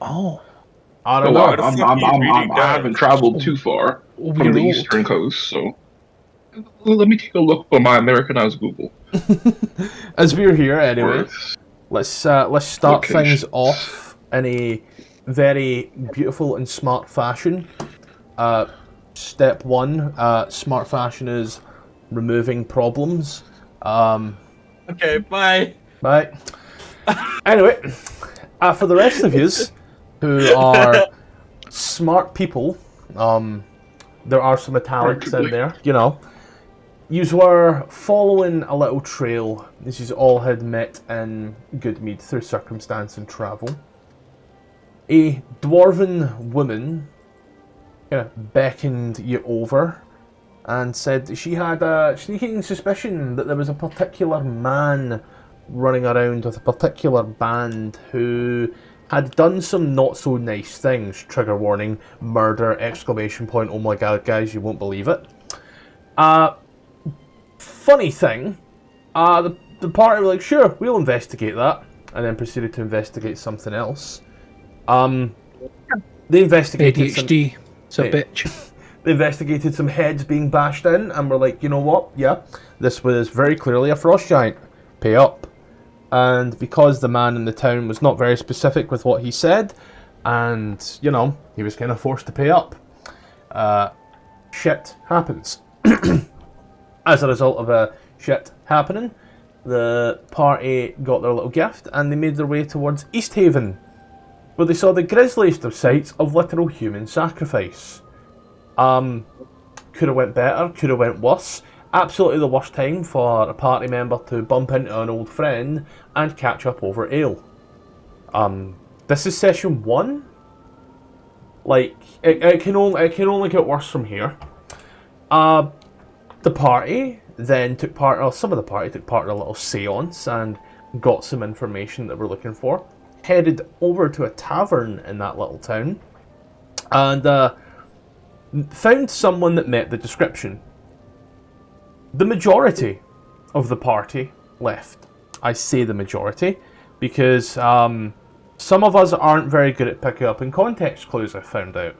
Oh. I don't So know. Why the fuck are you reading I haven't that? traveled too far from We're the old. eastern coast, so let me take a look on my Americanized Google As we're here for anyway, let's start things locations. off in a very beautiful and smart fashion. Step one, smart fashion is removing problems. Okay, bye. Right. Anyway, for the rest of yous who are smart people, there are some italics in Arguably. there, you know. Yous were following a little trail as yous all had met in Good Mead through circumstance and travel. A dwarven woman kind of beckoned you over and said she had a sneaking suspicion that there was a particular man running around with a particular band who had done some not so nice things. Trigger warning, murder, exclamation point, oh my god guys, you won't believe it. Funny thing, the party were like, sure, we'll investigate that, and then proceeded to investigate something else. They investigated ADHD. It's a Hey. bitch. They investigated some heads being bashed in, and were like, you know what? Yeah, this was very clearly a frost giant. Pay up. And because the man in the town was not very specific with what he said, and, you know, he was kind of forced to pay up, shit happens. As a result of a shit happening, the party got their little gift, and they made their way towards Easthaven, where they saw the grisliest of sights of literal human sacrifice. Could have went better, could have went worse. Absolutely the worst time for a party member to bump into an old friend and catch up over ale. This is session 1. Like, it can only get worse from here. The party then took part, or some of the party took part in a little seance and got some information that we're looking for. Headed over to a tavern in that little town and found someone that met the description. The majority of the party left. I say the majority because some of us aren't very good at picking up in context clues, I found out.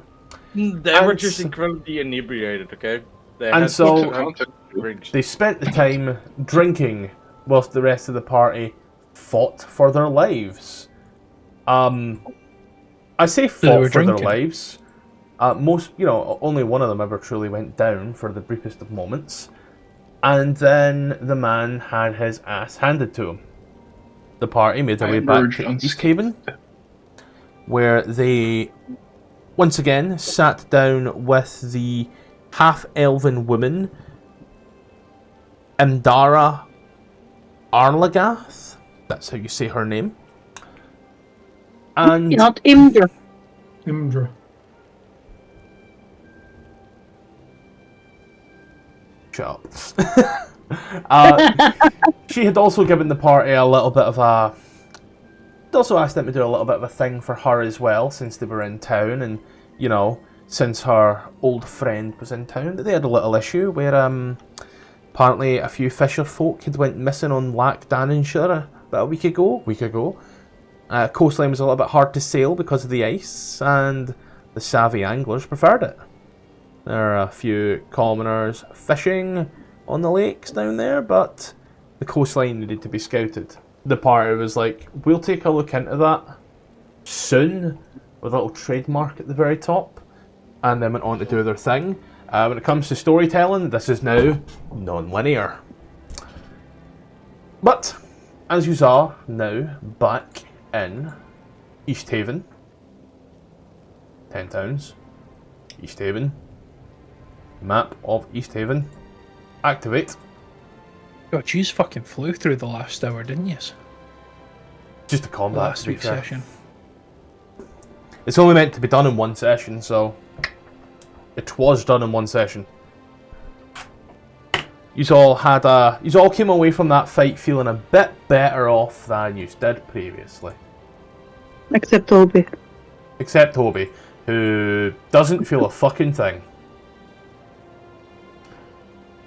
They were just incredibly inebriated, okay? They And had so- drinks. They spent the time drinking whilst the rest of the party fought for their lives. I say They fought were for their drinking. lives. Most, you know, only one of them ever truly went down for the briefest of moments. And then the man had his ass handed to him. The party made their way back to Easthaven, where they once again sat down with the half-elven woman, Imdara Arlagath. That's how you say her name. And Not Imdra. Imdra. shut up. She had also given the party a little bit of a... also asked them to do a little bit of a thing for her as well, since they were in town, and, you know, since her old friend was in town, they had a little issue where, apparently a few fisher folk had went missing on Loch Dananshire about a week ago. Coastline was a little bit hard to sail because of the ice, and the savvy anglers preferred it. There are a few commoners fishing on the lakes down there, but the coastline needed to be scouted. The party was like, we'll take a look into that soon, with a little trademark at the very top, and then went on to do their thing. When it comes to storytelling, this is now non-linear. But, as you saw, now back in Easthaven. 10 towns. Easthaven. Map of Easthaven. Activate. God, you fucking flew through the last hour, didn't you? Just a combat. Last to be week's fair. session. It's only meant to be done in one session, so it was done in one session. You all came away from that fight feeling a bit better off than you did previously. Except Toby. Except Toby, who doesn't feel a fucking thing.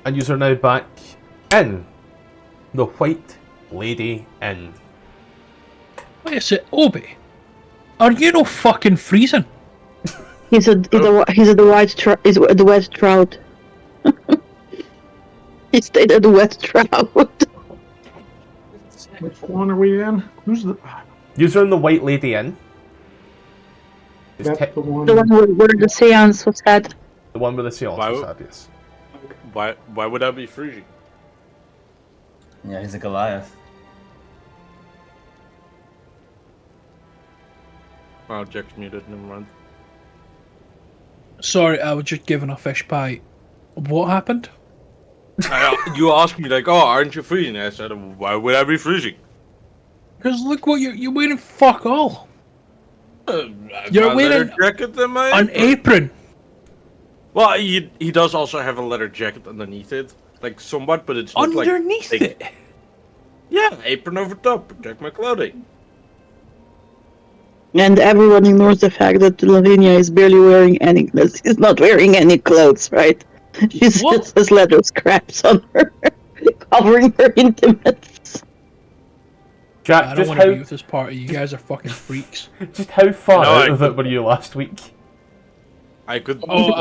And you are now back in the White Lady Inn. Wait a sec, Obi. Are you no fucking freezing? He's at the wet trout. He stayed at the wet trout. Which one are we in? Who's the? You're in the White Lady Inn. Just That's te- the one. The one where the seance was had. the one with the seance Why was would- had, yes. Why would I be freezing? Yeah, he's a Goliath. Oh, Jack's muted. Never mind. Sorry, I was just giving a fish pie. What happened? You asked me like, "Oh, aren't you freezing?" I said, "Why would I be freezing?" Because look what you're wearing. Fuck all. I've You're got a leather wearing jacket than my An apron. Well, he does also have a leather jacket underneath it, like somewhat, but it's not Underneath like it. Yeah, apron over top, protect my clothing. And everyone ignores the fact that Lavinia is barely wearing any. She's not wearing any clothes, right? She's What? just has leather scraps on her, covering her intimates. Jack, I don't just want to be how with this party. You guys are fucking freaks. just how far No, out I of it could- were you last week? I could. Oh,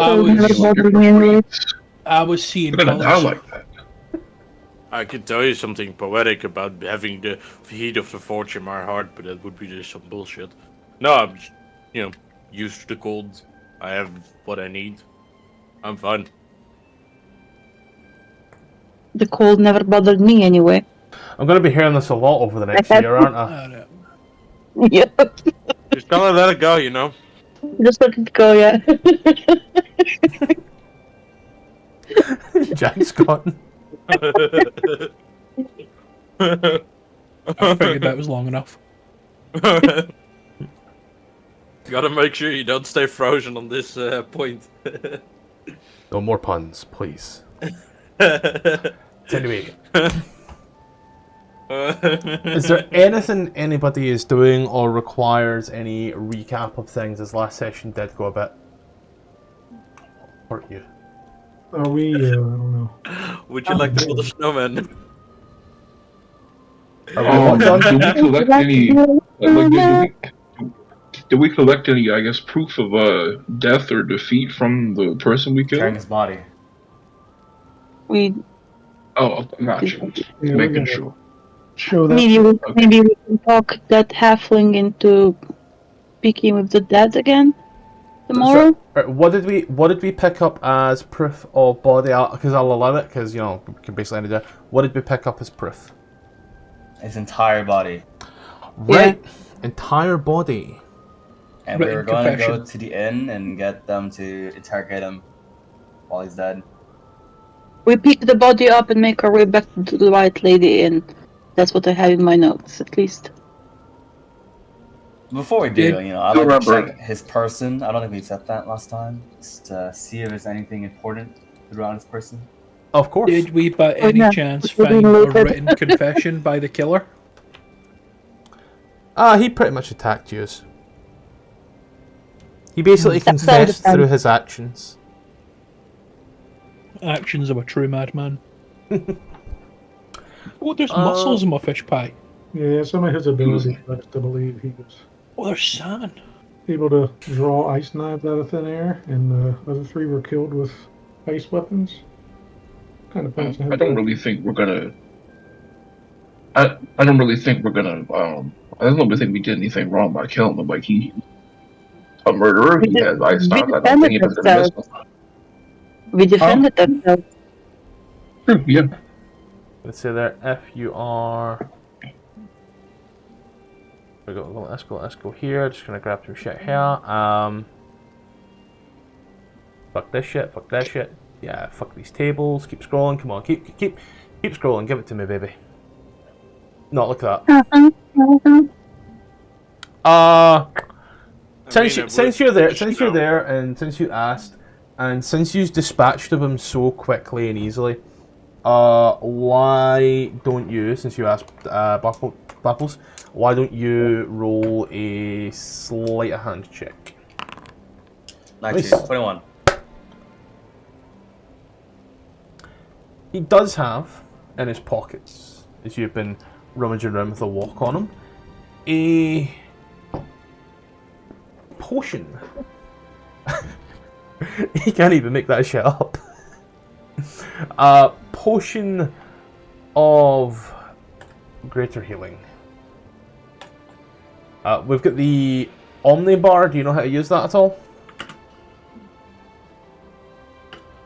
I was seeing You're gonna die colours. like that. I could tell you something poetic about having the heat of the forge in my heart, but that would be just some bullshit. No, I'm just, used to the cold. I have what I need. I'm fine. The cold never bothered me anyway. I'm going to be hearing this a lot over the next year, aren't I? I don't- Yeah, Just gotta let it go, you know. just let it go, yeah. Jack's gone. I figured that was long enough. Gotta make sure you don't stay frozen on this point. No more puns, please. Anyway, is there anything anybody is doing or requires any recap of things? As last session did go a bit hurt you. Are we? I don't know. Would you like to build a snowman? Are we what, Do John? we collect any? Do we collect any? I guess proof of death or defeat from the person we Carrying killed? his body. We Oh, gotcha. Yeah, we Making gotta sure. Show that. maybe we can talk that halfling into speaking with the dead again tomorrow. Right, what did we pick up as proof of body? Because I'll allow it. Because we can basically end it. What did we pick up as proof? His entire body. Right, entire body. And we Written were going to go confession. to the inn and get them to interrogate him while he's dead. We pick the body up and make our way back to the White Lady Inn. That's what I have in my notes, at least. Before we do, Did- I'd like to remember- check his person. I don't think we said that last time. Just to see if there's anything important around his person. Of course. Did we by any yeah. chance We didn't find a look at- written confession by the killer? He pretty much attacked you. He basically That's confessed all the through his actions. Actions of a true madman. Oh, there's muscles in my fish pie. Yeah, some of his ability led to believe he was Oh, there's salmon. able to draw ice knives out of thin air, and the other three were killed with ice weapons. Kind of points I don't really think we're gonna. I don't really think we're gonna. I don't really think we did anything wrong by killing him. Like he's a murderer. He has ice knives. I don't think he was gonna miss one. We defended ourselves. True, yeah. Let's say there, if you are... Let's go here. Just gonna grab some shit here. Fuck this shit, fuck that shit. Yeah, fuck these tables. Keep scrolling, come on, keep scrolling. Give it to me, baby. Not like that. Since you're there, and since you asked, and since you dispatched of him so quickly and easily, why don't you, since you asked Baffles, why don't you roll a sleight of hand check? 19, Nice. 21. He does have in his pockets, as you've been rummaging around with a walk on him, a potion. You can't even make that shit up. Potion of greater healing. We've got the Omnibar. Do you know how to use that at all?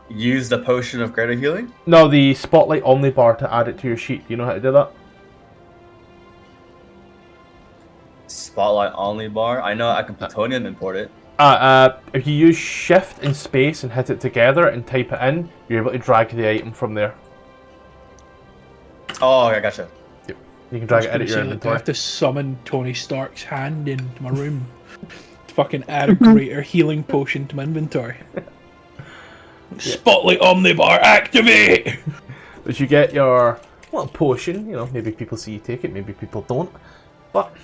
Use the potion of greater healing? No, the Spotlight Omnibar to add it to your sheet. Do you know how to do that? Spotlight only bar. I know I can plutonium import it. If you use Shift and Space and hit it together and type it in, you're able to drag the item from there. Oh, I gotcha. Yep. You can drag it I out was of your gonna say, like, I inventory. have to summon Tony Stark's hand into my room to fucking add a greater healing potion to my inventory. Spotlight Omnibar, activate! But you get your little potion, you know, maybe people see you take it, maybe people don't. But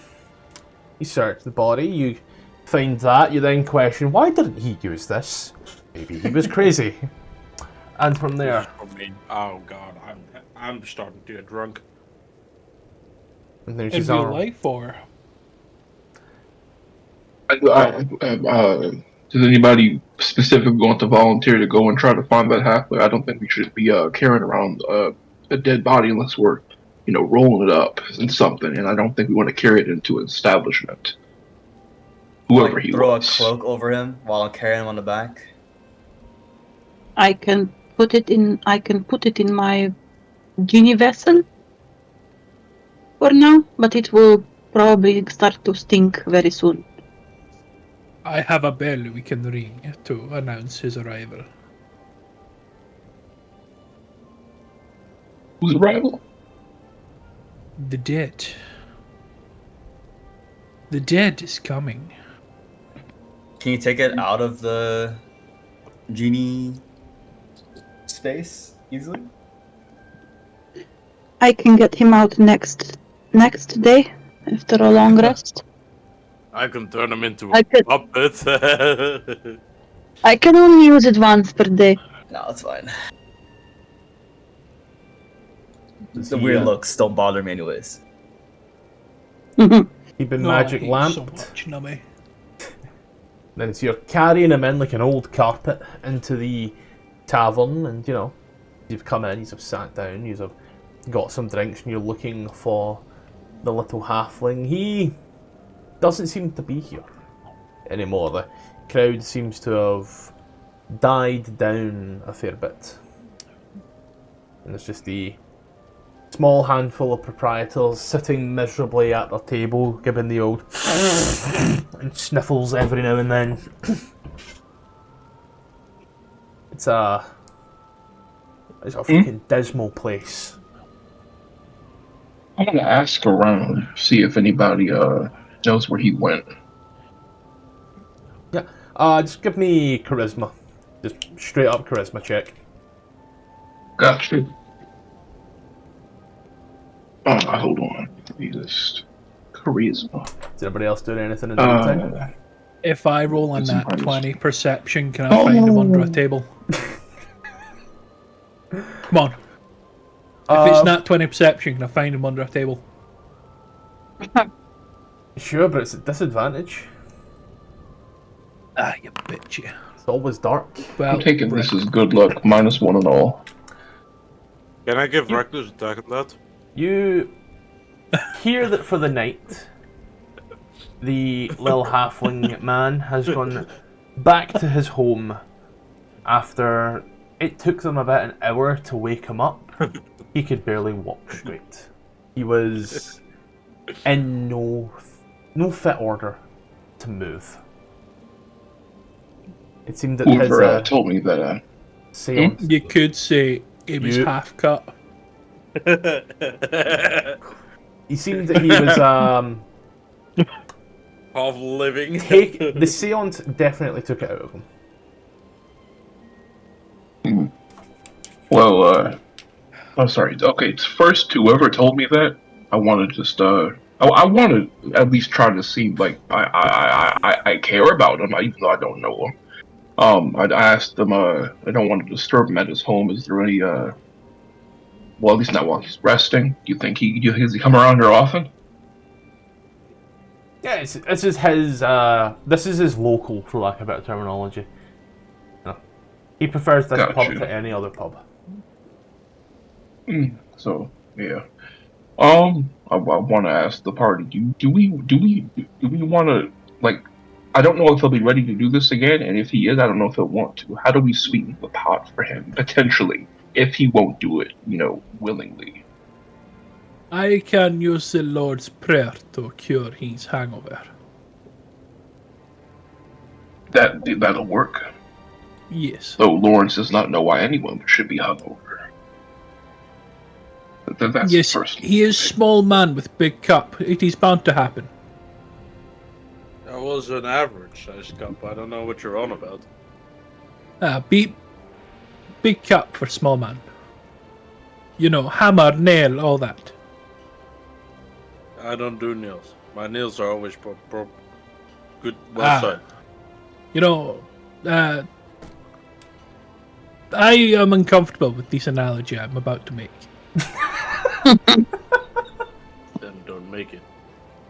you search the body, you find that, you then question, why didn't he use this? Maybe he was crazy. And from there... Oh god, I'm starting to get drunk. And there's In his real arm. life, or? Does anybody specifically want to volunteer to go and try to find that halfway? I don't think we should be carrying around a dead body unless we're, rolling it up in something. And I don't think we want to carry it into an establishment. Whoever Like, he throw was. a cloak over him while I'm carrying him on the back. I can put it in my genie vessel for now, but it will probably start to stink very soon. I have a bell we can ring to announce his arrival. Whose arrival? The dead. The dead is coming. Can you take it out of the genie space easily? I can get him out next day after a long rest. I can turn him into I a could- puppet. I can only use it once per day. No, it's fine. Does The he, weird looks don't bother me anyways. Keep been No, I magic hate you lamped. so much, Nummy. Then so you're carrying him in like an old carpet into the tavern, and you've come in, you've sat down, you've got some drinks, and you're looking for the little halfling. He doesn't seem to be here anymore. The crowd seems to have died down a fair bit, and it's just the small handful of proprietors sitting miserably at their table, giving the old and sniffles every now and then. It's a fucking dismal place. I'm gonna ask around, see if anybody knows where he went. Yeah, just give me charisma. Just straight up charisma check. Gotcha. Hold on. Just charisma. Is anybody else doing anything in the meantime? If I roll on It's that impressive. 20 perception, can I find him under a table? Come on. If it's not 20 perception, can I find him under a table? Sure, but it's a disadvantage. Ah, you bitch, you. It's always dark. Well, I'm taking this as good luck, -1 and all. Can I give reckless attack on that? You hear that for the night, the little halfling man has gone back to his home after it took them about an hour to wake him up. He could barely walk straight. He was in no fit order to move. It seemed that his Whoever told me that seance. you could say he was You- half cut. He seemed that he was Half living. the seance definitely took it out of him. well, I'm sorry. Okay, first, whoever told me that, I want to just I want to at least try to see like I care about him, even though I don't know him. I asked him. I don't want to disturb him at his home. Is there any well, at least not while he's resting. Do you think does he come around here often? Yeah, this is his local, for lack of a better terminology. No. He prefers this pub Gotcha. to any other pub. So yeah. I want to ask the party. Do we want to like? I don't know if he'll be ready to do this again, and if he is, I don't know if he'll want to. How do we sweeten the pot for him potentially if he won't do it, willingly? I can use the Lord's Prayer to cure his hangover. That'll work. Yes. Though Lawrence does not know why anyone should be hungover. That's Yes, personal. he is small man with big cup. It is bound to happen. That was an average size cup. I don't know what you're on about. Big cup for small man. Hammer, nail, all that. I don't do nails. My nails are always good. Well done. I am uncomfortable with this analogy I'm about to make. Then don't make it.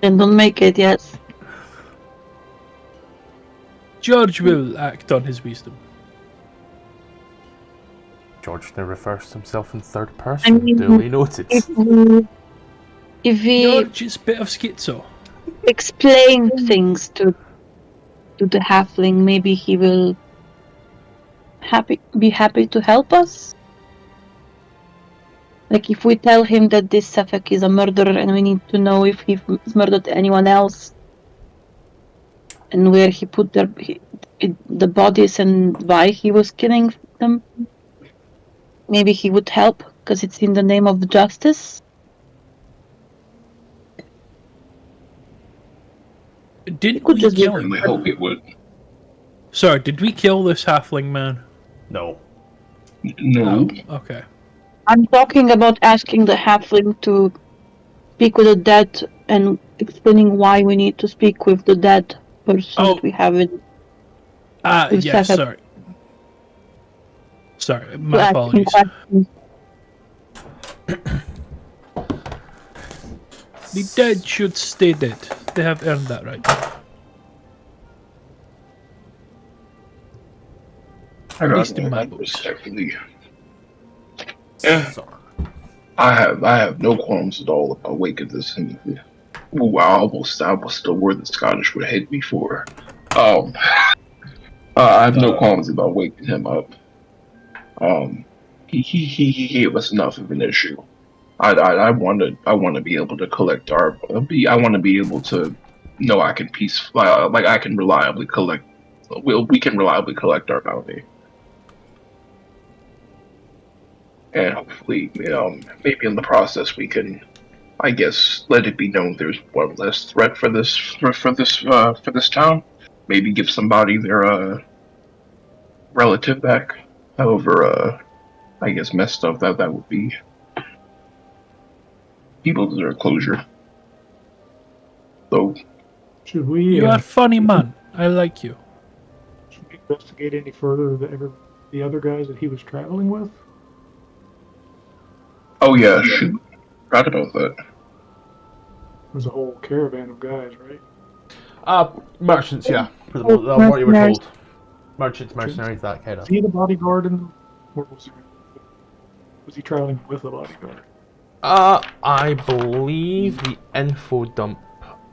And don't make it, yes. George will act on his wisdom. George now refers to himself in third person. Duly noted. If we George is a bit of schizo. explain things to the halfling, maybe he will be happy to help us. Like if we tell him that this Sefek is a murderer and we need to know if he's murdered anyone else and where he put the bodies and why he was killing them, maybe he would help because it's in the name of justice. Didn't we just kill I him? certainly hope it would. Sorry, did we kill this halfling man? No. No. Oh, okay. I'm talking about asking the halfling to speak with the dead and explaining why we need to speak with the dead person that we have in. Yeah, sorry. Sorry, my apologies. The dead should stay dead. They have earned that right. I least got in my that books. respectfully. Yeah, Sorry. I have no qualms at all about waking this. Ooh, I almost the word the Scottish would hate me for. I have no qualms about waking him up. He gave us enough of an issue. I want to be able to collect our. I want to be able to know I can I can reliably collect. We can reliably collect our bounty. And hopefully, maybe in the process we can, I guess, let it be known there's one less threat for this town. Maybe give somebody their relative back. However, I guess messed up that would be. People deserve closure. So, Should we? You are funny man. I like you. Should we investigate any further the other guys that he was traveling with? oh yeah, shoot, forgot about that. There's a whole caravan of guys, right? Merchants, yeah. For the what you were told. Merchants, mercenaries, that kind of. Was he the bodyguard or was he traveling with a bodyguard? I believe the info dump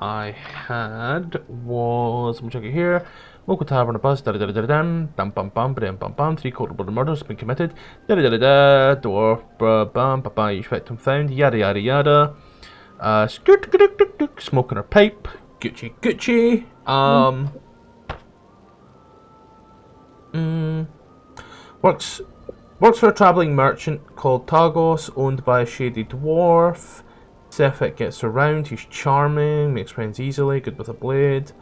I had was, let me check it here. Local tavern, a bus, da-da-da-da-dum, bum-bum-bum, bum-bum-bum, 3 cold-blooded murders have been committed, da-da-da-da-da, dwarf, bum-bum, each victim found, yada-yada-yada, smoking her pipe, Gucci, works for a travelling merchant called Tagos, owned by a shady dwarf. Sefik gets around, he's charming, makes friends easily, good with a blade.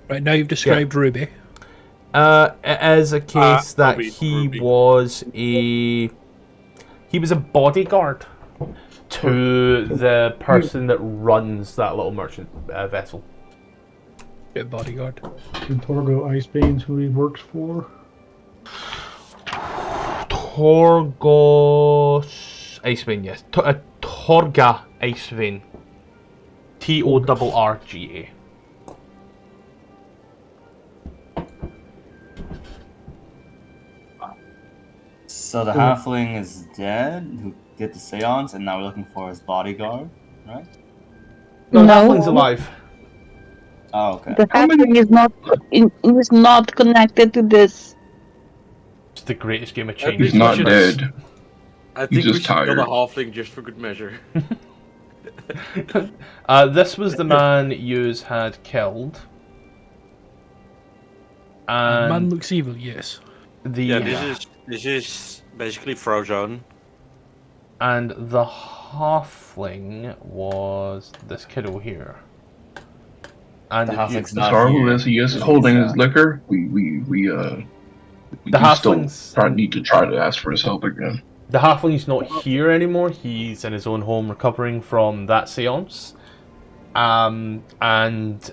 Right, now you've described Ruby. It is a case that Ruby. he was a bodyguard to the person that runs that little merchant vessel. Yeah, bodyguard. And Torgo Icebane's who he works for? Torgos Icewind, yes. Torga Icewind. TORRGA. So the halfling is dead, who did the seance, and now we're looking for his bodyguard, right? No, the No. halfling's alive. Oh, okay. The halfling is not connected to this. It's the greatest game of I Chinese. think He's not should- dead. I He's think we just should kill the tired. halfling just for good measure. This was the man yous had killed. Man And looks evil, yes. Yeah, this is basically Frozone. And the halfling was this kiddo here. And The halfling's As not far here. as he is holding his liquor, we The do halfling's- still need to try to ask for his help again. the halfling's not here anymore. He's in his own home recovering from that seance. And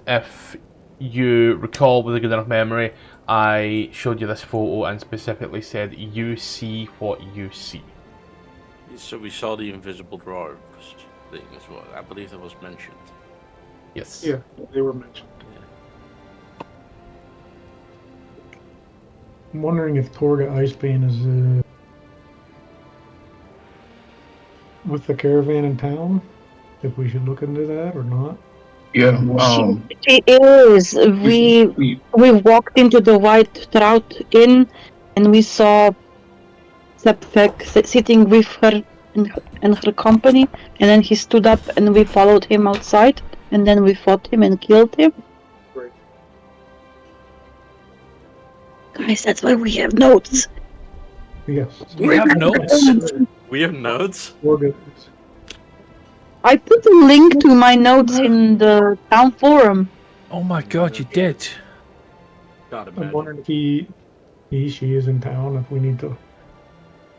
if you recall with a good enough memory, I showed you this photo and specifically said, you see what you see. So we saw the invisible dwarves thing as well. I believe that was mentioned. Yes. Yeah, they were mentioned. I'm wondering if Torga Icebane is with the caravan in town. If we should look into that or not. Yeah, She is. We walked into the White Trout Inn, and we saw Sepfek sitting with her in her company, and then he stood up, and we followed him outside, and then we fought him and killed him. Right. Guys, that's why we have notes. Yes. We have notes. We have notes. Torga is. I put a link to my notes in the town forum. Oh my god, you did. God, I'm imagine. wondering if she is in town. If we need to,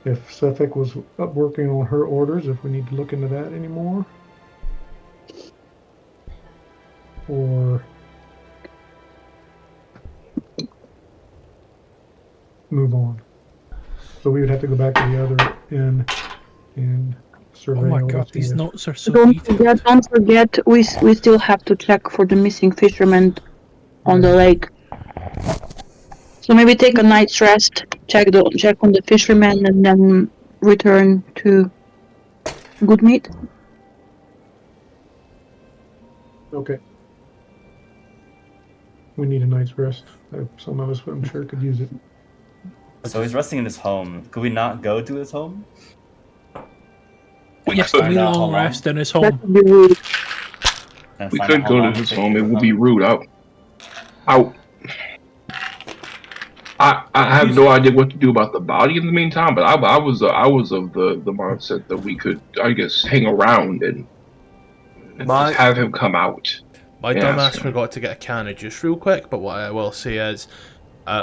if Sefik was up working on her orders, if we need to look into that anymore, or move on. So we would have to go back to the other inn and survey. Oh my all god, to these see if- notes are so Don't detailed. forget, we still have to check for the missing fisherman on the lake. So maybe take a night's rest, check on the fisherman, and then return to Good Mead. Okay. We need a night's rest. Some of us, I'm sure, could use it. So he's resting in his home. Could we not go to his home? Yes, could. we Find out how long long. rest in his That home. would be rude. And we find could out how go long to his takes home. to It would be recover? rude. I have no idea what to do about the body in the meantime, but I was of the mindset that we could, I guess, hang around and just have him come out. My Yeah, dumbass so- forgot to get a can of juice real quick, but what I will say is,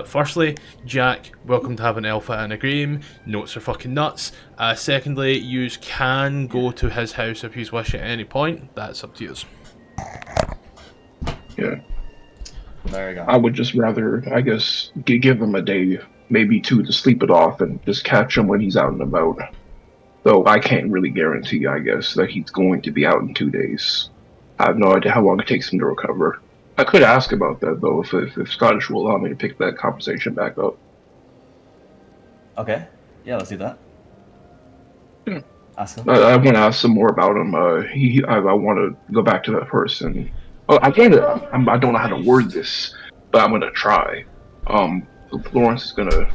firstly, Jack, welcome to having Alpha and a Graham. Notes are fucking nuts. Secondly, you can go to his house if you wish at any point. That's up to you. Yeah, There you go. I would just rather, I guess, give him a day, maybe two, to sleep it off and just catch him when he's out and about. Though I can't really guarantee, I guess, that he's going to be out in 2 days. I have no idea how long it takes him to recover. I could ask about that, though, if Scottish will allow me to pick that conversation back up. Okay. Yeah, let's do that. Yeah. Ask him. I want to ask some more about him. I want to go back to that person. Oh, I don't know how to word this, but I'm gonna try. Florence is gonna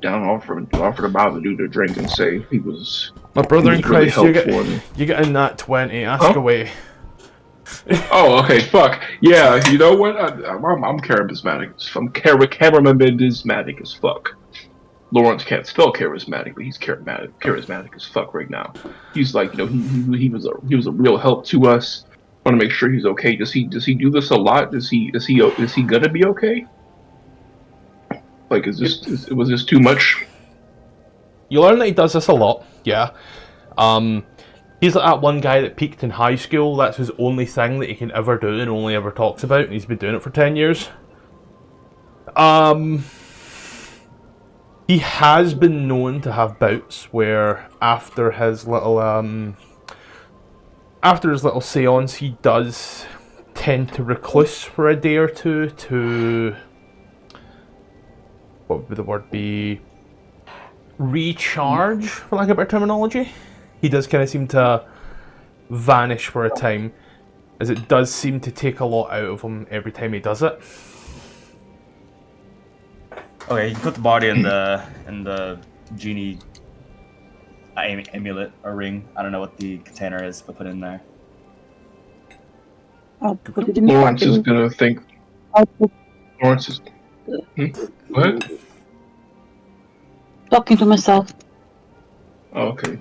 offer to buy the dude a drink and say he was. My brother he in was really Christ, helpful. you get in that 20, ask Huh? away. Oh, okay, fuck. Yeah, you know what? I'm charismatic. I'm charismatic as fuck. Lawrence can't spell charismatic, but he's charismatic as fuck right now. He's like, he was a real help to us. Want to make sure he's okay. Does he do this a lot? Is he gonna be okay? Like, was this too much? You learn that he does this a lot, yeah. He's like that one guy that peaked in high school. That's his only thing that he can ever do and only ever talks about, and he's been doing it for 10 years. He has been known to have bouts where after his little after his little seance, he does tend to recluse for a day or two to, what would the word be, recharge, for lack of a better terminology. He does kind of seem to vanish for a time, as it does seem to take a lot out of him every time he does it. Okay, you can put the body in the genie amulet or ring. I don't know what the container is, but put it in there. I'll put it in Lawrence is pocket. gonna think. I'll put Lawrence is. Go ahead. talking to myself. Oh, okay.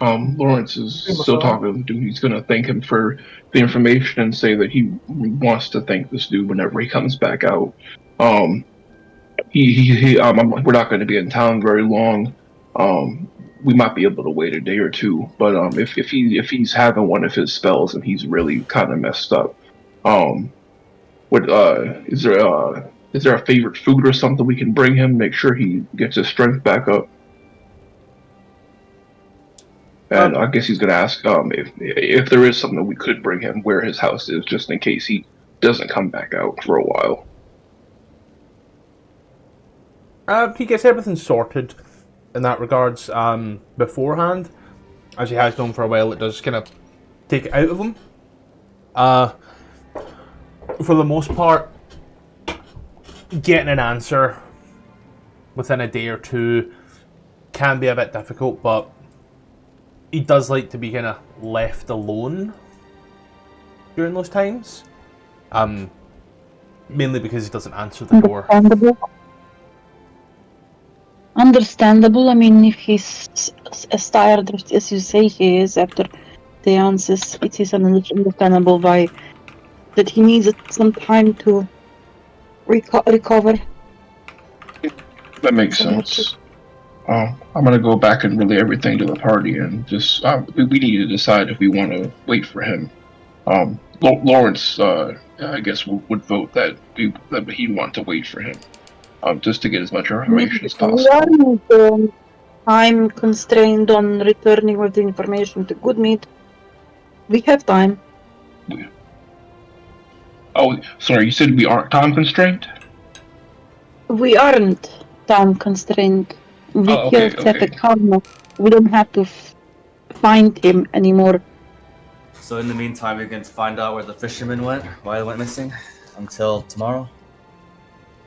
Lawrence is still talking to the dude. He's gonna thank him for the information and say that he wants to thank this dude whenever he comes back out. We're not going to be in town very long. We might be able to wait a day or two, but if he's having one of his spells and he's really kind of messed up, is there a favorite food or something we can bring him? Make sure he gets his strength back up. And I guess he's going to ask if there is something we could bring him, where his house is, just in case he doesn't come back out for a while. He gets everything sorted in that regards beforehand. As he has done for a while, it does kind of take it out of him. For the most part, getting an answer within a day or two can be a bit difficult, but he does like to be kind of left alone during those times. Mainly because he doesn't answer the door. Understandable. I mean, if he's as tired as you say he is after the answers, it is understandable why that he needs some time to recover. That makes sense. I'm gonna go back and relay everything to the party, and just we need to decide if we want to wait for him. Lawrence, I guess, would vote that he'd want to wait for him, just to get as much information as possible. We aren't time constrained on returning with the information to Good Mead. We have time. Oh, sorry, you said we aren't time constrained? We aren't time constrained. We killed Sepik Harmo. We don't have to find him anymore. So in the meantime, we can find out where the fisherman went, why they went missing, until tomorrow.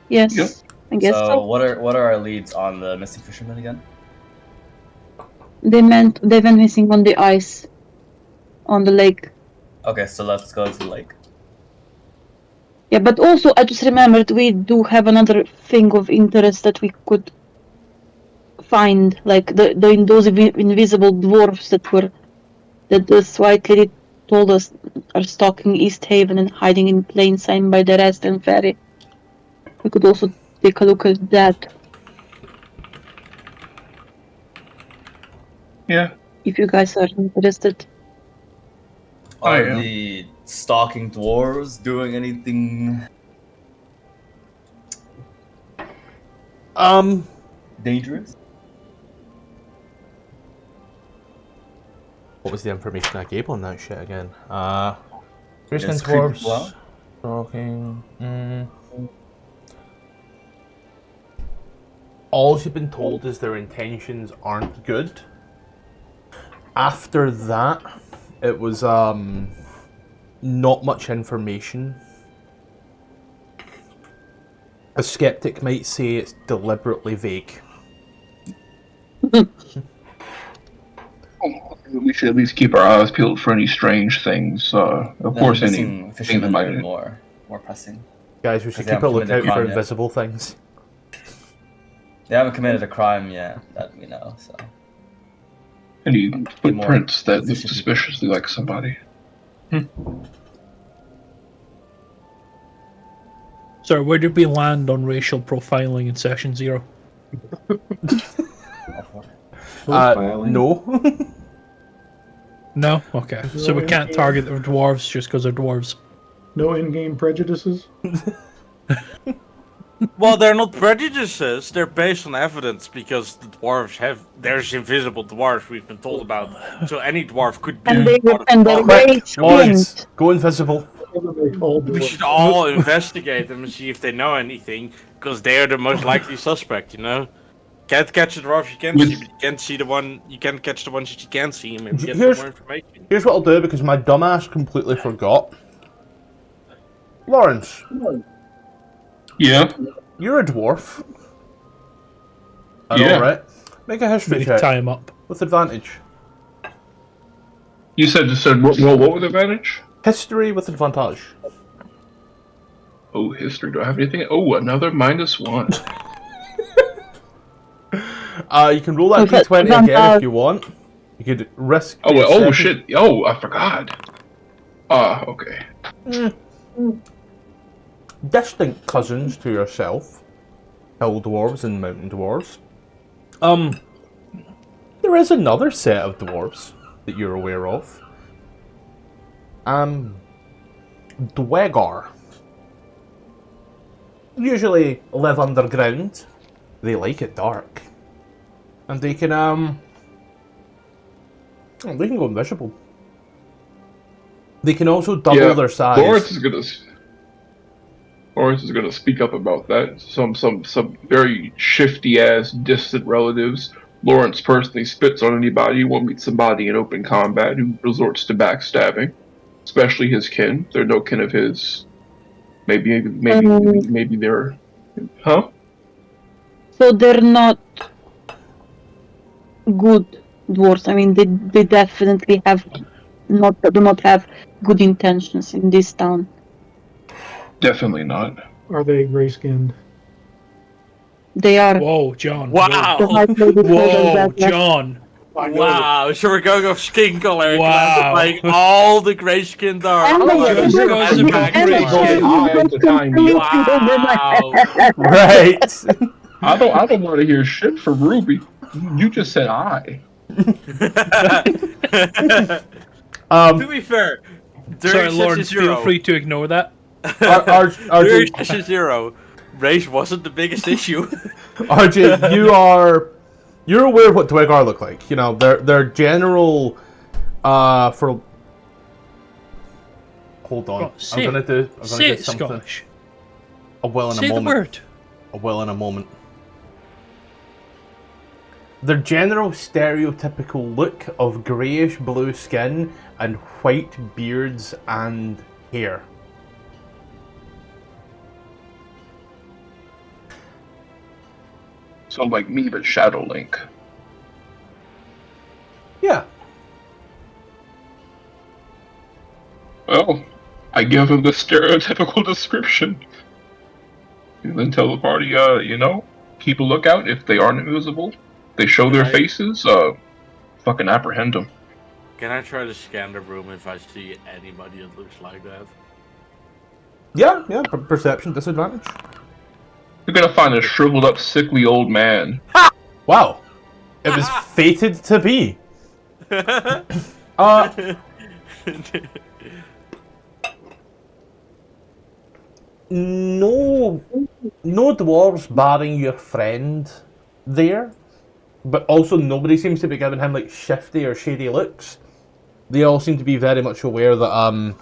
Yes, Yep. I guess so. What are our leads on the missing fisherman again? They went missing on the ice, on the lake. Okay, so let's go to the lake. Yeah, but also I just remembered we do have another thing of interest that we could find, like those invisible dwarves that this white lady told us are stalking Easthaven and hiding in plain sight by the rest and ferry. We could also take a look at that. Yeah. If you guys are interested. Are the stalking dwarves doing anything dangerous? What was the information I gave on that shit again? Yes, dwarves. Stalking. All you've been told is their intentions aren't good. After that, it was not much information. A skeptic might say it's deliberately vague. We should at least keep our eyes peeled for any strange things. Of course, anything that might more pressing. Guys, we should keep a lookout for invisible things. They haven't committed a crime yet that we know, so. Any footprints that look suspiciously like somebody. Sorry, where did we land on racial profiling in session 0? No. No? Okay. So we can't target the dwarves just because they're dwarves. No in-game prejudices? Well, they're not prejudices. They're based on evidence because the dwarves there's invisible dwarves we've been told about. So any dwarf could be. And they're part gray Quick, skinned. Lawrence, go invisible. We should all investigate them and see if they know anything, because they are the most likely suspect. You know, can't catch the dwarf you can see, but you can't see the one. You can't catch the ones that you can't see, and maybe get some more information. Here's what I'll do, because my dumbass completely forgot. Lawrence, Yeah. you're a dwarf. I Yeah. know, right? Make a history Maybe check tie him up. with advantage. You said what was the advantage? History with advantage. Oh, history. Do I have anything? Oh, another -1. You can roll that Okay, d20 again advantage. if you want. You could risk. Oh, a second. shit. Oh, I forgot. Okay. Distant cousins to yourself, hill dwarves and mountain dwarves. There is another set of dwarves that you're aware of. Dwegar. Usually live underground. They like it dark. And they can go invisible. They can also double their size. Lawrence is gonna speak up about that. Some very shifty ass distant relatives. Lawrence personally spits on anybody who won't meet somebody in open combat who resorts to backstabbing, especially his kin. They're no kin of his. Maybe they're, huh? So they're not good dwarves. I mean, they definitely do not have good intentions in this town. Definitely not. Are they gray skinned? They are. Whoa, John. Wow! The White Lady told us Whoa, that, yeah. John. Wow! So we're going off skin color. Wow. Like all the gray skinned are. And Just they- because and of they- the and gray they- skin. At the time, Wow! Right. I don't want to hear shit from Ruby. You just said I. To be fair, Sorry, during Lawrence, Session feel Zero, free to ignore that. during Session Zero, race wasn't the biggest issue. RJ, you're aware of what Dwegar look like. You know, their general for. Hold on, Say I'm gonna do Say it, something. Scottish. I will in Say a the moment. word. I will in a moment. Their general stereotypical look of greyish blue skin and white beards and hair. So like me, but Shadow Link. Yeah. Well, I give him the stereotypical description. And then tell the party, keep a lookout. If they aren't invisible, they show their Right. faces, fucking apprehend them. Can I try to scan the room if I see anybody that looks like that? Yeah, perception disadvantage. You're gonna find a shriveled up, sickly old man. Wow. It was fated to be. No dwarves barring your friend there, but also nobody seems to be giving him like shifty or shady looks. They all seem to be very much aware that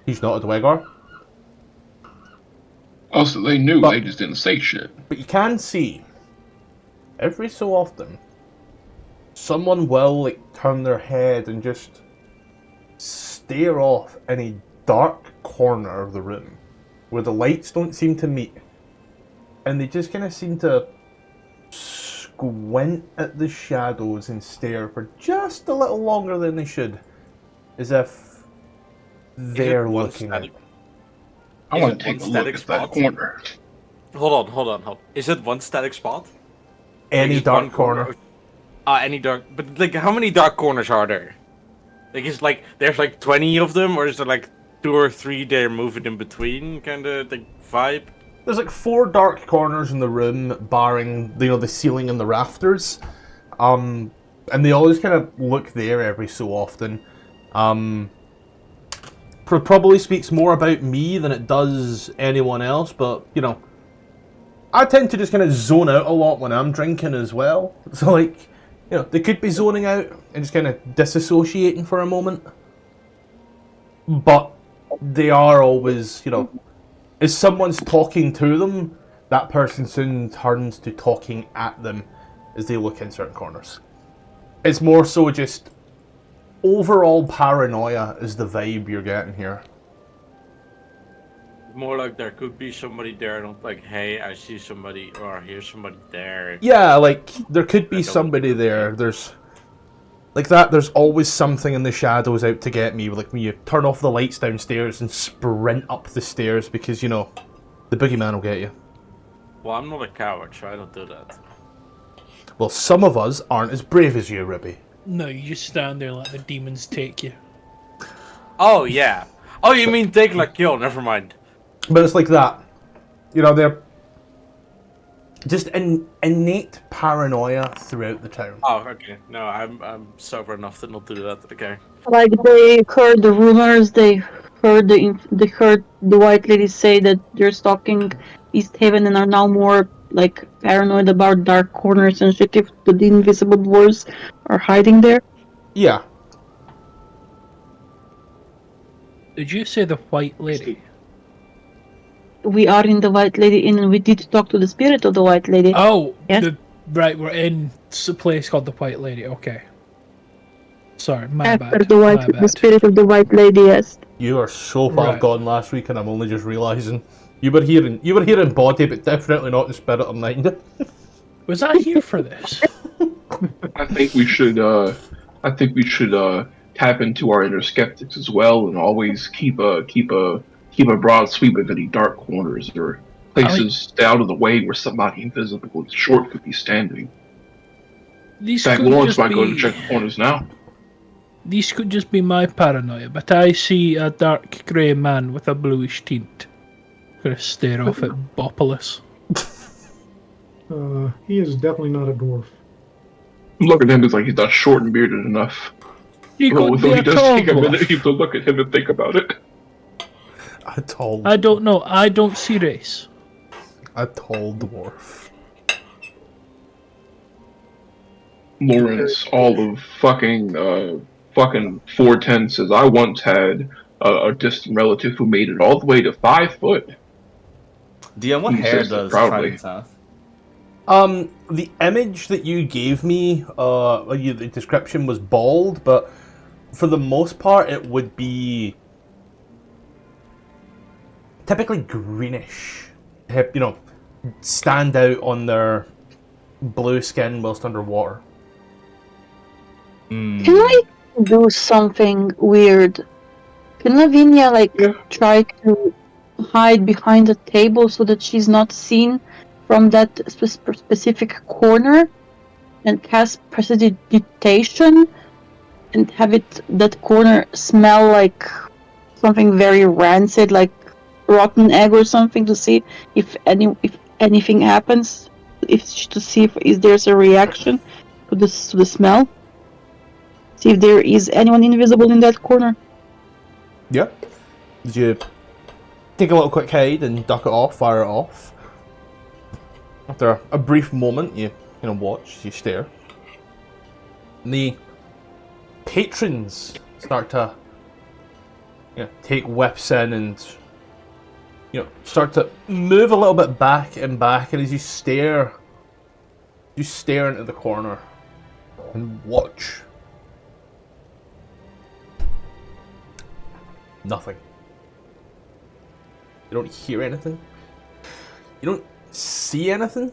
he's not a Dwegar. Also, they knew, But- they just didn't say shit. But you can see, every so often, someone will like turn their head and just stare off in a dark corner of the room where the lights don't seem to meet, and they just kind of seem to squint at the shadows and stare for just a little longer than they should, as if they're one looking static? out. I Is want it to take one a look static at that spot? corner. Hold on. Is it one static spot? Any Just dark one corner. Any dark. But like, how many dark corners are there? Like, is like there's like 20 of them, or is there like 2 or 3 they're moving in between, kind of like vibe? There's like 4 dark corners in the room, barring the ceiling and the rafters, and they always kind of look there every so often. Probably speaks more about me than it does anyone else, but I tend to just kind of zone out a lot when I'm drinking as well. So, like, you know, they could be zoning out and just kind of disassociating for a moment. But they are always, you know, if someone's talking to them, that person soon turns to talking at them as they look in certain corners. It's more so just overall paranoia is the vibe you're getting here. More like there could be somebody there, not like, hey, I see somebody or I hear somebody there. Yeah, like, there could be somebody there. There's... Like that, there's always something in the shadows out to get me. Like when you turn off the lights downstairs and sprint up the stairs because, you know, the boogeyman will get you. Well, I'm not a coward, so I don't do that. Well, some of us aren't as brave as you, Ribby. No, you just stand there and let the demons take you. Oh, yeah. Oh, you mean take like kill, never mind. But it's like that. You know, they're just an innate paranoia throughout the town. Oh, okay. No, I'm sober enough to not do that. Okay. Like they heard the rumors, they heard the white lady say that they're stalking Easthaven and are now more like paranoid about dark corners and shit if the invisible dwarves are hiding there. Yeah. Did you say the white lady? We are in the white lady inn and we did talk to the spirit of the white lady. Oh, yes? Right, we're in a place called the White Lady. Okay. Sorry, my After bad. the spirit of the white lady, yes. You are so far gone last week, and I'm only just realising you were hearing body, but definitely not the spirit of mind. Was I here for this? I think we should tap into our inner skeptics as well, and always keep a broad sweep of any dark corners or places out of the way where somebody invisible and short could be standing. These Zach could Lawrence just might go to be- check the corners now. These could just be my paranoia, but I see a dark grey man with a bluish tint. Gonna stare off at Bopolis. He is definitely not a dwarf. Look at him, it's like he's not short and bearded enough. He Although could be he a does tall take a minute dwarf. to look at him and think about it. A tall... I don't know. I don't see race. A tall dwarf. Lawrence, all of fucking 410 says, I once had a distant relative who made it all the way to 5 foot. DM, what He hair says that does proudly. Trident have? The image that you gave me, the description was bald, but for the most part it would be typically greenish. You know, stand out on their blue skin whilst underwater. Can I do something weird? Can Lavinia try to hide behind a table so that she's not seen from that specific corner and cast prestidigitation and have that corner smell like something very rancid, like rotten egg or something, to see if anything happens, to see if there's a reaction to the smell. See if there is anyone invisible in that corner. Yeah. Did you take a little quick hide and duck it off, fire it off? After a brief moment, you watch, you stare. And the patrons start to take whips in and start to move a little bit back and back, and as you stare into the corner and watch. Nothing. You don't hear anything. You don't see anything.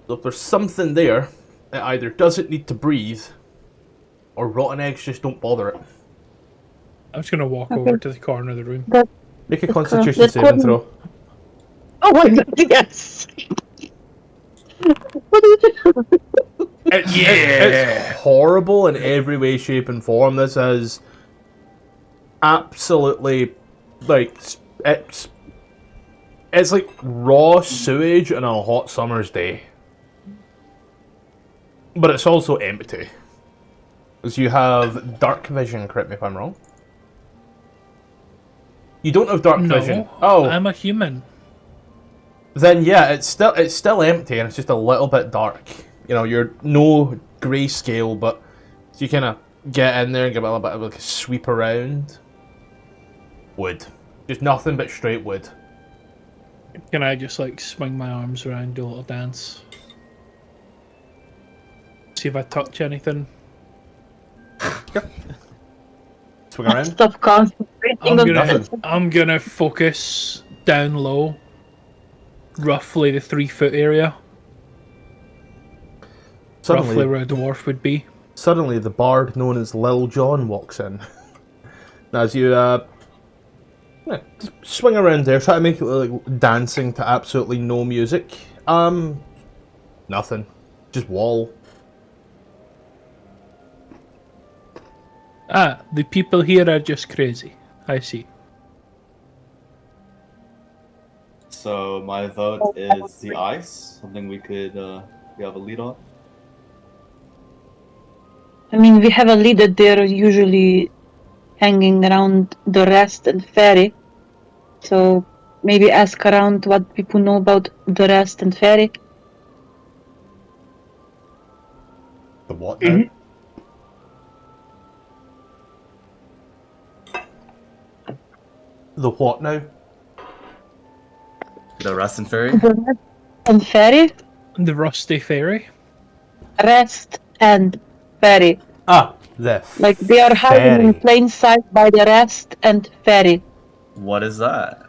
So if there's something there, it either doesn't need to breathe, or rotten eggs just don't bother it. I'm just gonna walk over to the corner of the room. Make a Constitution saving throw. Oh my god, yes! What is it? It's horrible in every way, shape, and form. This is absolutely it's like raw sewage on a hot summer's day, but it's also empty. Because you have dark vision. Correct me if I'm wrong. You don't have dark vision. Oh, I'm a human. then yeah, it's still empty and it's just a little bit dark. You know, you're no grayscale, but you kind of get in there and give it a little bit of like a sweep around. Wood, just nothing but straight wood. Can I just like swing my arms around, do a little dance? See if I touch anything. Swing around. Stop concentrating on Nothing. I'm gonna focus down low, roughly the 3 foot area. Roughly where a dwarf would be. Suddenly, the bard known as Lil John walks in. Now, as you just swing around there, try to make it look like dancing to absolutely no music. Nothing. Just wall. Ah, the people here are just crazy. I see. So my vote is the ice. Something we could we have a lead on. I mean, we have a leader there usually hanging around the rest and ferry. So maybe ask around what people know about the rest and ferry. The what now? The what now? The rest and ferry. The rest and ferry? The rusty fairy? Rest and ferry. Ah, the Like they are hiding in plain sight by the rest and ferry. What is that?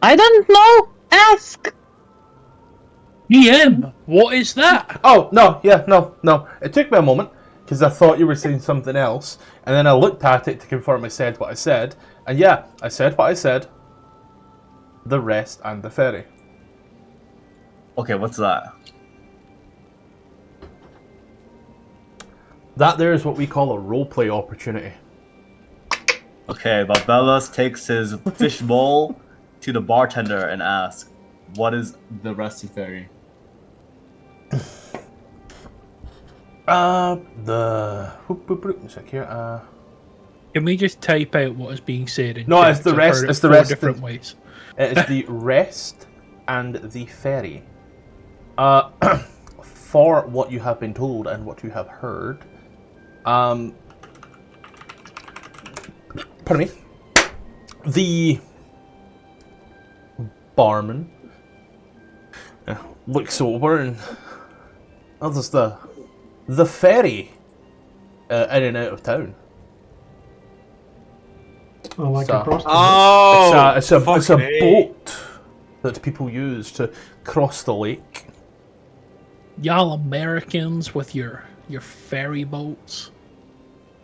I don't know. Ask. DM, what is that? Oh, no, yeah, no. It took me a moment, because I thought you were saying something else, and then I looked at it to confirm I said what I said, and yeah, I said what I said. The rest and the ferry. Okay, what's that? That there is what we call a roleplay opportunity. Okay, Barbelos takes his fish bowl to the bartender and asks, "What is the rest and ferry?" Can we just type out what is being said? In No, chat? it's the I've rest. heard it It's the 4 rest. different ways. It is the rest and the ferry. For what you have been told and what you have heard, pardon me, the barman looks over and there's the ferry in and out of town. I like So- across the Oh, It's a fucking A. boat that people use to cross the lake. Y'all Americans with your ferry boats.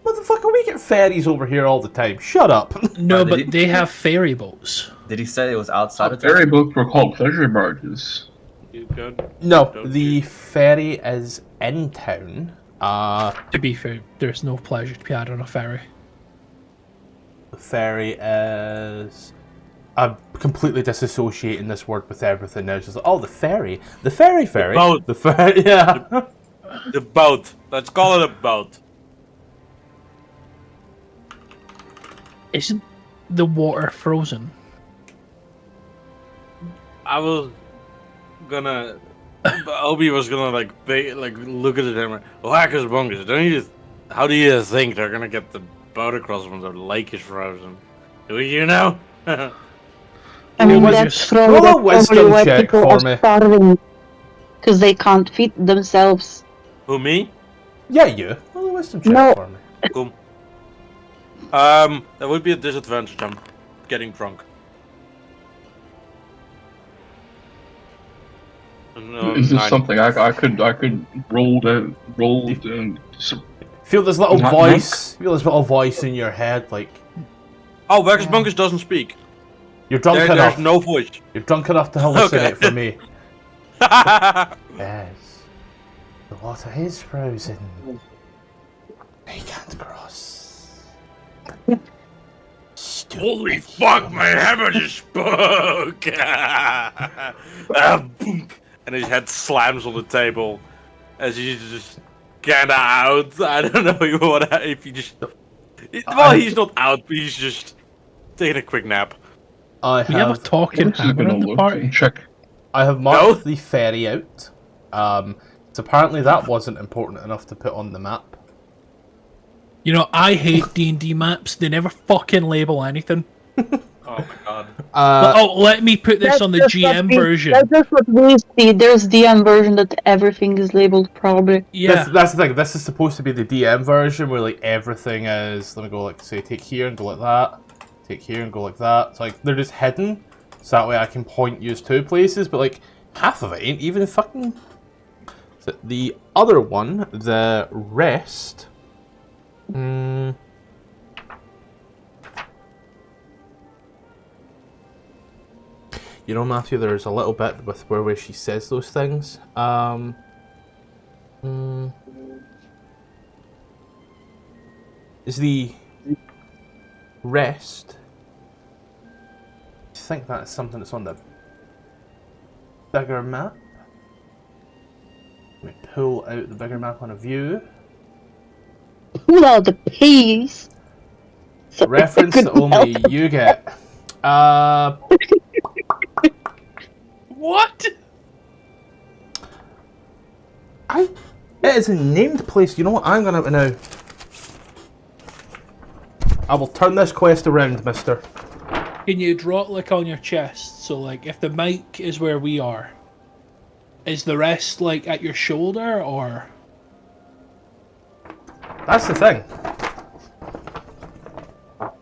Motherfucker, we get ferries over here all the time. Shut up. No, Did but he- they have ferry boats. Did he say it was outside of Ferry town? boats were called pleasure barges. You good? No, Don't the you- ferry is in town. To be fair, there's no pleasure to be had on a ferry. The ferry is... I'm completely disassociating this word with everything now. It's just like, oh, the ferry. The ferry. boat. The ferry, yeah. The boat. Let's call it a boat. Isn't the water frozen? I was gonna. Obi was gonna like look at it and whackers bungus. How do you think they're gonna get the boat across when the lake is frozen? Do you know? I mean, was that's your- roll a probably wisdom why check people for are me. starving. Because they can't feed themselves. Who, me? Yeah, you. Roll a wisdom check No. for me. Cool. That would be a disadvantage. I'm getting drunk. No, Is this 9. something I could roll and Feel this little Not voice. Feel this little voice in your head, like Oh, Whackers bungus doesn't speak. you're drunk enough. There's no voice. You're drunk enough to hallucinate Okay. for me. Yes. The water is frozen. They can't cross. Holy fuck, my hammer just spoke! Boom. And his head slams on the table as he's just kinda out. I don't know if he just. Well, he's not out, but he's just taking a quick nap. I We have a have talking This is hammer gonna in the look party. check. I have marked the ferry out. So apparently that wasn't important enough to put on the map. You know, I hate D&D maps. They never fucking label anything. Oh my god. Let me put this on the GM version. That's just what we see. There's DM version that everything is labeled probably. Yeah. That's the thing. This is supposed to be the DM version where like everything is. Let me go like say take here and go like that. Take here and go like that. It's like they're just hidden, so that way I can point you to places. But like half of it ain't even fucking. So the other one, the rest. You know, Matthew, there's a little bit with where she says those things. Is the rest? I think that is something that's on the bigger map. Let me pull out the bigger map on a view. Pull out the peas. So Reference that only you get. What? It is a named place. You know what? I'm gonna now. I will turn this quest around, mister. Can you draw it like on your chest? So like if the mic is where we are, is the rest like at your shoulder or? That's the thing.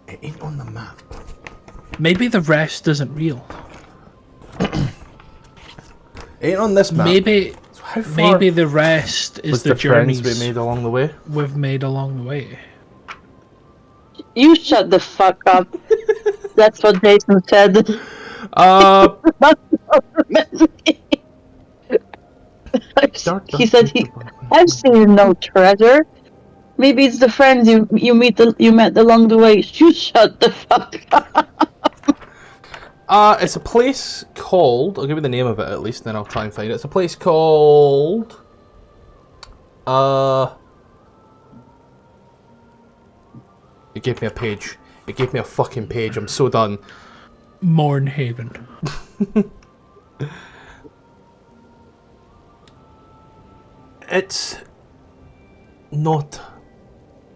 It ain't on the map. Maybe the rest isn't real. It ain't on this map. Maybe So how far maybe the rest is was the the journeys friends we made along the way? we've made along the way. You shut the fuck up. That's what Jason said. He said I've seen no treasure. Maybe it's the friends you met along the way. You shut the fuck up. It's a place called. I'll give you the name of it at least, then I'll try and find it. It's a place called. It gave me a page. It gave me a fucking page. I'm so done. Mornhaven. It's not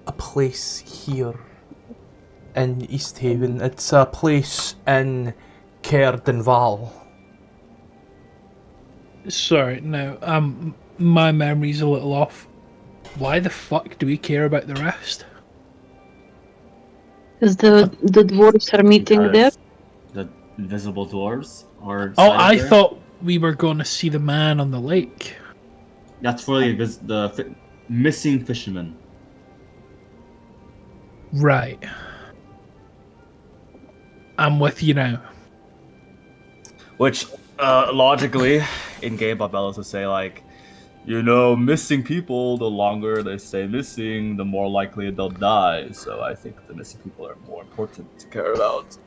a place here in Easthaven. It's a place in Val. Sorry, no. My memory's a little off. Why the fuck do we care about the rest? Because the dwarves are meeting there. The invisible dwarves are. Oh, I there. thought we were going to see the man on the lake. That's for the missing fisherman. Right. I'm with you now. Which, logically, in game, Babellas would say, like, you know, missing people, the longer they stay missing, the more likely they'll die. So I think the missing people are more important to care about.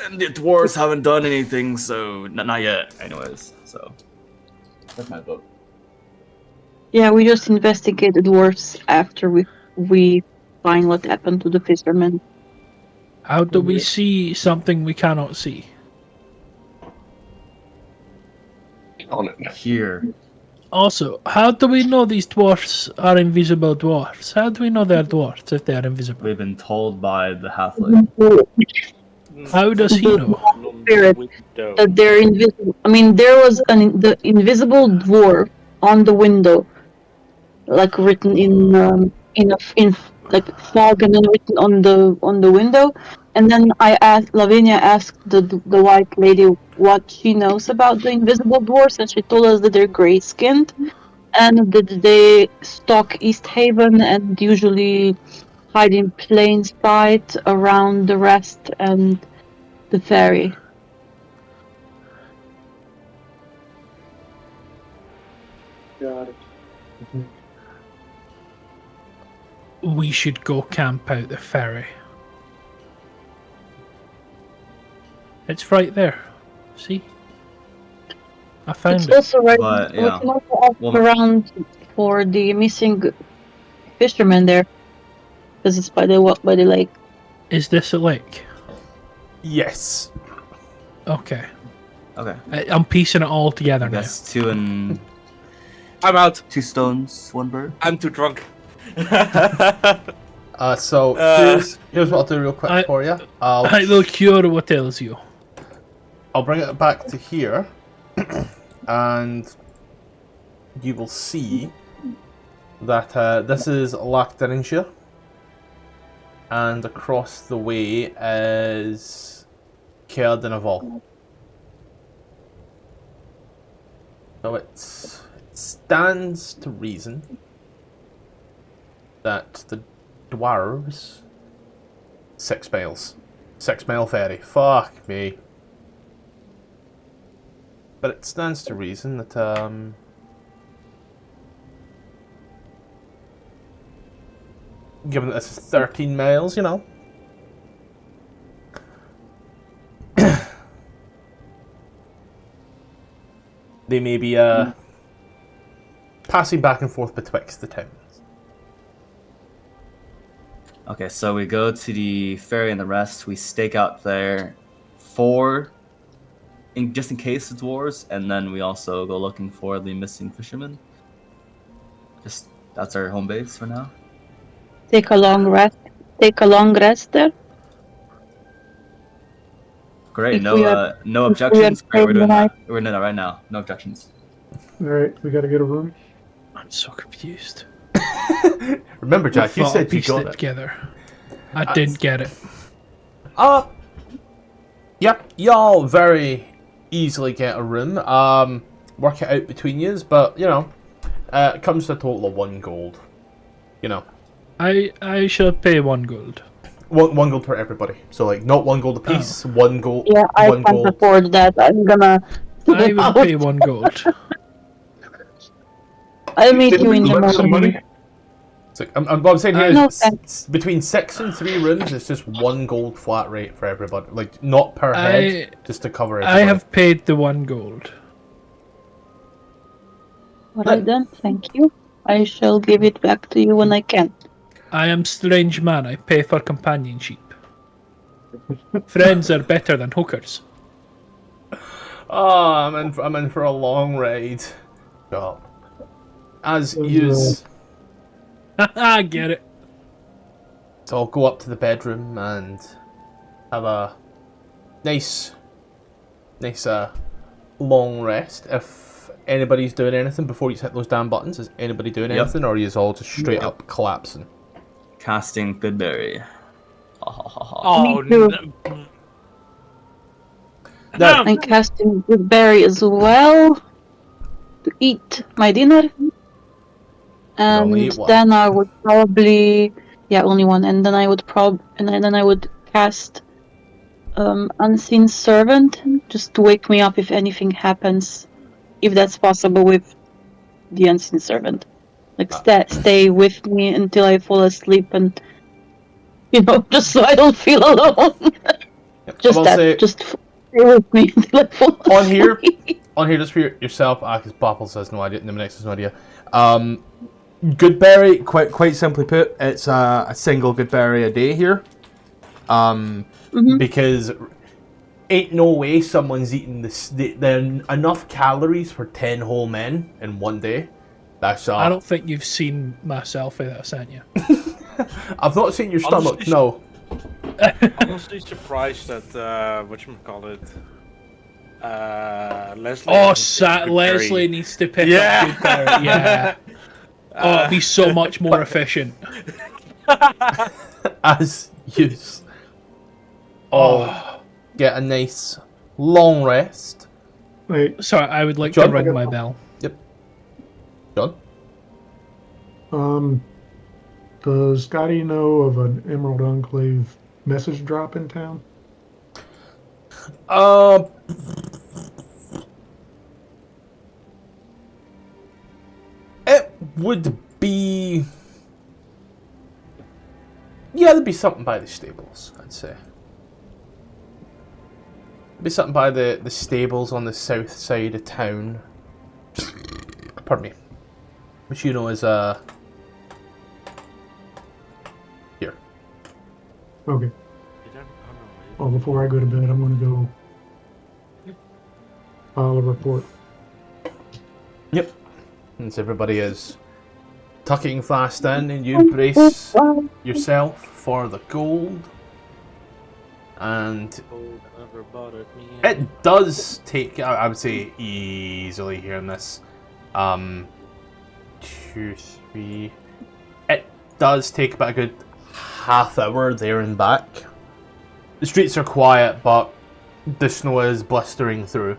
And the dwarves haven't done anything, so not yet, anyways. So that's my vote. Yeah, we just investigate the dwarves after we find what happened to the fishermen. How do we see something we cannot see? On it. Here. Also, how do we know these dwarfs are invisible dwarfs? How do we know they're dwarfs if they are invisible? We've been told by the halfling. How does he know? Spirit that they're invisible. I mean, there was the invisible dwarf on the window, like written in like fog, and then written on the window. And then Lavinia asked the white lady what she knows about the invisible dwarfs, and she told us that they're gray-skinned, and that they stalk Easthaven and usually hide in plain sight around the rest and the ferry. Got it. We should go camp out the ferry. It's right there. See? I found It's it. also right. But, We yeah. can also ask Well, around for the missing fisherman there, because it's by the lake. Is this a lake? Yes. Okay. Okay. I'm piecing it all together I now. guess 2 and I'm out. 2 stones, 1 bird. I'm too drunk. So here's what I'll do real quick for you. I will cure what ails you. I'll bring it back to here, and you will see that this is Lachdinshire, and across the way is Kickin. So it stands to reason that the dwarves 6 miles. 6 mile ferry. Fuck me. But it stands to reason that given that this is 13 miles, you know. They may be passing back and forth betwixt the towns. Okay, so we go to the ferry and the rest. We stake out there for, just in case the dwarves, and then we also go looking for the missing fishermen. Just that's our home base for now. Take a long rest. Take a long rest there. Great. If we No objections. Great, we're doing right. that. We're doing that right now. No objections. All right, we got to get a room. I'm so confused. Remember, Jack, you I said you pieced got it it. together. I didn't get it. Yep, y'all very easily get a room. Work it out between yous, but you know, it comes to a total of 1 gold. You know, I shall pay 1 gold. 1 gold for everybody. So like, not 1 gold apiece. 1 gold. Yeah, I 1 can't gold. afford that. I'm gonna. I will pay 1 gold. I'll meet Didn't you we in the collect some morning. money? It's like, what I'm saying here No, is between 6 and 3 rooms, it's just 1 gold flat rate for everybody. Like, not per head, just to cover everybody. I have paid the 1 gold. Alright then, thank you. I shall give it back to you when I can. I am strange man. I pay for companionship. Friends are better than hookers. Oh, I'm in for a long ride. Oh. As yous. I get it. So I'll go up to the bedroom and have a nice long rest. If anybody's doing anything before you hit those damn buttons, is anybody doing anything, or are you all just straight up collapsing? Casting Goodberry. Oh, Me too. no. No. I'm casting good berry as well to eat my dinner. only And eat one. then I would probably only one. And then I would cast Unseen Servant just to wake me up if anything happens, if that's possible with the Unseen Servant. Like stay with me until I fall asleep, and just so I don't feel alone. Just stay with me until I fall asleep. On here, just for yourself, because Bopple says no idea, Niminix has no idea. Goodberry, quite simply put, it's a single Goodberry a day here. Because ain't no way someone's eating enough calories for 10 whole men in one day. That's I don't think you've seen my selfie that I sent you. I've not seen your stomach. Honestly, No. Honestly surprised that whatchamacallit, Leslie. Leslie needs to pick Yeah. up Goodberry. Yeah. It'd be so much more efficient. As you get a nice long rest. Wait, Sorry, I would like John? to ring my bell. Yep. John? does Skaddi know of an Emerald Enclave message drop in town? It would be... Yeah, there'd be something by the stables, I'd say. There'd be something by the stables on the south side of town. Pardon me. Which you know is, here. Okay. Well, before I go to bed, I'm going to go a report. Yep. Since everybody is tucking fast in, and you brace yourself for the cold. And it does take, I would say, easily hearing this, 2, 3. It does take about a good half hour there and back. The streets are quiet, but the snow is blistering through.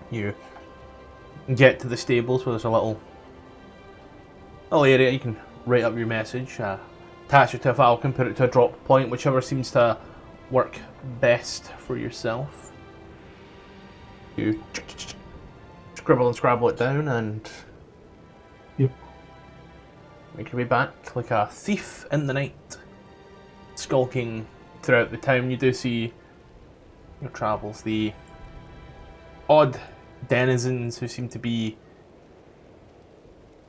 You get to the stables where there's a little area you can write up your message, attach it to a falcon, put it to a drop point, whichever seems to work best for yourself. You scribble and scrabble it down and Yep. make your way back like a thief in the night, skulking throughout the town. You do see your travels, the odd denizens who seem to be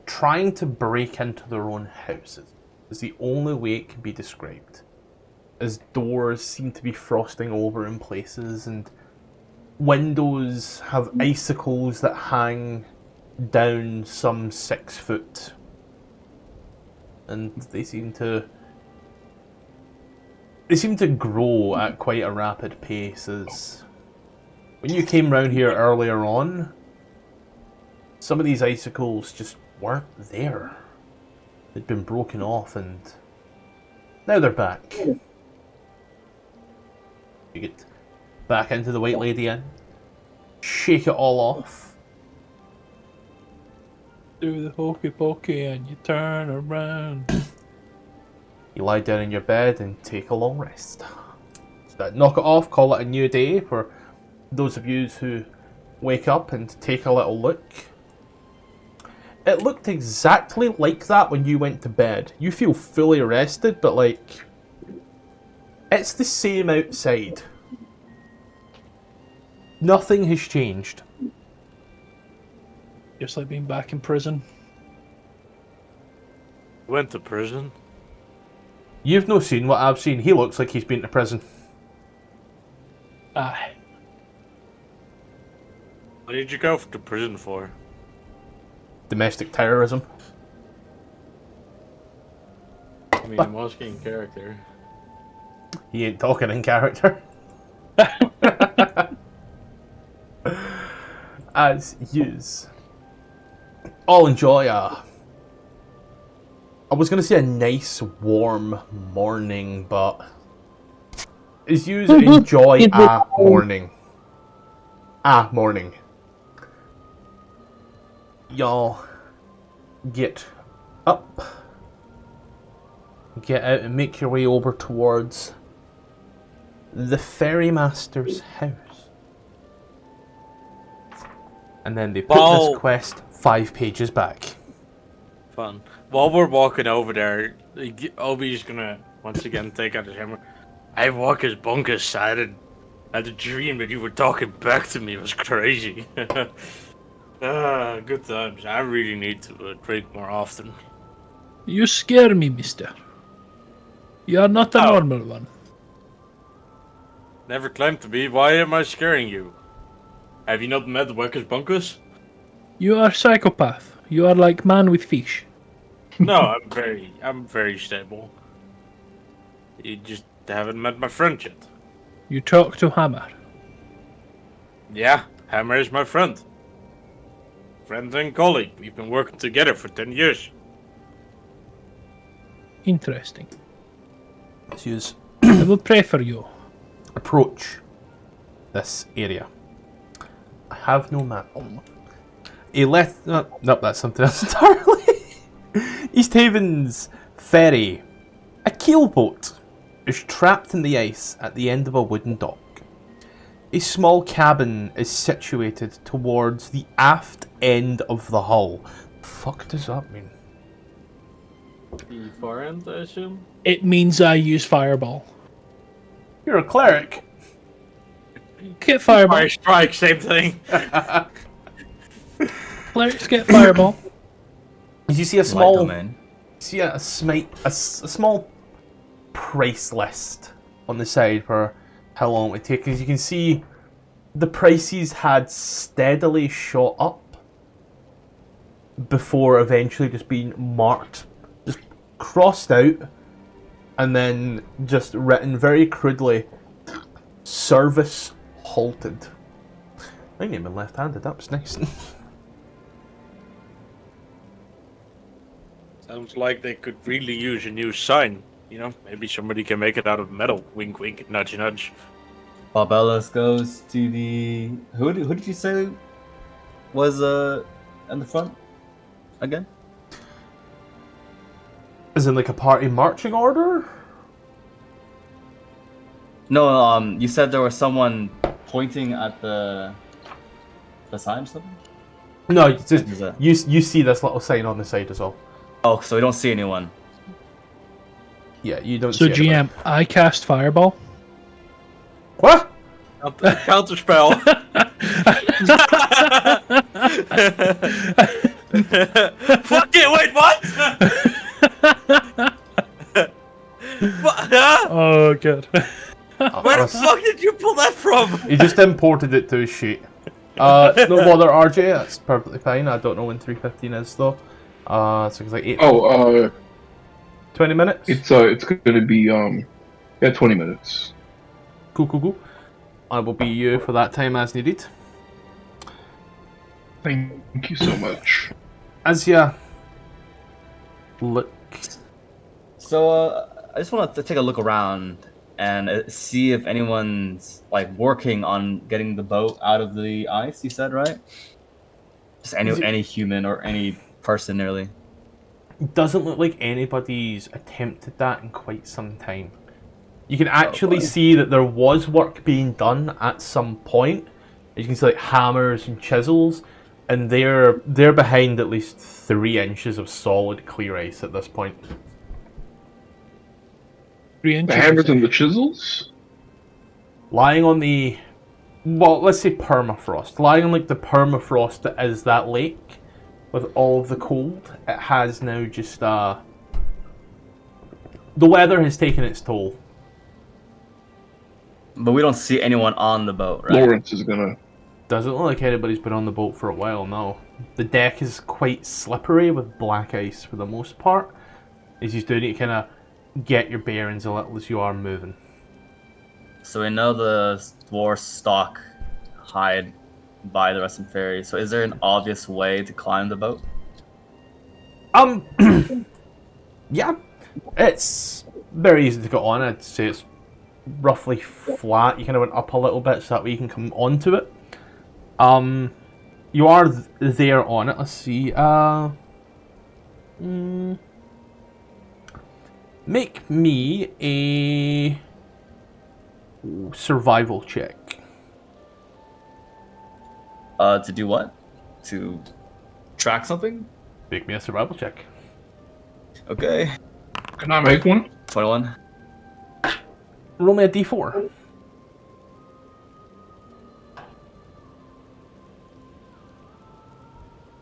trying to break into their own houses. Is the only way it can be described. As doors seem to be frosting over in places, and windows have icicles that hang down some 6 foot, and they seem to grow at quite a rapid pace. As when you came round here earlier on, some of these icicles just weren't there. They'd been broken off, and now they're back. You get back into the White Lady Inn, shake it all off. Do the hokey pokey and you turn around. You lie down in your bed and take a long rest. So that knock it off, call it a new day for those of you who wake up and take a little look. It looked exactly like that when you went to bed. You feel fully rested, but like, it's the same outside. Nothing has changed. Just like being back in prison. Went to prison. You've no seen what I've seen. He looks like he's been to prison. Aye. What did you go to prison for? Domestic terrorism. I mean, I'm asking in character. He ain't talking in character. As yous all enjoy I was going to say a nice warm morning, but as yous enjoy a morning. Y'all get up, get out and make your way over towards the Ferrymaster's house. And then they put this quest 5 pages back. Fun. While we're walking over there, Obi's gonna once again take out his hammer. I walk his bunker's side and had a dream that you were talking back to me. It was crazy. Good times. I really need to drink more often. You scare me, mister. You are not a normal one. Never claimed to be. Why am I scaring you? Have you not met Wecker's Bunkus? You are psychopath. You are like man with fish. No, I'm very stable. You just haven't met my friend yet. You talk to Hammer. Yeah, Hammer is my friend. Friend and colleague. We've been working together for 10 years. Interesting. Yous I will pray for you. approach this area. I have no map. Nope, that's something else entirely. Easthaven's ferry, a keelboat, is trapped in the ice at the end of a wooden dock. A small cabin is situated towards the aft end of the hull. The fuck does that mean? The far end, I assume? It means I use fireball. You're a cleric. Get fireball. Fire strike, same thing. Clerics get fireball. You see a small, domain. see a small price list on the side for how long it would take. As you can see, the prices had steadily shot up before eventually just being marked, just crossed out, and then just written very crudely, service halted. I ain't even left-handed, that was nice. Sounds like they could really use a new sign. You know, maybe somebody can make it out of metal. Wink, wink, nudge, nudge. Barbella's goes to the... Who did you say was in the front again? As in like a party marching order? No, you said there was someone pointing at the sign or something? No, it's just, Is that- you see this little sign on the side as well. Oh, so we don't see anyone. Yeah, you don't So see anybody. GM, I cast Fireball. What? Counter spell. Fuck it! Wait, what? What? Huh? Oh, good. Where the fuck did you pull that from? He just imported it to his sheet. No bother, RJ. That's perfectly fine. I don't know when 3:15 is though. So it's like 8. 20 minutes. It's gonna be 20 minutes. Cool. I will be you for that time as needed. Thank you so much. As ya look. So I just want to take a look around and see if anyone's like working on getting the boat out of the ice. You said, right? Just any human or any person, really. Doesn't look like anybody's attempted that in quite some time. You can actually see that there was work being done at some point. You can see like hammers and chisels, and they're behind at least 3 inches of solid clear ice at this point. 3 The inches. hammers and the chisels? Lying on the, well, let's say permafrost. Lying on like the permafrost that is that lake, with all of the cold, it has now just the weather has taken its toll. But we don't see anyone on the boat, right? Lawrence is gonna. Doesn't look like anybody's been on the boat for a while, no. The deck is quite slippery with black ice for the most part. As he's doing it, kind of get your bearings a little as you are moving. So we know the dwarf stock hide by the Resting Fairy. So is there an obvious way to climb the boat? Yeah, it's very easy to get on. I'd say it's roughly flat. You kind of went up a little bit so that way you can come onto it. You are there on it. Let's see. Make me a survival check. To do what? To track something? Make me a survival check. Okay. Can I make one? 21. Roll me a d4.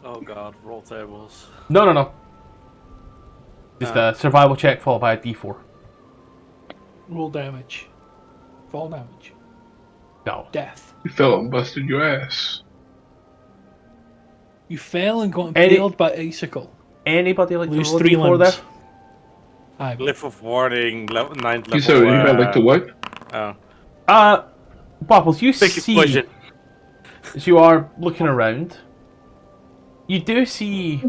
Oh god, roll tables. No. Just a survival check followed by a d4. Roll damage. Fall damage. No. Death. You fell and busted your ass. You fell and got Any- impaled by icicle. Anybody like to Lose roll a 3 d4 there? limbs. Aye. Lift of warning, 9th level. You said you meant like the what? Oh. Bubbles, you Thick see explosion. as you are looking around, you do see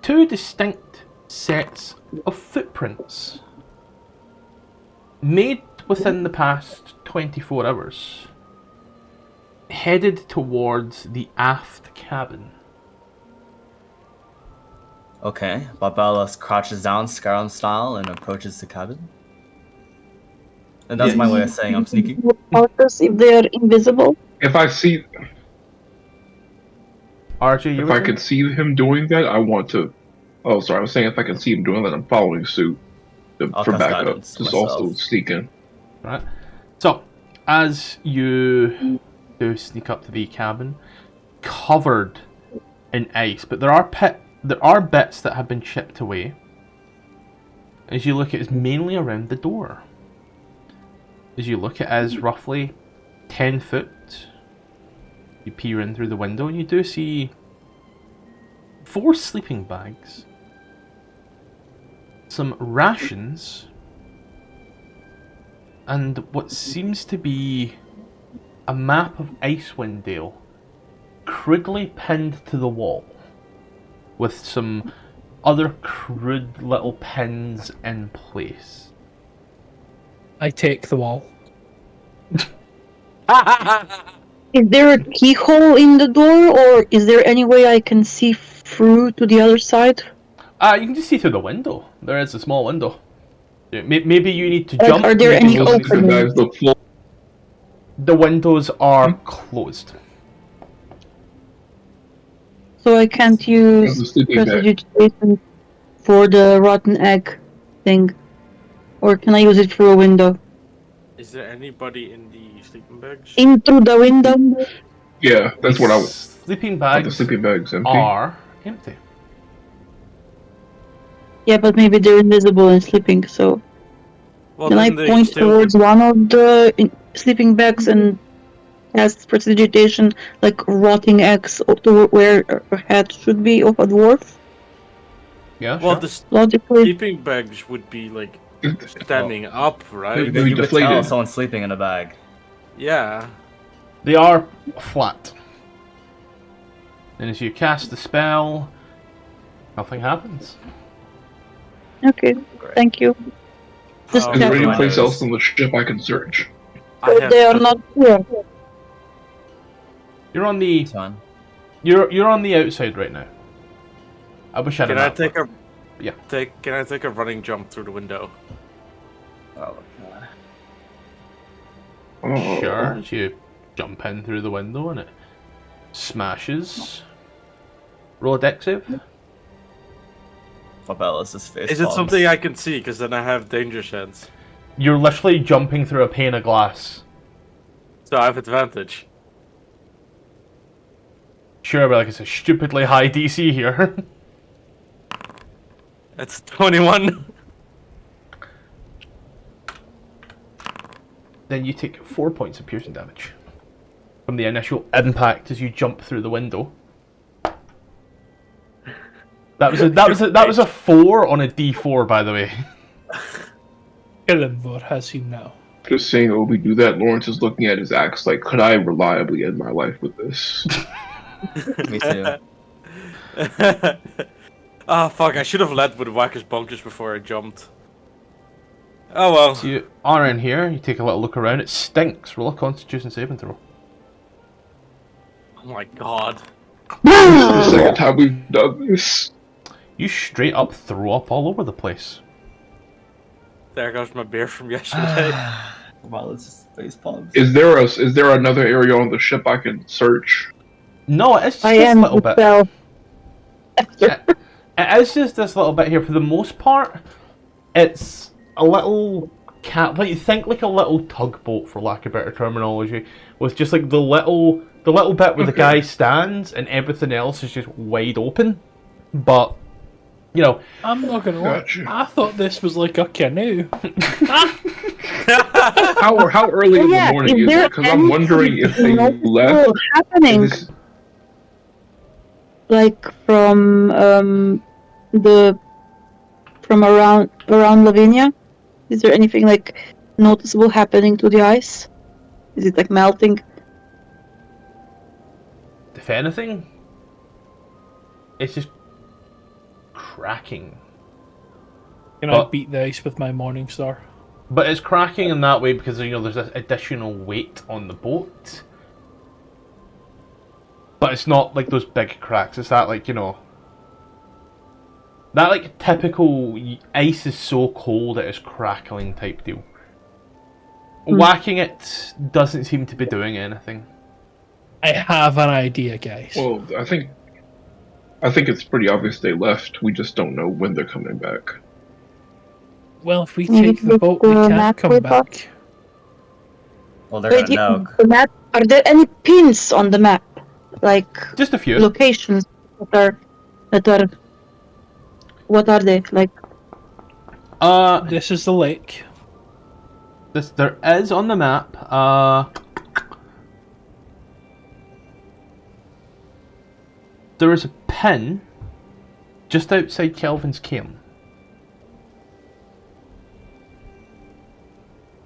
2 distinct sets of footprints made within the past 24 hours, headed towards the aft cabin. Okay. Barbella's crouches down, Skyrim style, and approaches the cabin. And that's my way of saying I'm sneaky. Notice if they're invisible. If I see, RJ, you if were I saying? could see him doing that, I want to. Oh, sorry. I was saying if I can see him doing that, I'm following suit I'll for cast backup. guidance Just myself. also sneak in. Right. So, as you do sneak up to the cabin, covered in ice, but there are bits that have been chipped away. As you look, it is mainly around the door. As you look, it is roughly 10 foot. You peer in through the window and you do see 4 sleeping bags, some rations, and what seems to be a map of Icewind Dale crudely pinned to the wall with some other crude little pins in place. I take the wall. Is there a keyhole in the door, or is there any way I can see through to the other side? You can just see through the window. There is a small window. Maybe you need to Like, jump. are there maybe any you Those need to- guys look full. The windows are closed. So I can't The use sleeping bag. prestidigitation for the rotten egg thing, or can I use it through a window? Is there anybody in the sleeping bags? In through the window? Yeah, that's what I was. Sleeping Thought the bags sleeping bag's empty. are empty. Yeah, but maybe they're invisible and sleeping, so... Well, Can I then they point still towards one of the sleeping bags and cast prestidigitation, like rotting eggs, to where a head should be of a dwarf? Yeah, Well, sure. the Logically. sleeping bags would be like standing up, right? Then You could tell deflated. someone's sleeping in a bag. Yeah. They are flat. And as you cast the spell, nothing happens. Okay, thank you. Just Oh, Is there check. any Yeah. place else on the ship I can search? I have They are to- not here. You're on the It's fine. you're on the outside right now. I wish I had Can a I map. take a Yeah. Can I take a running jump through the window? Oh, God. Oh. Sure. As you jump in through the window and it smashes. Roll a dex save. Fabelous' face Is it palms. something I can see? Because then I have danger sense. You're literally jumping through a pane of glass. So I have advantage. Sure, but like it's a stupidly high DC here. It's 21. Then you take 4 points of piercing damage from the initial impact as you jump through the window. That was a 4 on a D4, by the way. Kickin Off has him now. Just saying, oh, we do that. Lawrence is looking at his axe like, could I reliably end my life with this? Me too. Ah, fuck, I should have led with Whackers Bunkers before I jumped. Oh well. So you are in here. You take a little look around. It stinks. Roll a Constitution saving throw. Oh my god. This is the second time we've done this. You straight up throw up all over the place. There goes my beer from yesterday. Fabelous' face palms. Is there another area on the ship I can search? No, it's just I this am little bit. well. It is just this little bit here. For the most part, it's a little like you think like a little tugboat, for lack of better terminology, with just like the little bit where the guy stands and everything else is just wide open. But you know, I'm not gonna lie. Gotcha. I thought this was like a canoe. How early in Yeah, the morning is is there it? Because I'm wondering if they anything left. happening, Is this- like from around Lavinia? Is there anything like noticeable happening to the ice? Is it like melting? if anything, it's just cracking. Can I But- beat the ice with my Morning Star? But it's cracking in that way because there's this additional weight on the boat. But it's not like those big cracks. It's that that like typical ice is so cold it is crackling type deal. Whacking it doesn't seem to be doing anything. I have an idea, guys. Well, I think it's pretty obvious they left. We just don't know when they're coming back. Well, if we Maybe take the boat, we the can't map come with us? back. Well, they're Wait, gonna know. the map. Are there any pins on the map, like Just a few. locations that are? What are they like? This is the lake. There is on the map. there is a pin just outside Kelvin's cairn.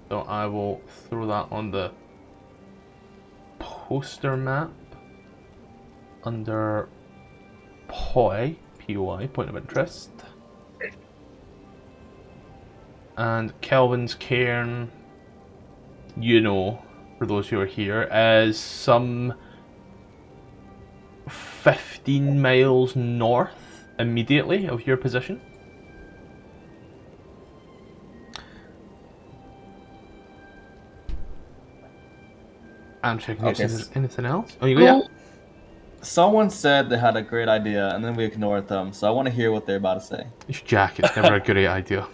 So I will throw that on the poster map under POI, P-O-I, point of interest. And Kelvin's cairn, you know, for those who are here, is some 15 miles north immediately of your position. I'm checking out if there's anything else. Oh, you go, yeah. Someone said they had a great idea, and then we ignored them, so I want to hear what they're about to say. Jack, it's never a great idea.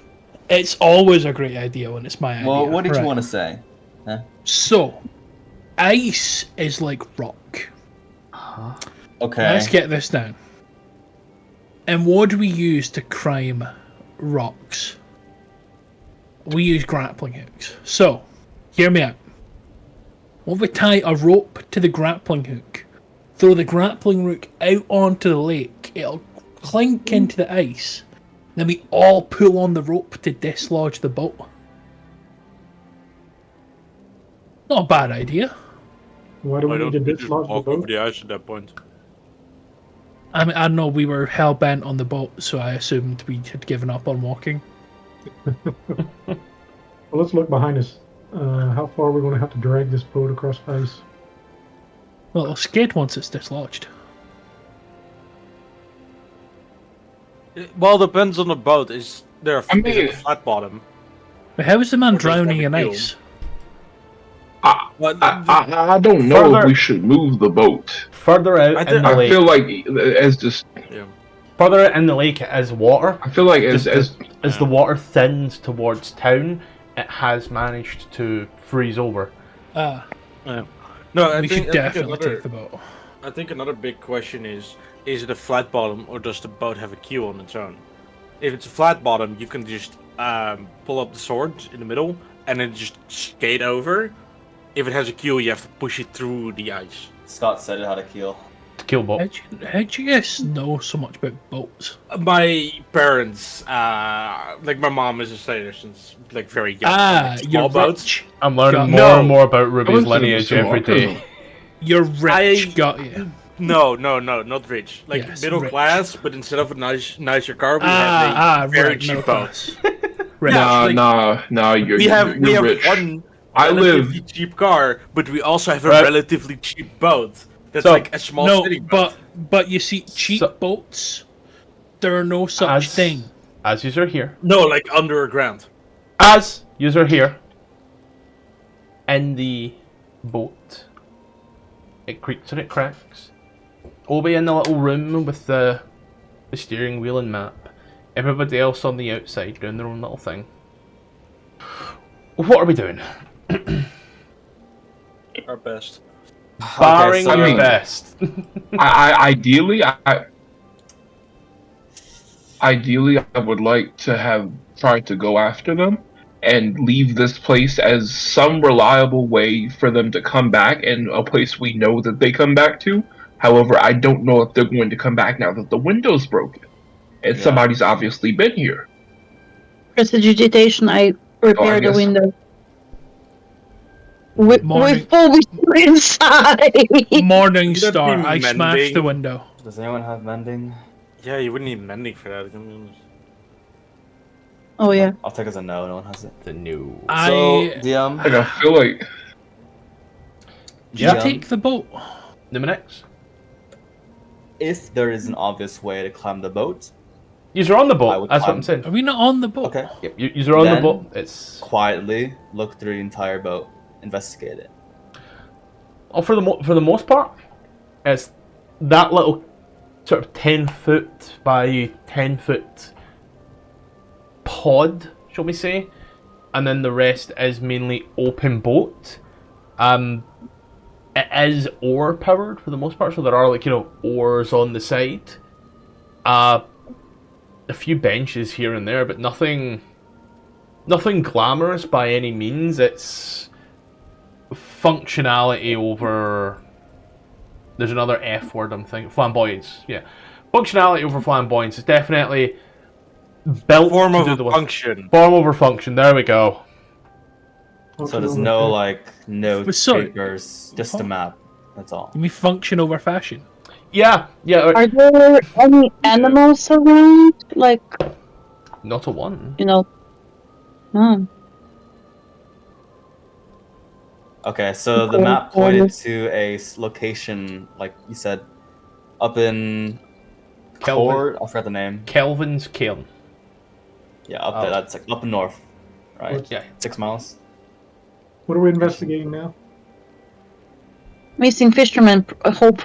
It's always a great idea when it's my idea. Well, what did you Right. want to say? Huh? So, ice is like rock. Okay. Let's get this down. And what do we use to climb rocks? We use grappling hooks. So, hear me out. What if we tie a rope to the grappling hook, throw the grappling hook out onto the lake, it'll clink into the ice, then we all pull on the rope to dislodge the boat. Not a bad idea. Why do Why we don't need to we just dislodge the walk over boat? the ice at that point? I mean, I know we were hell bent on the boat, so I assumed we had given up on walking. Well, let's look behind us. How far are we going to have to drag this boat across ice? Well, it'll skid once it's dislodged. Well, depends on the boat. Is there I is mean- it a flat bottom? But how is the man Or does it drowning have in a keel? ice? Well, I don't know Further- if we should move the boat. Further out I in did- the I lake, feel like as just yeah. further out in the lake it is water. I feel like as The water thins towards town, it has managed to freeze over. Ah, Yeah. No, I we think, should I think definitely another, take the boat. I think another big question is it a flat bottom or does the boat have a keel on its own? If it's a flat bottom, you can just pull up the sword in the middle and then just skate over. If it has a keel, you have to push it through the ice. Scott said it had a keel. Kill boat. How'd you guys know so much about boats? My parents, like my mom is a sailor since like very young. Ah, like, you're small boats. rich. I'm learning Got- more No. and more about I Ruby's went to the lineage every cinema. day. You're rich. I- Got you. No, not rich. Like Yes, middle rich. class, but instead of a nicer car, we have a very right, cheap no boat. class. Rich. nah. You're We have rich. one I relatively live. cheap car, but we also have a Right. relatively cheap boat. That's So- like a small No, city boat. but you see, cheap So- boats, there are no such thing. As yous are here. No, like underground. As yous are here. In the boat. It creaks and it cracks. Obi in the little room with the steering wheel and map. Everybody else on the outside doing their own little thing. What are we doing? Our best. Barring so- your I mean- best. Ideally, I would like to have tried to go after them and leave this place as some reliable way for them to come back and a place we know that they come back to. However, I don't know if they're going to come back now that the window's broken. And Yeah. somebody's obviously been here. Prestidigitation, I repair the guess- window. With Morning. full inside. Morning Would that star, be I smashed mending? the window. Does anyone have mending? Yeah, you wouldn't need mending for that. I mean, Oh yeah. I'll take as a no. No one has it. The new. So DM. Like, I feel like Did you Yeah. take the boat? Numinix? If there is an obvious way to climb the boat, Yous are on the I boat. would That's what climb. I'm saying. Are we not on the boat? okay. Yep, yous are on the Then- boat. It's. Quietly look through the entire boat, investigate it. Oh, for the most part, it's that little sort of 10-foot by 10-foot pod, shall we say, and then the rest is mainly open boat. It is oar powered for the most part, so there are oars on the side. A few benches here and there, but nothing glamorous by any means. It's functionality over There's another F word I'm thinking. Flamboyance. Yeah. Functionality over flamboyance is definitely built Form to of do a the work. function. Form over function. There we go. So there's no like note sorry. takers, just a map. That's all. You mean function over fashion? Yeah. Are there any animals around? Like, Not a one. you know. Hmm. Okay, so the map pointed to a location, like you said, up in Cord. I forgot the name. Kelvin's Cairn. Yeah, up there. That's like up north, right? What's- Yeah. 6 miles. What are we investigating now? Missing fishermen, I hope.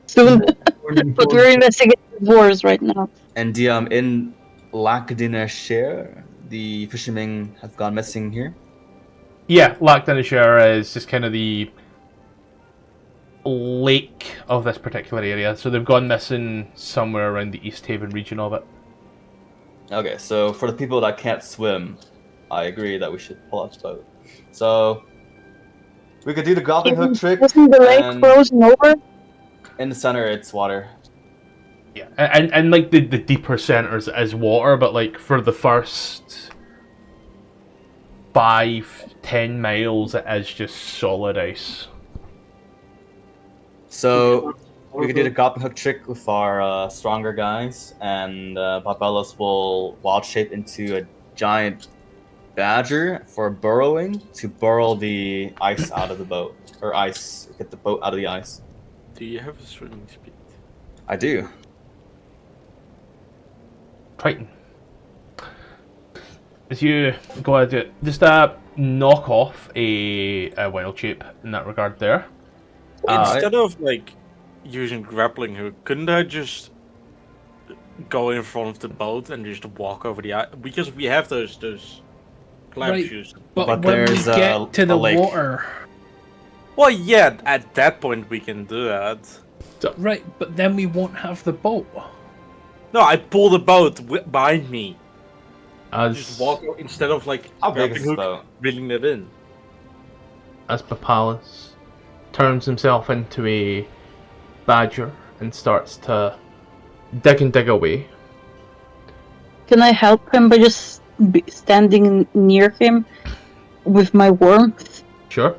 Soon. But we're investigating wars right now. And in Lac-de-Nechère, the fishermen have gone missing here. Yeah, Lac-de-Nechère is just kind of the lake of this particular area. So they've gone missing somewhere around the Easthaven region of it. Okay, so for the people that can't swim, I agree that we should pull out the boat. So we could do the grappling hook trick. Isn't the lake and frozen over? in the center, it's water. Yeah, and like the deeper centers is water, but like for the first 5-10 miles, it is just solid ice. So we could do the grappling hook trick with our stronger guys, and Barbelos will wild shape into a giant badger for burrowing to burrow the ice out of the boat, or get the boat out of the ice. Do you have a swimming speed? I do. Triton. As you go ahead, do it, just knock off a wild shape in that regard there. Instead of like using grappling hook, couldn't I just go in front of the boat and just walk over the ice? Because we have those clamp Right. shoes. But But when we there's get to a the lake. water, Well, yeah, at that point we can do that. right? But then we won't have the boat. No, I pull the boat behind me. As Just walk instead of like How big grappling is this hook, boat? reeling it in. as Papalis turns himself into a badger and starts to dig away. Can I help him by just standing near him with my warmth? Sure.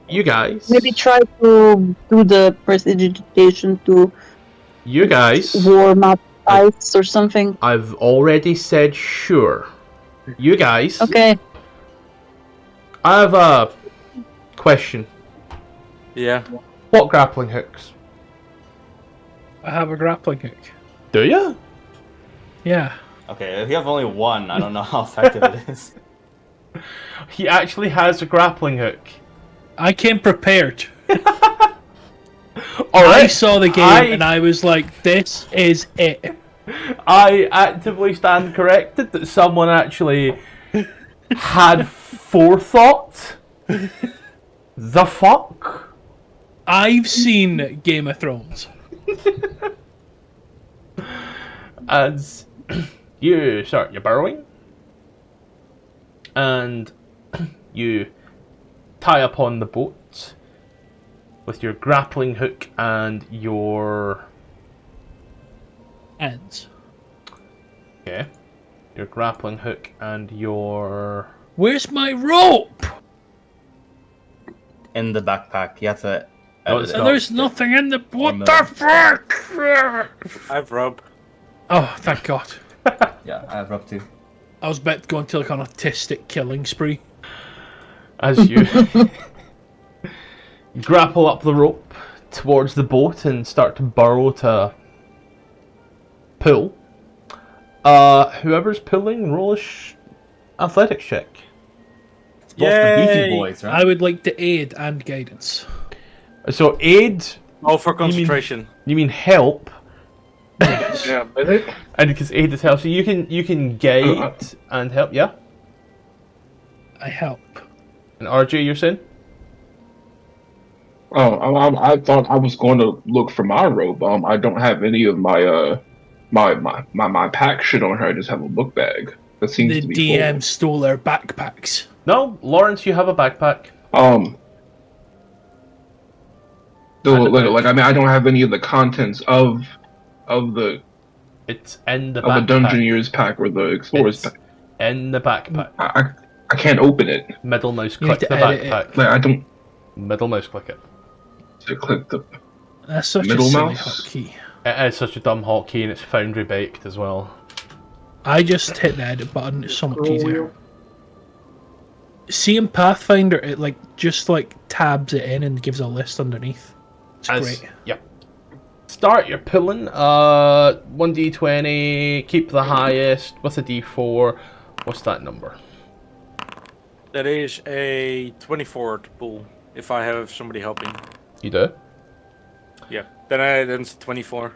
You guys. Maybe try to do the prestidigitation to You guys. warm up ice or something. I've already said sure. You guys. Okay. I have a question. Yeah. What grappling hooks? I have a grappling hook. Do you? Yeah. Okay, if you have only one, I don't know how effective it is. He actually has a grappling hook. I came prepared. All I right. saw the game and I was like, this is it. I actively stand corrected that someone actually had forethought. The fuck? I've seen Game of Thrones. As you start your burrowing, and you tie upon the boat with your grappling hook and your Ends. your grappling hook and your Where's my rope? In the backpack, you have to. No, it's edit it. not. There's nothing in the. What no. the fuck? I've rope. Oh, thank God. Yeah, I have rope too. I was about to go into like an autistic killing spree. as you grapple up the rope towards the boat and start to burrow to pull. Whoever's pulling, roll a athletics check. Both the beefy Yay! boys, right? I would like to aid and guidance. So aid, Oh, for concentration. you mean help, Yeah, is it? and because aid is help, so you can guide and help, yeah. I help. And RJ, you're saying? Oh, I thought I was going to look for my robe. I don't have any of my my pack shit on her. I just have a book bag that seems The to be DM stole our backpacks. No, Lawrence, you have a backpack. full. Like I mean, I don't have any of the contents of the It's in the of a backpack. Dungeoneer's pack or the Explorer's It's pack. in the backpack. I can't open it. Middle mouse You need click to the edit it. backpack. Like I don't Middle mouse click it. to click the. That's such Middle a silly mouse? hotkey. It is such a dumb hotkey and it's Foundry baked as well. I just hit the edit button. It's so much Scroll easier. wheel. See in Pathfinder, it just tabs it in and gives a list underneath. It's great. Yep. Start your pulling. 1d20. Keep the highest with a d4. What's that number? That is a 24 to pull. If I have somebody helping. You do. Yeah. Then it's 24.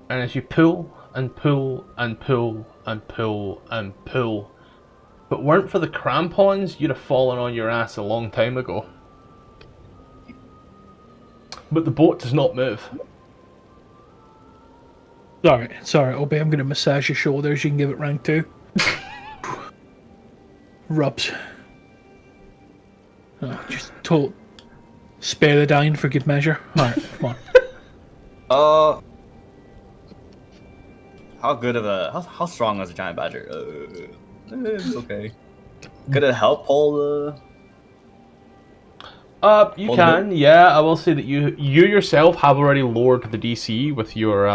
And as you pull and pull and pull and pull and pull, if it weren't for the crampons, you'd have fallen on your ass a long time ago. But the boat does not move. Sorry, Obi, I'm going to massage your shoulders. You can give it round 2. Rubs. Oh, just spare the dying for good measure. Alright, come on. How strong is a giant badger? It's okay. Could it help pull the? You Hold can, yeah. I will say that you yourself have already lowered the DC with your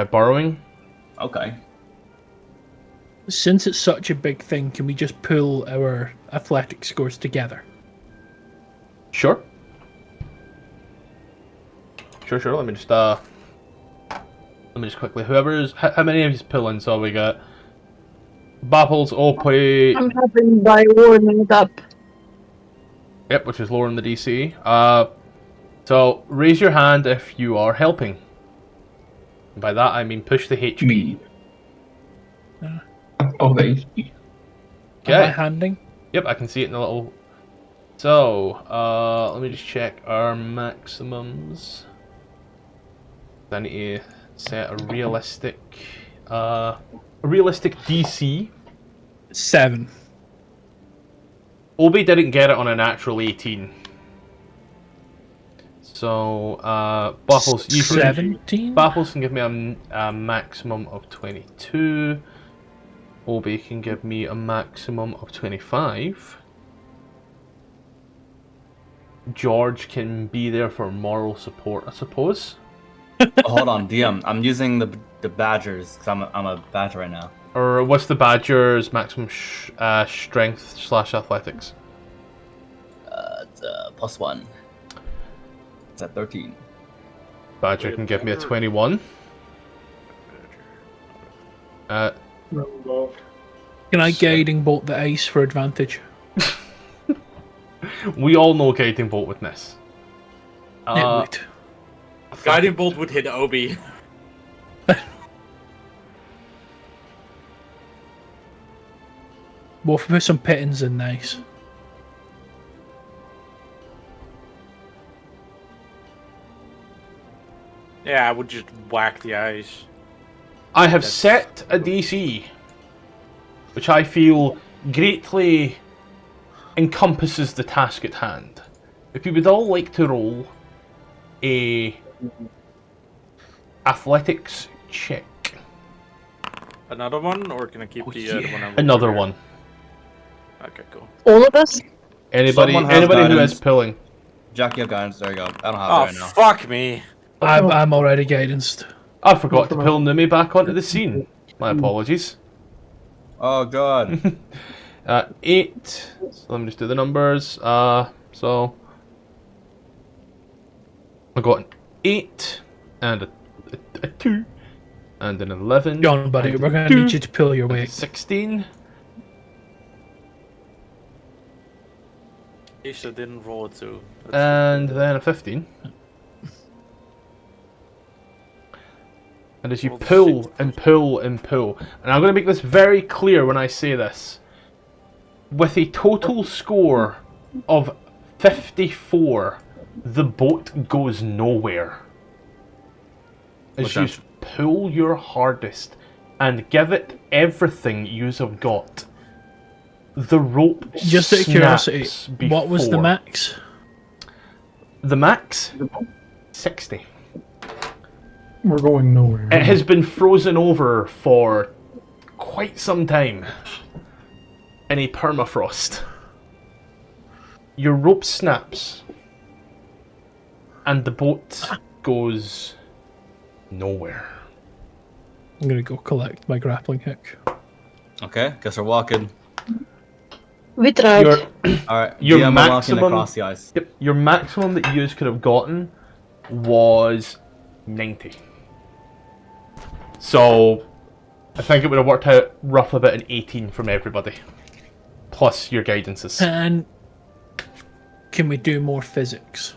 borrowing. Okay. Since it's such a big thing, can we just pull our athletic scores together? Sure. Sure. Let me just quickly. How many of you pulling? So we got Baffles, Opie. I'm having by warming it up. Yep, which is lowering the DC. So raise your hand if you are helping. By that I mean push the H key. Me. Oh, they. Am I Okay. handing? Yep, I can see it in the little. So, let me just check our maximums. I need to set a realistic DC. 7. Obi didn't get it on a natural 18. So, Baffles, you can, 17? Baffles can give me a maximum of 22. Obi can give me a maximum of 25. George can be there for moral support, I suppose. Hold on, DM. I'm using the badgers because I'm a badger right now. Or what's the Badger's maximum strength / athletics? It's +1. It's at 13. Badger can give me a 21. Not involved. Can I guiding bolt the ice for advantage? We all know guiding bolt with this. It would. Guiding bolt would hit Obi. Well, if we put some pittings in, nice. Yeah, I would just whack the ice. I have set a DC, which I feel greatly encompasses the task at hand. If you would all like to roll a athletics check. Another one, or can I keep the one? I'm Another over one. here? Okay, cool. All of us? Anybody Someone has who guidance. is pulling. Jack, you have guidance. There you go. I don't have Oh, it right now. fuck me. I'm already guidanced. I forgot to pull Numi back onto the scene. My apologies. Oh god. 8. So let me just do the numbers. So I got an 8 and a 2 and an 11. John, buddy, and we're a going to 2, need you to pull your and a weight. 16. At least I didn't roll a 2. And then a 15. And as you Roll the pull 16. and pull and pull, and I'm going to make this very clear when I say this, with a total score of 54, the boat goes nowhere. As What's you that? pull your hardest and give it everything you have got, the rope Just out of curiosity, snaps what was the before. max? The max? 60. We're going nowhere. It has been frozen over for quite some time in a permafrost. Your rope snaps and the boat goes nowhere. I'm gonna go collect my grappling hook. Okay, guess we're walking. We tried. Alright, Your yeah, I'm walking maximum- across the ice. Yep, your maximum that you could have gotten was 90. So, I think it would have worked out roughly about an 18 from everybody. Plus your guidances. And can we do more physics?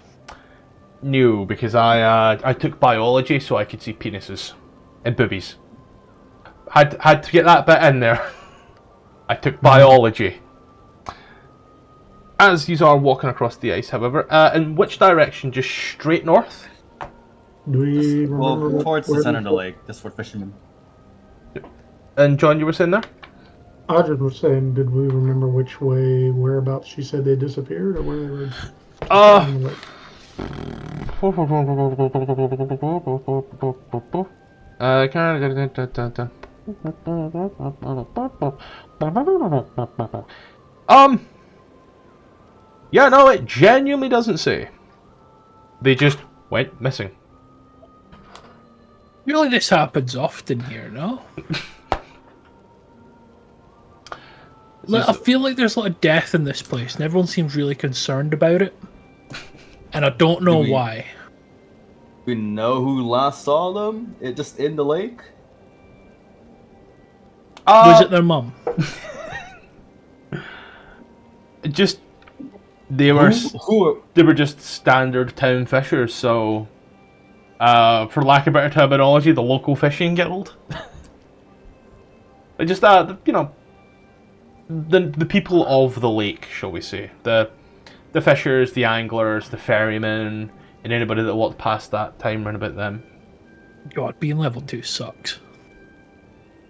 No, because I took biology so I could see penises and boobies. Had to get that bit in there. I took biology. As you are walking across the ice, however, in which direction? Just straight north? Do we remember Well, towards the where center of the they- lake, just for fishermen. And John, you were saying there? I just was saying, did we remember which way, whereabouts she said they disappeared, or where they were? on the lake? Yeah, no, it genuinely doesn't say. They just went missing. Really, this happens often here, no? Look, I feel like there's a lot of death in this place, and everyone seems really concerned about it. And I don't know why. We know who last saw them? It just in the lake? Was it their mum? Just they were Who they were just standard town fishers, so for lack of better terminology, the local fishing guild. Just you know, the people of the lake, shall we say, the fishers, the anglers, the ferrymen, and anybody that walked past that time round about them. God, being level 2 sucks.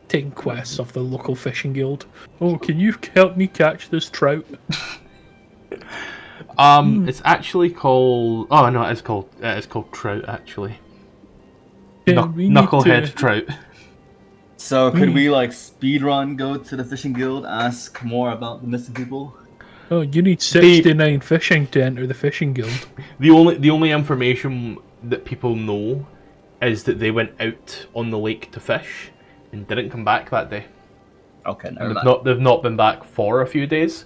Taking quests off the local fishing guild. Oh, can you help me catch this trout? It's actually called. Oh no, it's called trout actually. Knucklehead trout. So could we like speedrun go to the fishing guild, ask more about the missing people? Oh, you need 69 fishing to enter the fishing guild. The only information that people know is that they went out on the lake to fish and didn't come back that day. Okay, never And mind. they've not been back for a few days.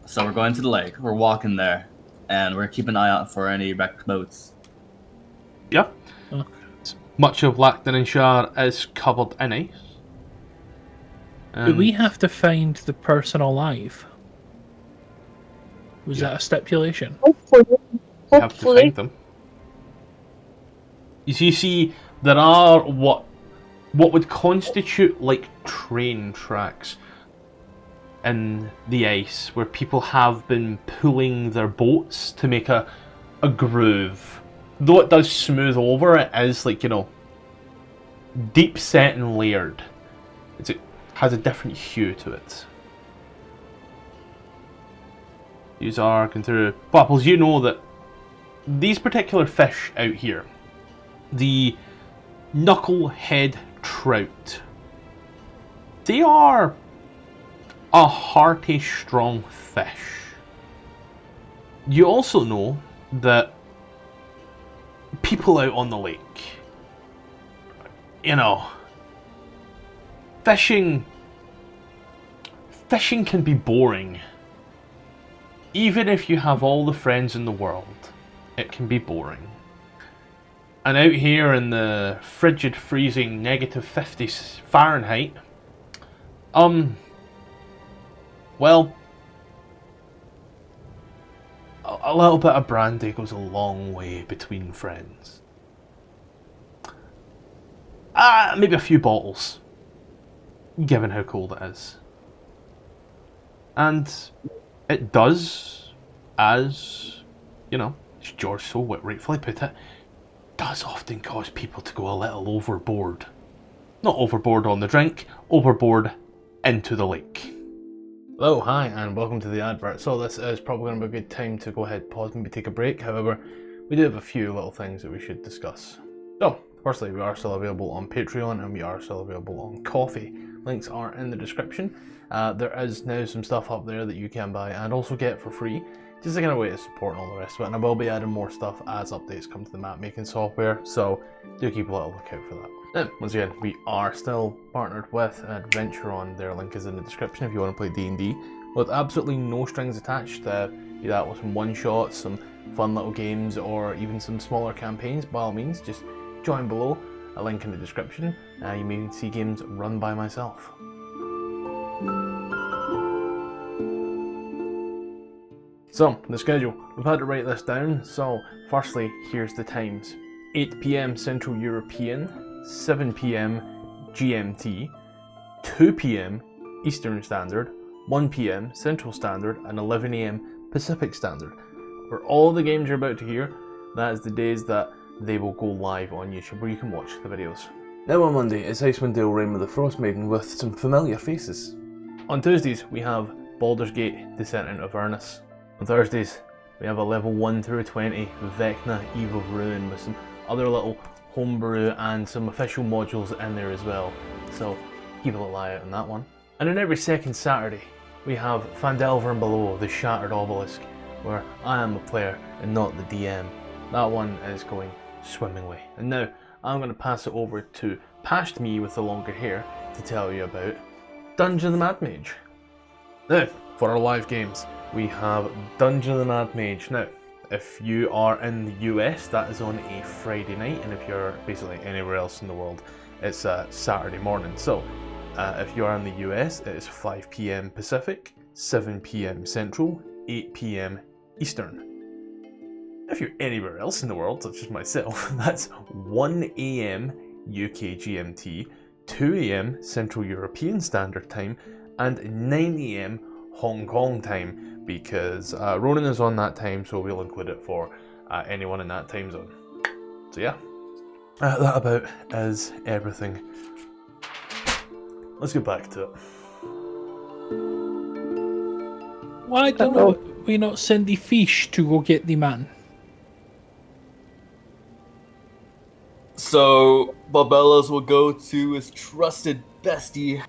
So we're going to the lake, we're walking there, and we're keeping an eye out for any wrecked boats. Yeah. Okay. Much of Lackdenshire is covered in ice. Do we have to find the person alive? Was that a stipulation? Hopefully. You have to find them. You see, there are what would constitute like train tracks in the ice, where people have been pulling their boats to make a groove. Though it does smooth over, it is like, you know, deep set and layered. It has a different hue to it. These are considered Bubbles. You know that these particular fish out here, the knucklehead trout, they are a hearty, strong fish. You also know that people out on the lake, you know, fishing can be boring. Even if you have all the friends in the world, it can be boring. And out here in the frigid, freezing -50 Fahrenheit, well, a little bit of brandy goes a long way between friends. Maybe a few bottles, given how cold it is. And it does, as, you know, as George so rightfully put it, does often cause people to go a little overboard. Not overboard on the drink, overboard into the lake. Hello, hi, and welcome to the advert. So this is probably going to be a good time to go ahead, pause, maybe take a break. However, we do have a few little things that we should discuss. So, firstly, we are still available on Patreon and we are still available on Coffee. Links are in the description. There is now some stuff up there that you can buy and also get for free, just a kind of way to support and all the rest of it. And I will be adding more stuff as updates come to the map making software, so do keep a little lookout for that. Now, once again, we are still partnered with Adventuron. Their link is in the description if you want to play D&D with absolutely no strings attached. Be that with some one-shots, some fun little games, or even some smaller campaigns. By all means, just join below. A link in the description. You may see games run by myself. So, the schedule. We've had to write this down. So, firstly, here's the times. 8 PM Central European, 7 PM GMT, 2 PM Eastern Standard, 1 PM Central Standard, and 11 AM Pacific Standard. For all the games you're about to hear, that is the days that they will go live on YouTube where you can watch the videos. Now on Monday, it's Icewind Rime the Frostmaiden with some familiar faces. On Tuesdays, we have Baldur's Gate Descent into Avernus. On Thursdays, we have a level 1 through 20 Vecna Eve of Ruin with some other little homebrew and some official modules in there as well. So keep a little eye out on that one. And on every second Saturday, we have Phandelver and Below, the Shattered Obelisk, where I am a player and not the DM. That one is going swimmingly. And now, I'm going to pass it over to Past Me with the longer hair to tell you about Dungeon of the Mad Mage. Now, for our live games, we have Dungeon of the Mad Mage. Now, if you are in the US, that is on a Friday night, and if you're basically anywhere else in the world, it's a Saturday morning. So, if you are in the US, it is 5 PM Pacific, 7 PM Central, 8 PM Eastern. If you're anywhere else in the world, such as myself, that's 1 AM UK GMT, 2 AM Central European Standard Time, and 9 AM Hong Kong time, because Ronan is on that time, so we'll include it for anyone in that time zone. So yeah, that about is everything. Let's get back to it. Why don't we not send the fish to go get the man? So, Barbella's will go to his trusted bestie.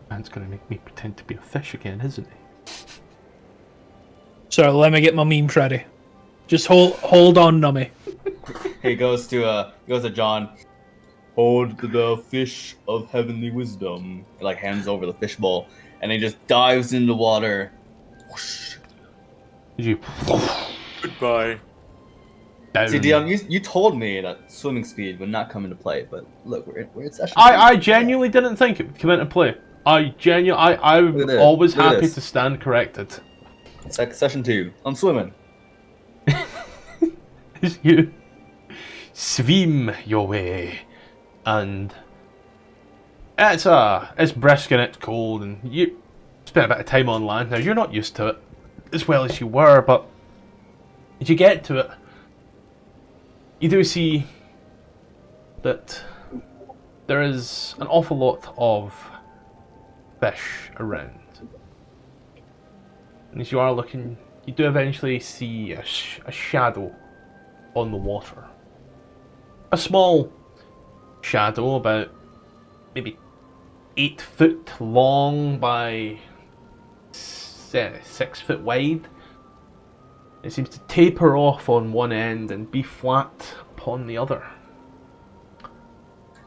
Man's gonna make me pretend to be a fish again, isn't he? Sorry, let me get my memes ready. Just hold on, Nummy. He goes to John. Hold the fish of heavenly wisdom. He like hands over the fish bowl, and he just dives in the water. Whoosh. Did you? Goodbye. Down. See, DM, you told me that swimming speed would not come into play, but look, we're in session. I genuinely didn't think it would come into play. I'm always happy to stand corrected. It's like session 2. I'm swimming. It's you. Swim your way. And it's brisk and it's cold, and you spend a bit of time on land. Now, you're not used to it as well as you were, but as you get to it, you do see that there is an awful lot of fish around. And as you are looking, you do eventually see a shadow on the water. A small shadow, about maybe 8 foot long by 6 foot wide. It seems to taper off on one end and be flat upon the other.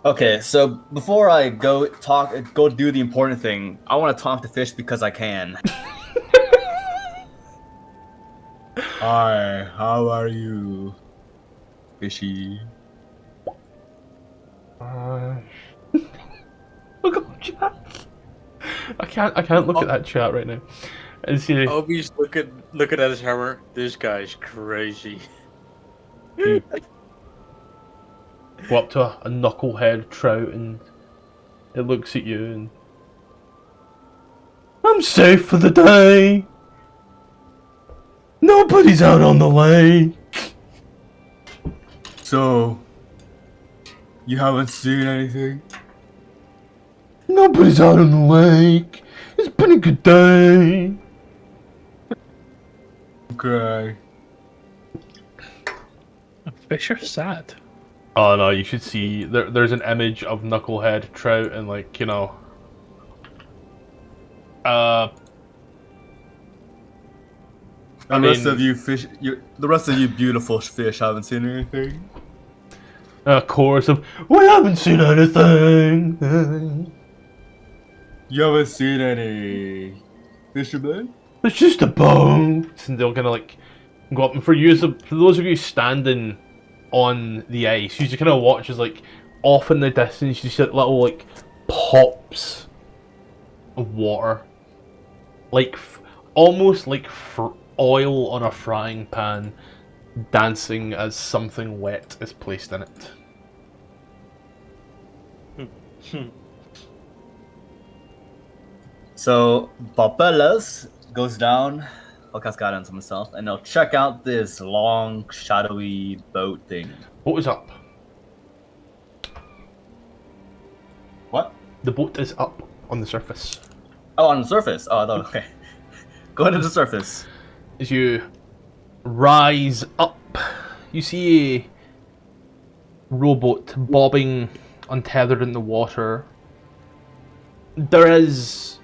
Okay, so before I go do the important thing, I want to talk to fish because I can. Hi, how are you, fishy? Look at chat. I can't look at that chat right now. And see. Obi's look at his hammer. This guy's crazy. Go up to a knucklehead trout and it looks at you and I'm safe for the day. Nobody's out on the lake. So, you haven't seen anything? Nobody's out on the lake. It's been a good day. Okay. Fish are sad. Oh no, you should see. There's an image of knucklehead trout and like, you know. The rest of you fish, the rest of you beautiful fish haven't seen anything. A chorus of we haven't seen anything. You haven't seen any fishermen? It's just a boat, and they'll kind of like go up. And for those of you standing on the ice, you just kind of watch as like off in the distance you see little like pops of water, like almost like oil on a frying pan, dancing as something wet is placed in it. So Barbelas goes down, he'll cast guidance on himself, and he'll check out this long, shadowy boat thing. Boat is up. What? The boat is up on the surface. Oh, on the surface. Oh, I thought, okay. Go into the surface. As you rise up, you see a rowboat bobbing untethered in the water. There is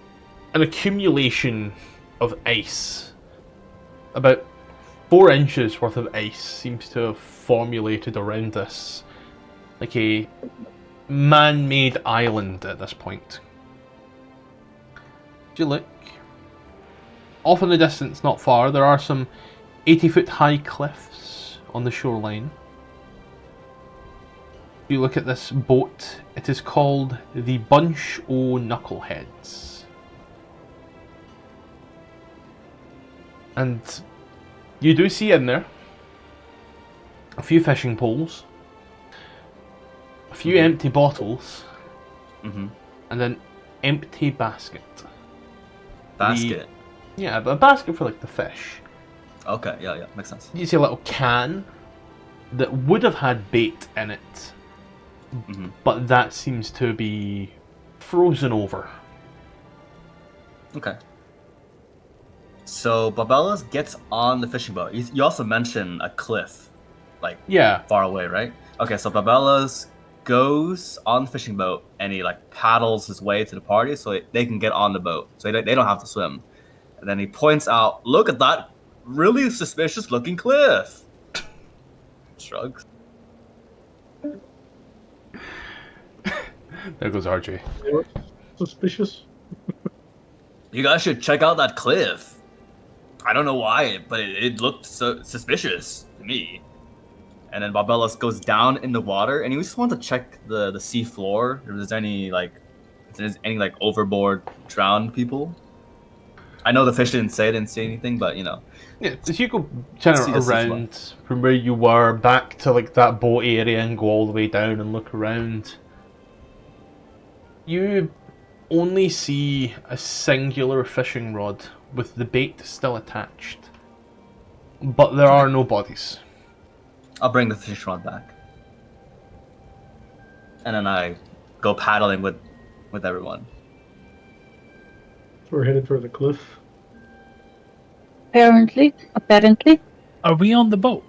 an accumulation of ice. About 4 inches worth of ice seems to have formulated around this, like a man-made island at this point. As you look, off in the distance, not far, there are some 80-foot high cliffs on the shoreline. If you look at this boat, it is called the Bunch o' Knuckleheads. And you do see in there a few fishing poles, a few empty bottles, and an empty basket. Basket? Yeah, but a basket for like the fish. Okay, yeah, makes sense. You see a little can that would have had bait in it, but that seems to be frozen over. Okay. So Barbelas gets on the fishing boat. You also mentioned a cliff, like far away, right? Okay, so Barbelas goes on the fishing boat and he like paddles his way to the party so they can get on the boat, so they don't have to swim. And then he points out, "Look at that really suspicious looking cliff." Shrugs. There goes RJ. Suspicious. You guys should check out that cliff. I don't know why, but it looked so suspicious to me. And then Barbelas goes down in the water, and he just wants to check the sea floor. If there's any overboard drowned people. I know the fish didn't see anything, but you know. Yeah, if you go kind of around from where you were back to like that boat area and go all the way down and look around, you only see a singular fishing rod with the bait still attached, but there are no bodies. I'll bring the fish rod back, and then I go paddling with everyone. So we're headed for the cliff. Apparently. Are we on the boat?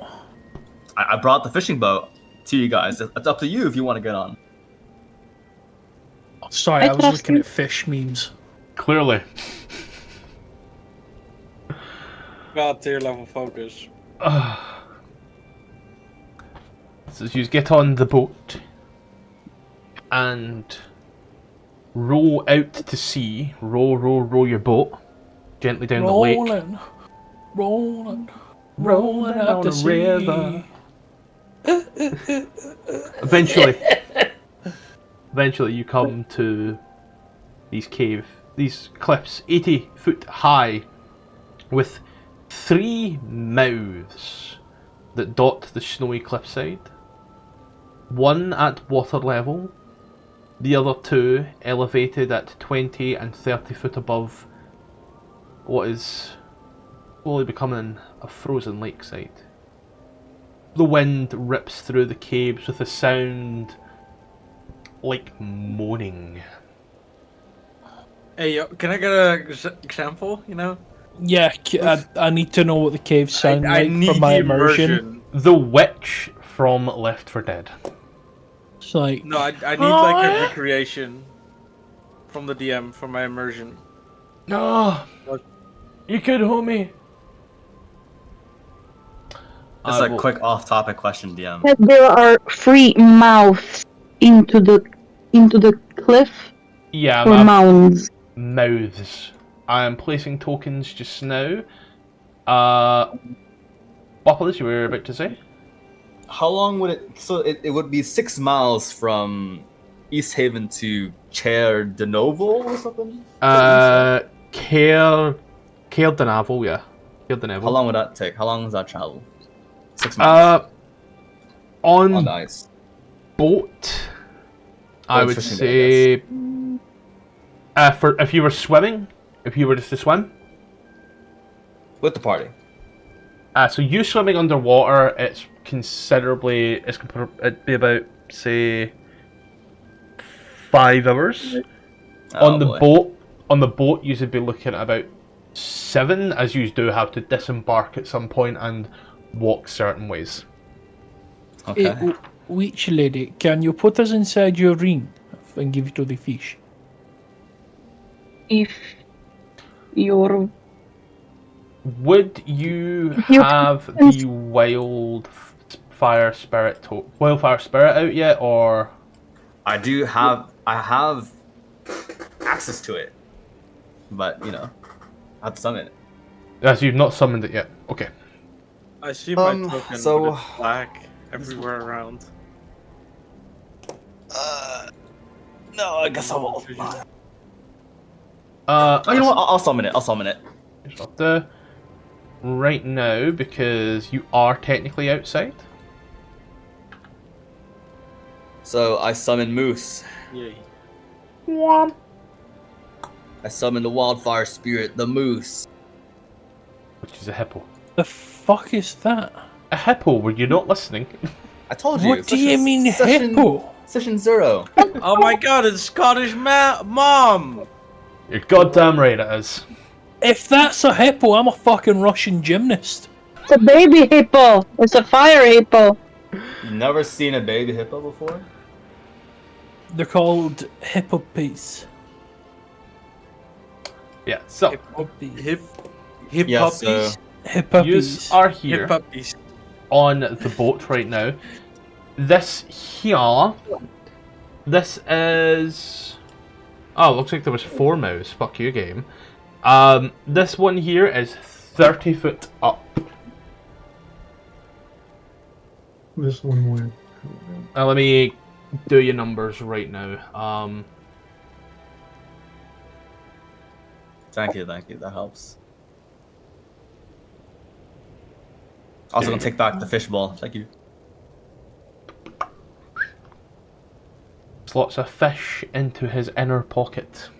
I brought the fishing boat to you guys. It's up to you if you want to get on. Oh, sorry, I was looking at fish memes. Clearly. God tier level focus. So you get on the boat and row out to sea. Row your boat gently down the lake. Rolling down out the the river. Eventually you come to these cliffs, 80 foot high, with 3 mouths that dot the snowy cliffside. One at water level, the other 2 elevated at 20 and 30 foot above what is slowly becoming a frozen lakeside. The wind rips through the caves with a sound like moaning. Hey, yo, can I get an example? You know, Yeah, I need to know what the caves sound I like need for my the immersion. The witch from Left 4 Dead. It's like No, I need like a recreation from the DM for my immersion. No, you could, homie. Just a quick off-topic question, DM. That there are 3 mouths into the cliff Yeah, or mounds. mouths. I am placing tokens just now. Wapolis, you were about to say? How long would it? So it would be 6 miles from Easthaven to Chair de Novo or something. Cair Denavel, yeah. Cair Denavel. How long would that take? How long does that travel? 6 miles. On the ice. Boat, I would fishing say. For if you were swimming, if you were just to swim. With the party. So you swimming underwater, it's considerably. It'd be about say 5 hours. On the boat, you should be looking at about 7, as you do have to disembark at some point and walk certain ways. Okay. Witch lady, can you put us inside your ring and give it to the fish? If you're... Would you have the wildfire spirit out yet, or? I have access to it, but I have to summon it. As you've not summoned it yet. Okay. I see my token, so- but it's black everywhere around. No, I guess I will. You know what? I'll summon it. Here's what the right now, because you are technically outside. So I summon Moose. Yay. I summon the wildfire spirit, the Moose. Which is a hippo. The fuck is that? A hippo? Were you not listening? I told you. What do you mean hippo? Session 0. Oh my god, it's Scottish mom! You're goddamn right it is. If that's a hippo, I'm a fucking Russian gymnast. It's a baby hippo. It's a fire hippo. You've never seen a baby hippo before? They're called hippopes. Yeah, so Hip Yes, puppies. Hippopes. you are here Hip puppies. on the boat right now. This here, this is... Oh, looks like there was 4 mouths. Fuck you, game. This one here is 30 foot up. This one went. Let me do your numbers right now. Thank you. That helps. Also gonna take back the fishbowl. Thank you. Slots a fish into his inner pocket.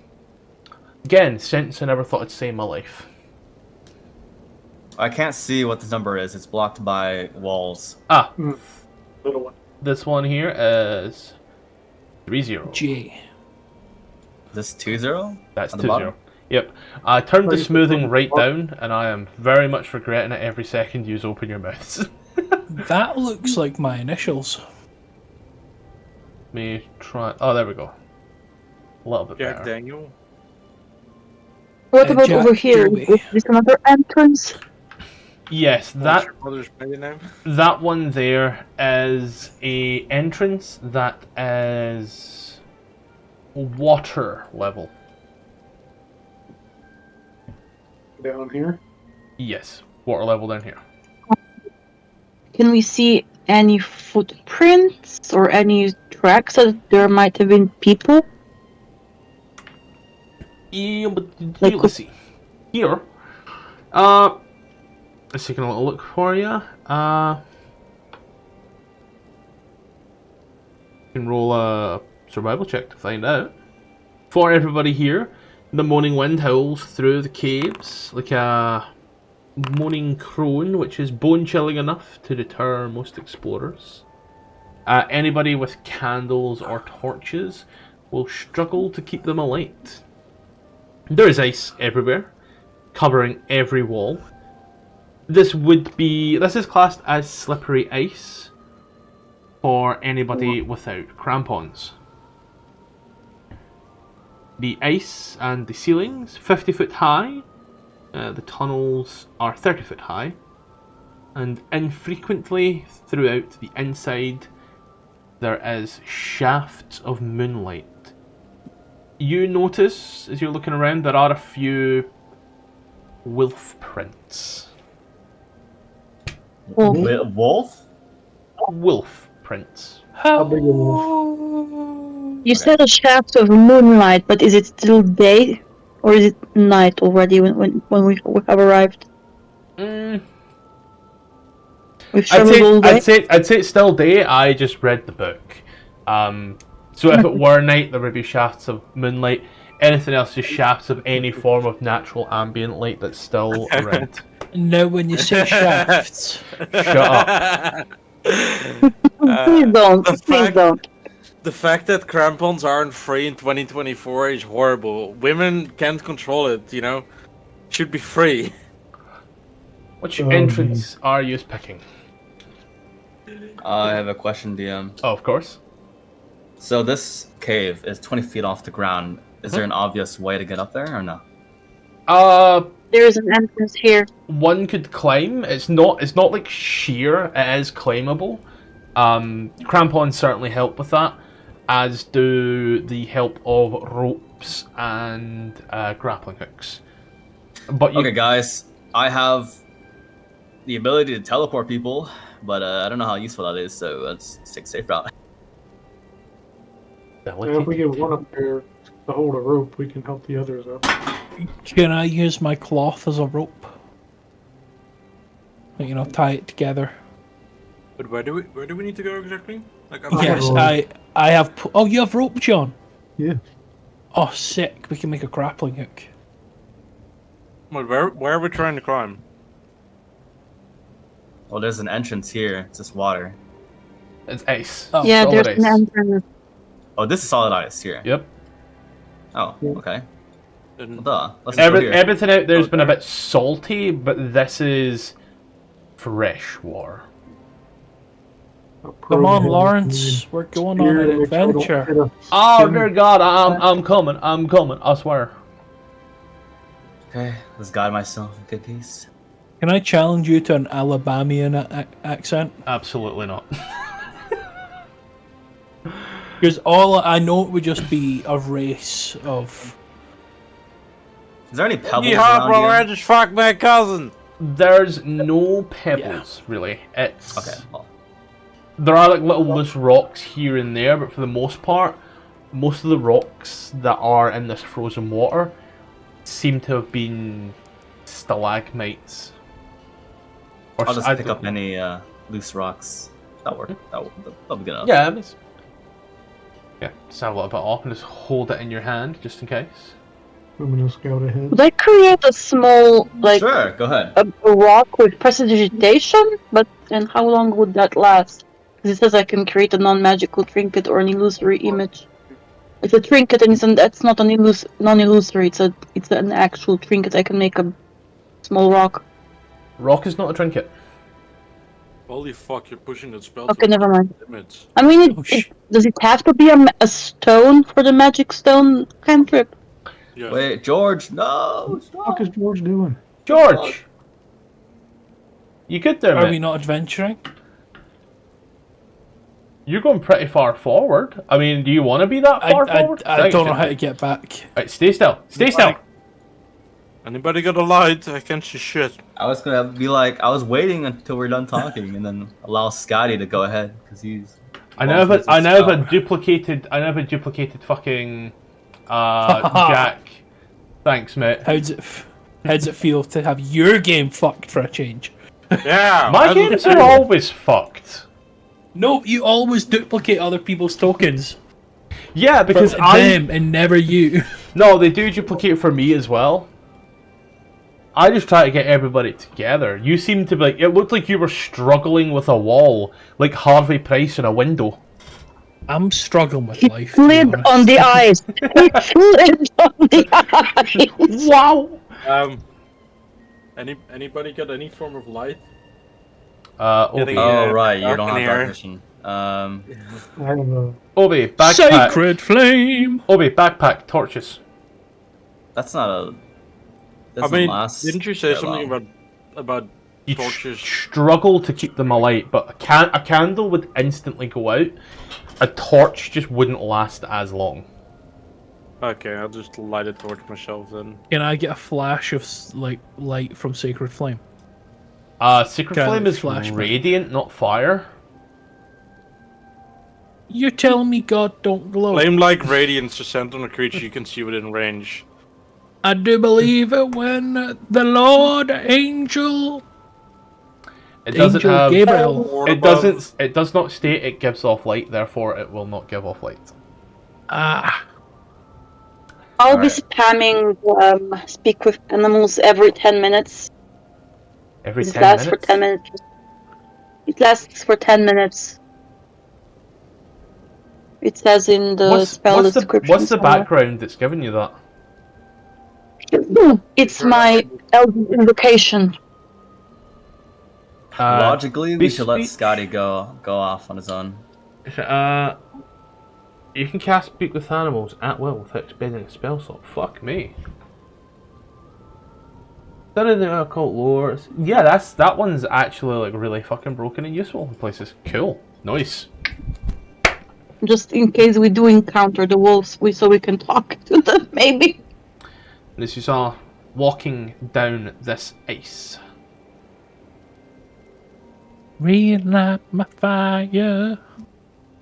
Again, since I never thought I'd say in my life. I can't see what this number is. It's blocked by walls. Little one. This one here is 30. J. Is this 20? That's At the 20. bottom? Yep. I turned the smoothing right down, and I am very much regretting it every second you open your mouths. That looks like my initials. Let me try. Oh, there we go. A little bit Jack better. Daniel. What about Jack over here? Joey. Is this another entrance? Yes, What's that your brother's maiden name? that one there is a entrance that is water level. Down here. Yes, water level down here. Can we see any footprints or any tracks that there might have been people? Yeah, but Like- let's see. Here, let's take a little look for you. You can roll a survival check to find out. For everybody here, the morning wind howls through the caves like a moaning crone, which is bone-chilling enough to deter most explorers. Anybody with candles or torches will struggle to keep them alight. There is ice everywhere, covering every wall. This is classed as slippery ice for anybody without crampons. The ice and the ceilings, 50 foot high. The tunnels are 30 foot high. And infrequently throughout the inside, there is shafts of moonlight. You notice, as you're looking around, there are a few wolf prints. Wolf? Wolf prints. How big a wolf? You said a shaft of moonlight, but is it still day? Or is it night already when we have arrived? We've traveled all day? I'd say it's still day. I just read the book. So if it were night, there would be shafts of moonlight. Anything else is shafts of any form of natural ambient light that's still around. No, when you say shafts. Shut up. Please don't. Please don't. The fact that crampons aren't free in 2024 is horrible. Women can't control it, you know? Should be free. Which entrance are you picking? I have a question, DM. Oh, of course. So this cave is 20 feet off the ground. Is there an obvious way to get up there or no? There is an entrance here. One could climb. It's not like sheer. It is climbable. Crampons certainly help with that, as do the help of ropes and grappling hooks. But Okay, guys, I have the ability to teleport people, but I don't know how useful that is, so let's take safe route. If we get one up there to hold a rope, we can help the others up. Can I use my cloth as a rope? Like, you know, tie it together. But where do we need to go exactly? Like up Yes, here? I have. Oh, you have rope, John. Yeah. Oh, sick! We can make a grappling hook. Wait, where are we trying to climb? Well, there's an entrance here. It's just water. It's ice. Oh, Yeah, solid there's an ice. entrance. Oh, this is solid ice here. Yep. Oh, okay. Then- Well, duh. Let's just go here. Everything out there's been a bit salty, but this is fresh water. Come on, Lawrence. We're going on an adventure. Oh dear God, I'm coming. I swear. Okay, let's guide myself in good peace. Can I challenge you to an Alabamian accent? Absolutely not. Because all I know it would just be a race of. Is there any pebbles Yeehaw, around brother! I here? just fucked my cousin. There's no pebbles really. It's Okay, well, there are like little loose rocks here and there, but for the most part, most of the rocks that are in this frozen water seem to have been stalagmites. Or I'll just I pick don't- up any loose rocks. That'll work. That'll be good enough. Yeah, just have a little bit off and just hold it in your hand just in case. I'm gonna scout ahead. Would I create a small, like, Sure, go ahead. a rock with prestidigitation? But then how long would that last? Because it says I can create a non-magical trinket or an illusory image. It's a trinket and that's not an non-illusory. It's an actual trinket. I can make a small rock. Rock is not a trinket. Holy fuck! You're pushing that spell. Okay, to never mind. limits. I mean, Oh, sh- does it have to be a stone for the magic stone cantrip? Yes. Wait, George, no! What the Stop. fuck is George doing? George! You good there, Are mate? we not adventuring? You're going pretty far forward. I mean, do you want to be that far forward? I don't know how to get back. Right, stay still. Stay still. Anybody got a light? I can't see shit. I was gonna be like, I was waiting until we're done talking, and then allow Skaddi to go ahead because he's. I now have a duplicated fucking Jack. Thanks, mate. How does it feel to have your game fucked for a change? Yeah. My games are always fucked. No, you always duplicate other people's tokens. Yeah, because For them and never you. No, they do duplicate for me as well. I just try to get everybody together. You seem to be like, it looked like you were struggling with a wall, like Harvey Price in a window. I'm struggling with life. to be Slid honest. on the ice. He slid on the ice. Wow! Anybody got any form of light? Obi. Getting- Oh Yeah, right, you dark don't in have dark here. vision. I have a Obi, backpack. Sacred flame. Obi, backpack, torches. That's not a. I Doesn't mean, last. didn't you say very something long. about You torches? struggle to keep them alight, but a candle would instantly go out. A torch just wouldn't last as long. Okay, I'll just light a torch myself then. Can I get a flash of light from Sacred Flame? Secret Can I, flame like, is flash me? radiant, not fire. You're telling me God don't glow? Flame-like radiance descent on a creature you can see within range. I do believe it when the Lord Angel It doesn't Angel have. Gabriel. Or It above. doesn't. It does not state it gives off light. Therefore, it will not give off light. I'll be Alright. spamming speak with animals every 10 minutes. Every It 10 lasts minutes. for 10 minutes. It lasts for 10 minutes. It says in the spell description. What's the somewhere. background that's giving you that? It's my Elden invocation. Logically, we should let speak- Skaddi go off on his own. You can cast Speak with Animals at will without expending a spell slot. Fuck me. None of the occult lore. Yeah, that one's actually like really fucking broken and useful in places. Cool, nice. Just in case we do encounter the wolves, so we can talk to them, maybe. This is walking down this ice. Relight my fire.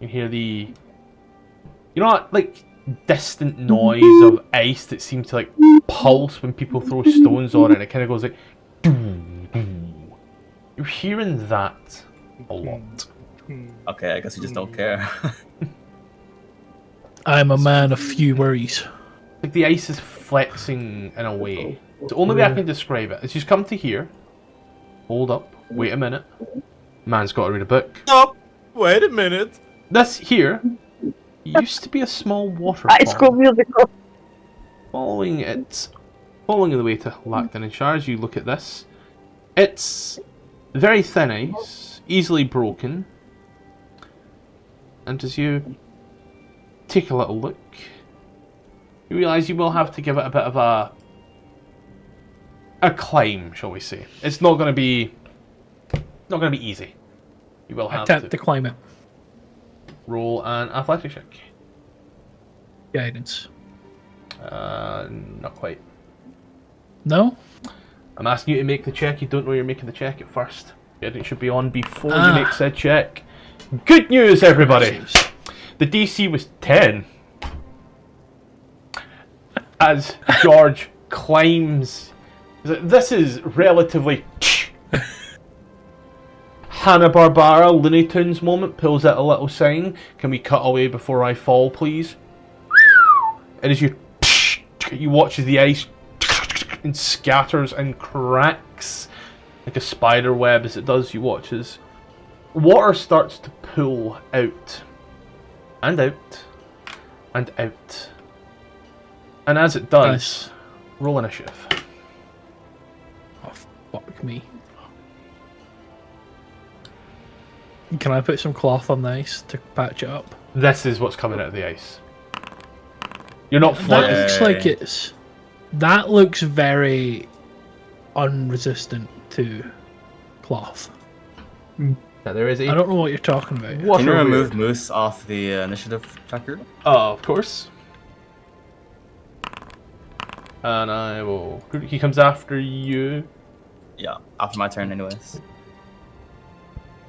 You hear the, like distant noise of ice that seems to like pulse when people throw stones on it. It kind of goes like, doo, doo. You're hearing that a lot. Okay, I guess we just don't care. I'm a man of few worries. Like the ice is flexing in a way. The only way I can describe it is just come to here. Hold up. Wait a minute. Man's got to read a book. Stop! Wait a minute. This here used to be a small High School waterfall. Musical. Following the way to Lacton and Shires, you look at this. It's very thin ice, easily broken. And as you take a little look, you realise you will have to give it a bit of a climb, shall we say. It's not going to be easy. You will have Attempt to to climb it. roll an athletics check. Guidance. Not quite. No? I'm asking you to make the check. You don't know you're making the check at first. It should be on before you make said check. Good news, everybody! The DC was 10. As George climbs, this is relatively Hanna-Barbera Looney Tunes moment. Pulls out a little sign. Can we cut away before I fall, please? And as you watch as the ice and scatters and cracks like a spider web as it does, you watch as water starts to pull out and out and out. And as it does, Nice. roll initiative. Oh, fuck me. Can I put some cloth on the ice to patch it up? This is what's coming out of the ice. You're not That floating. looks like it's... That looks very unresistant to cloth. Yeah, there is a I don't know what you're talking about. water Can you weir. remove Moose off the initiative tracker? Of course. And I will... He comes after you. Yeah, after my turn, anyways.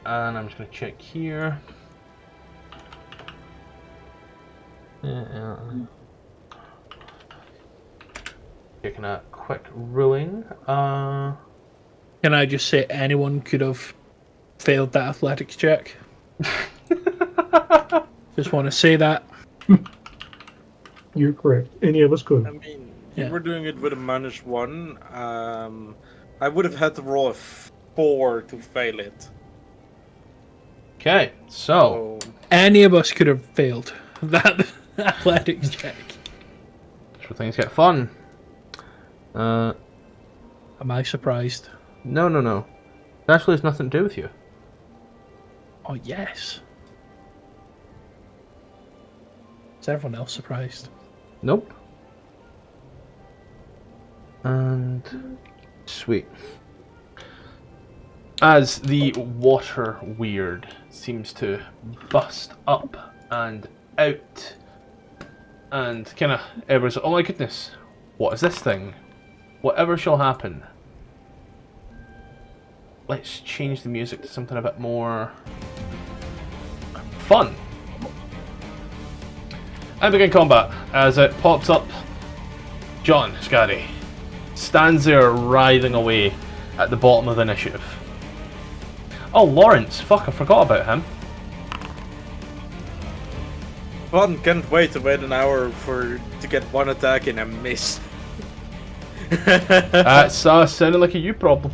And I'm just going to check here. Taking a quick ruling. Can I just say anyone could have failed that athletics check? Just want to say that. You're correct. Any of us I could. mean, Yeah. if we're doing it with a -1, I would have had to roll a 4 to fail it. Okay, so So Any of us could have failed that athletics check. That's where things get fun. Am I surprised? No. It actually has nothing to do with you. Oh, yes. Is everyone else surprised? Nope. And sweet. As the water weird seems to bust up and out, and kind of everyone's, oh my goodness, what is this thing? Whatever shall happen. Let's change the music to something a bit more fun. And begin combat as it pops up. John Skaddi stands there writhing away at the bottom of the initiative. Oh, Lawrence! Fuck, I forgot about him. Fun, can't wait to wait an hour to get one attack in and miss. That's sounding like a you problem.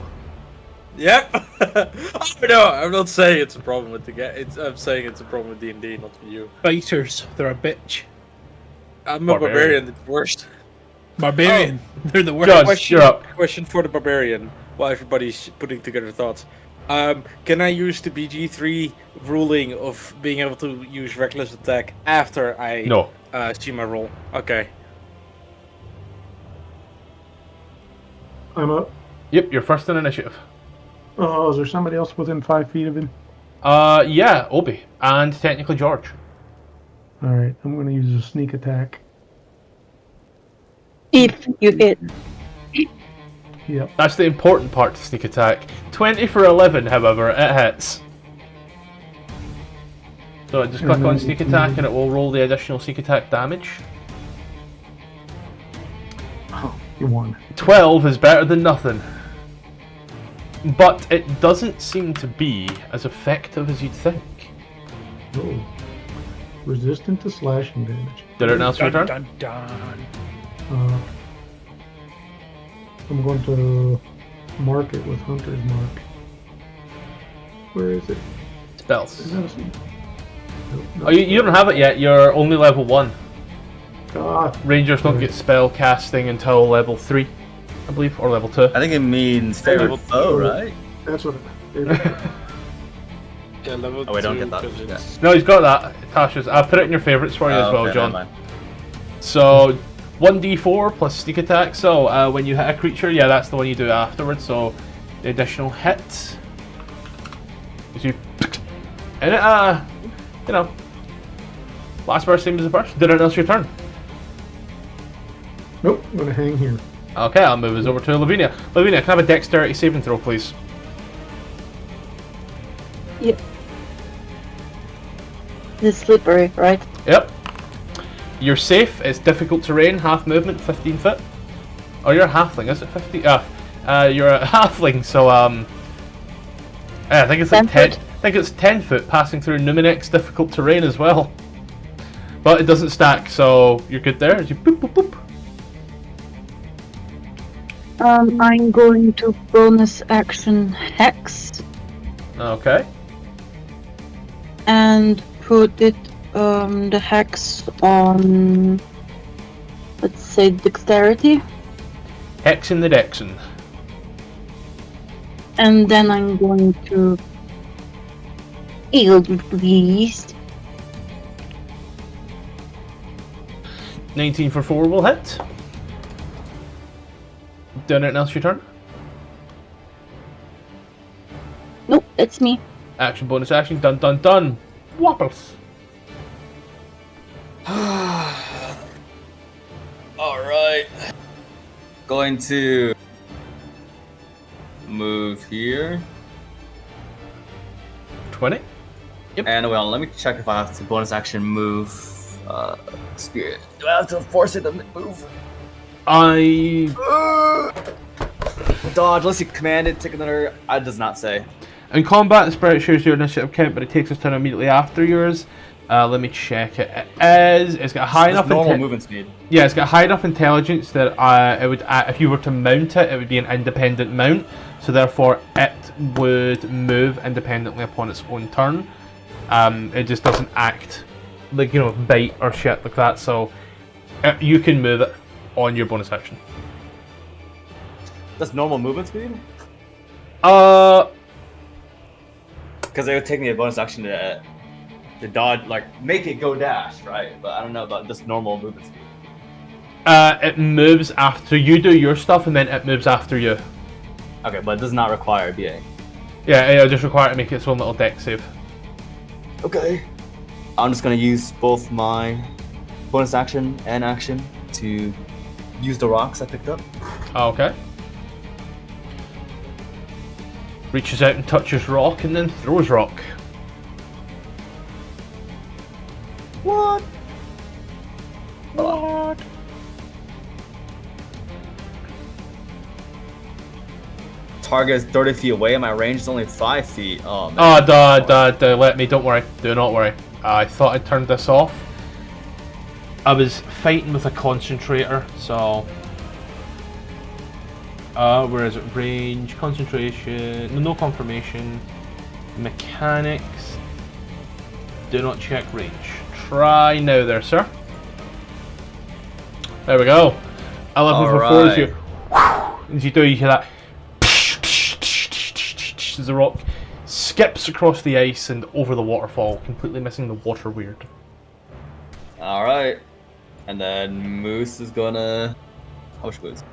Yep. Oh, no, I'm not saying it's a problem with the game. I'm saying it's a problem with D&D, not with you. Fighters, they're a bitch. I'm a barbarian, it's worst. Barbarian, they're the worst. Judge, you're up. Question for the barbarian, while everybody's putting together thoughts. Can I use the BG3 ruling of being able to use reckless attack after I see my roll? Okay. I'm up. Yep, you're first in initiative. Oh, is there somebody else within 5 feet of him? Yeah, Obi, and technically George. Alright, I'm going to use a sneak attack. If you hit. Yep. That's the important part to sneak attack. 20 for 11, however, it hits. So just click on sneak attack and it will roll the additional sneak attack damage. Oh, you won. 12 is better than nothing. But it doesn't seem to be as effective as you'd think. Oh. Resistant to slashing damage. Did it announce your turn? Dun, dun. I'm going to mark it with Hunter's Mark. Where is it? Spells. Is that a... Nope, Oh, you don't have it yet. You're only level 1. God. Rangers don't get spell casting until level 3, I believe, or level 2. I think it means favorite foe, right? That's what it Yeah, level Oh, we don't 2, get that. 'cause it's- No, he's got that. Tasha's. I've put it in your favourites for you as well, okay, John. never mind. So, 1d4 plus sneak attack. So, when you hit a creature, yeah, that's the one you do afterwards. So, the additional hit. You. And it, you know. Last burst, same as the burst. Did it else your turn? Nope, I'm going to hang here. Okay, I'll move us over to Lavinia. Lavinia, can I have a dexterity saving throw, please? Yep. It's slippery, right? Yep. You're safe. It's difficult terrain. Half movement, 15 foot. Oh, you're a halfling. Is it 50? You're a halfling. So I think it's like 10. I think it's 10 foot, passing through Numenix difficult terrain as well. But it doesn't stack, so you're good there. As you boop boop boop. I'm going to bonus action hex Okay. and put it the hex on, let's say, dexterity, Hexing the Dexon. and then I'm going to Eagle Please. 19 for 4 will hit. Doing anything else your turn? Nope, it's me. Action, bonus action, dun dun dun. Whoppers. Alright. Going to move here. 20. And well, let me check if I have to bonus action move spirit. Do I have to force it to move? Dodge, unless you command it, take another. It does not say. In combat, the sprite shares your initiative count, but it takes its turn immediately after yours. Let me check it. It's got high enough normal movement speed. Yeah, it's got high enough intelligence that it would, if you were to mount it, it would be an independent mount. So therefore, it would move independently upon its own turn. It just doesn't act like, you know, bite or shit like that. So you can move it on your bonus action. That's normal movement speed? Uh, Because it would take me a bonus action to dodge, like, make it go dash, right? But I don't know about this normal movement speed. it moves after you do your stuff, and then it moves after you. Okay, but it does not require BA. Yeah, it'll just require it to make its own little deck save. Okay. I'm just gonna use both my bonus action and action to use the rocks I picked up. Okay. Reaches out and touches rock, and then throws rock. What? What? Target is 30 feet away, and my range is only 5 feet. Oh man. Oh, let me. Don't worry. Do not worry. I thought I turned this off. I was fighting with a concentrator, so. Where is it? Range, concentration, no confirmation, mechanics. Do not check range. Try now, there, sir. There we go. 11 for 4 as you. As you do, you hear that. As the rock skips across the ice and over the waterfall, completely missing the water weird. Alright. And then Moose is gonna. How much was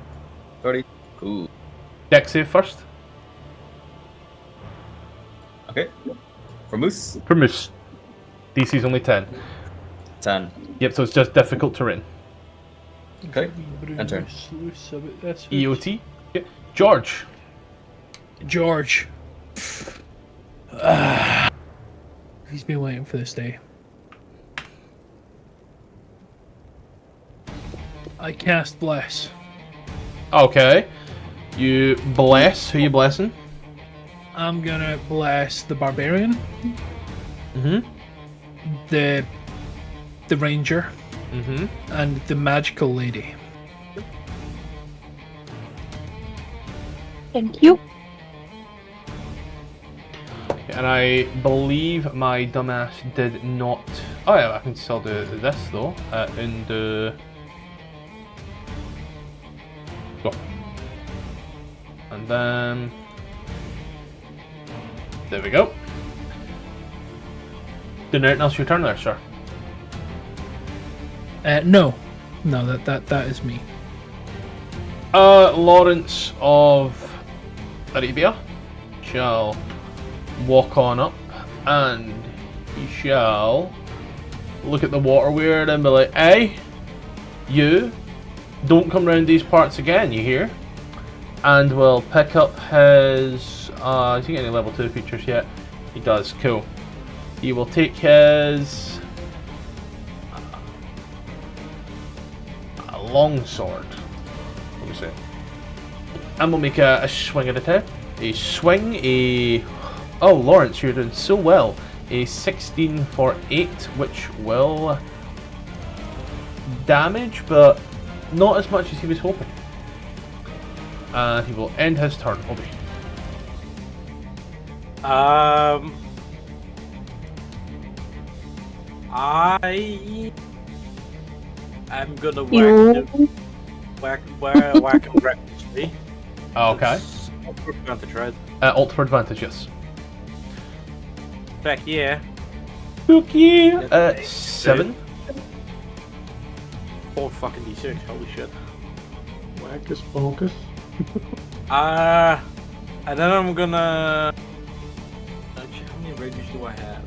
30? Cool. Deck save first. Okay. For Moose? For Moose. DC's only 10. 10. Yep, so it's just difficult terrain. Okay. Enter. EOT. Yep. George. George. He's been waiting for this day. I cast Bless. Okay. You bless. Who you blessing? I'm gonna bless the Barbarian, Mm-hmm. the Ranger, Mm-hmm. and the Magical Lady. Thank you. And I believe my dumbass did not. Oh yeah, I can still do this though. And go. And then there we go. Did anything else your turn there, sir? No, that is me. Lawrence of Arabia shall walk on up, and he shall look at the water weird and be like, "Hey, you, don't come round these parts again, you hear?" And will pick up his. Has he got any level 2 features yet? He does. Cool. He will take his long sword. Let me see. And we'll make a swing at it. A swing. Oh, Lawrence, you're doing so well. A 16 for 8, which will damage, but not as much as he was hoping. And he will end his turn. Obi. I'm gonna You. whack him recklessly. Okay. Advantage, right? Alt for advantage, yes. Back, yeah. Okay. 7. 4 fucking d6. Holy shit. Wackus focus. And then I'm gonna. How many rages do I have?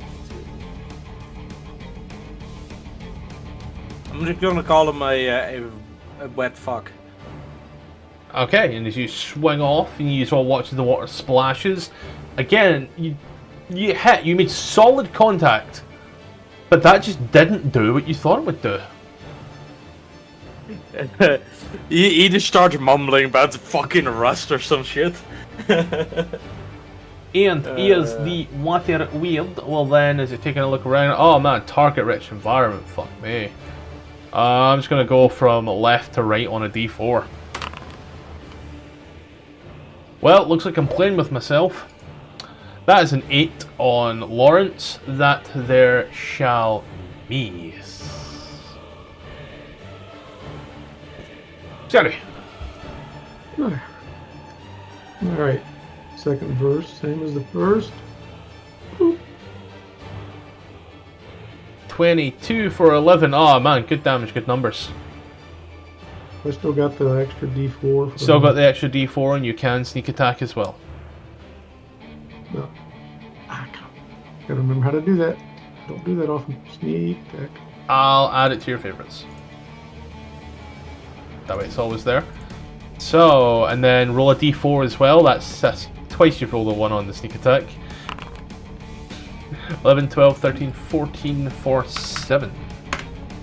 I'm just gonna call him a wet fuck. Okay, and as you swing off and you all watch the water splashes, again, you hit, you made solid contact, but that just didn't do what you thought it would do. he just started mumbling about the fucking rust or some shit. And is the water weird? Well then, as you're taking a look around, oh man, target rich environment, fuck me. I'm just gonna go from left to right on a d4. Well, looks like I'm playing with myself. That is an 8 on Lawrence. That there shall be. Skaddi. Alright. Second verse, same as the first. Boop. 22 for 11. Oh man, good damage, good numbers. I still got the extra D4. For Still got the extra D4 and you can sneak attack as well. No. Gotta remember how to do that. Don't do that often. Sneak attack. I'll add it to your favorites. That way it's always there. So, and then roll a D4 as well. That's twice you've rolled a 1 on the sneak attack. 11, 12, 13, 14 for 7.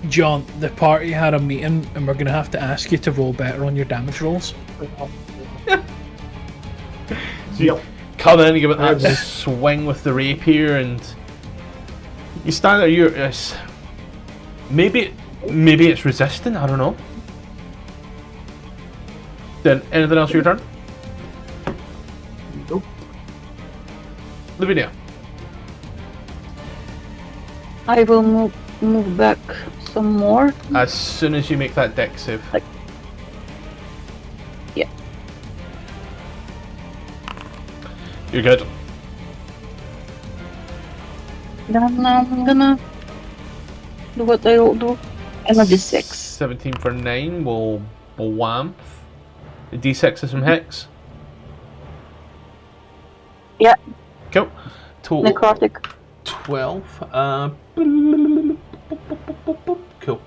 John, the party had a meeting and we're going to have to ask you to roll better on your damage rolls. Yep. Come in and give it that swing with the rapier, and you stand there. You're maybe it's resistant. I don't know. Then anything else for your turn? Nope. Lavinia. I will move back some more. As soon as you make that dex save. Yeah. You're good. Then I'm gonna do what I will do. Another 6. 17 for 9 will whamp. The D6 is some hex. Yeah. Cool. Total Necrotic. 12. Cool.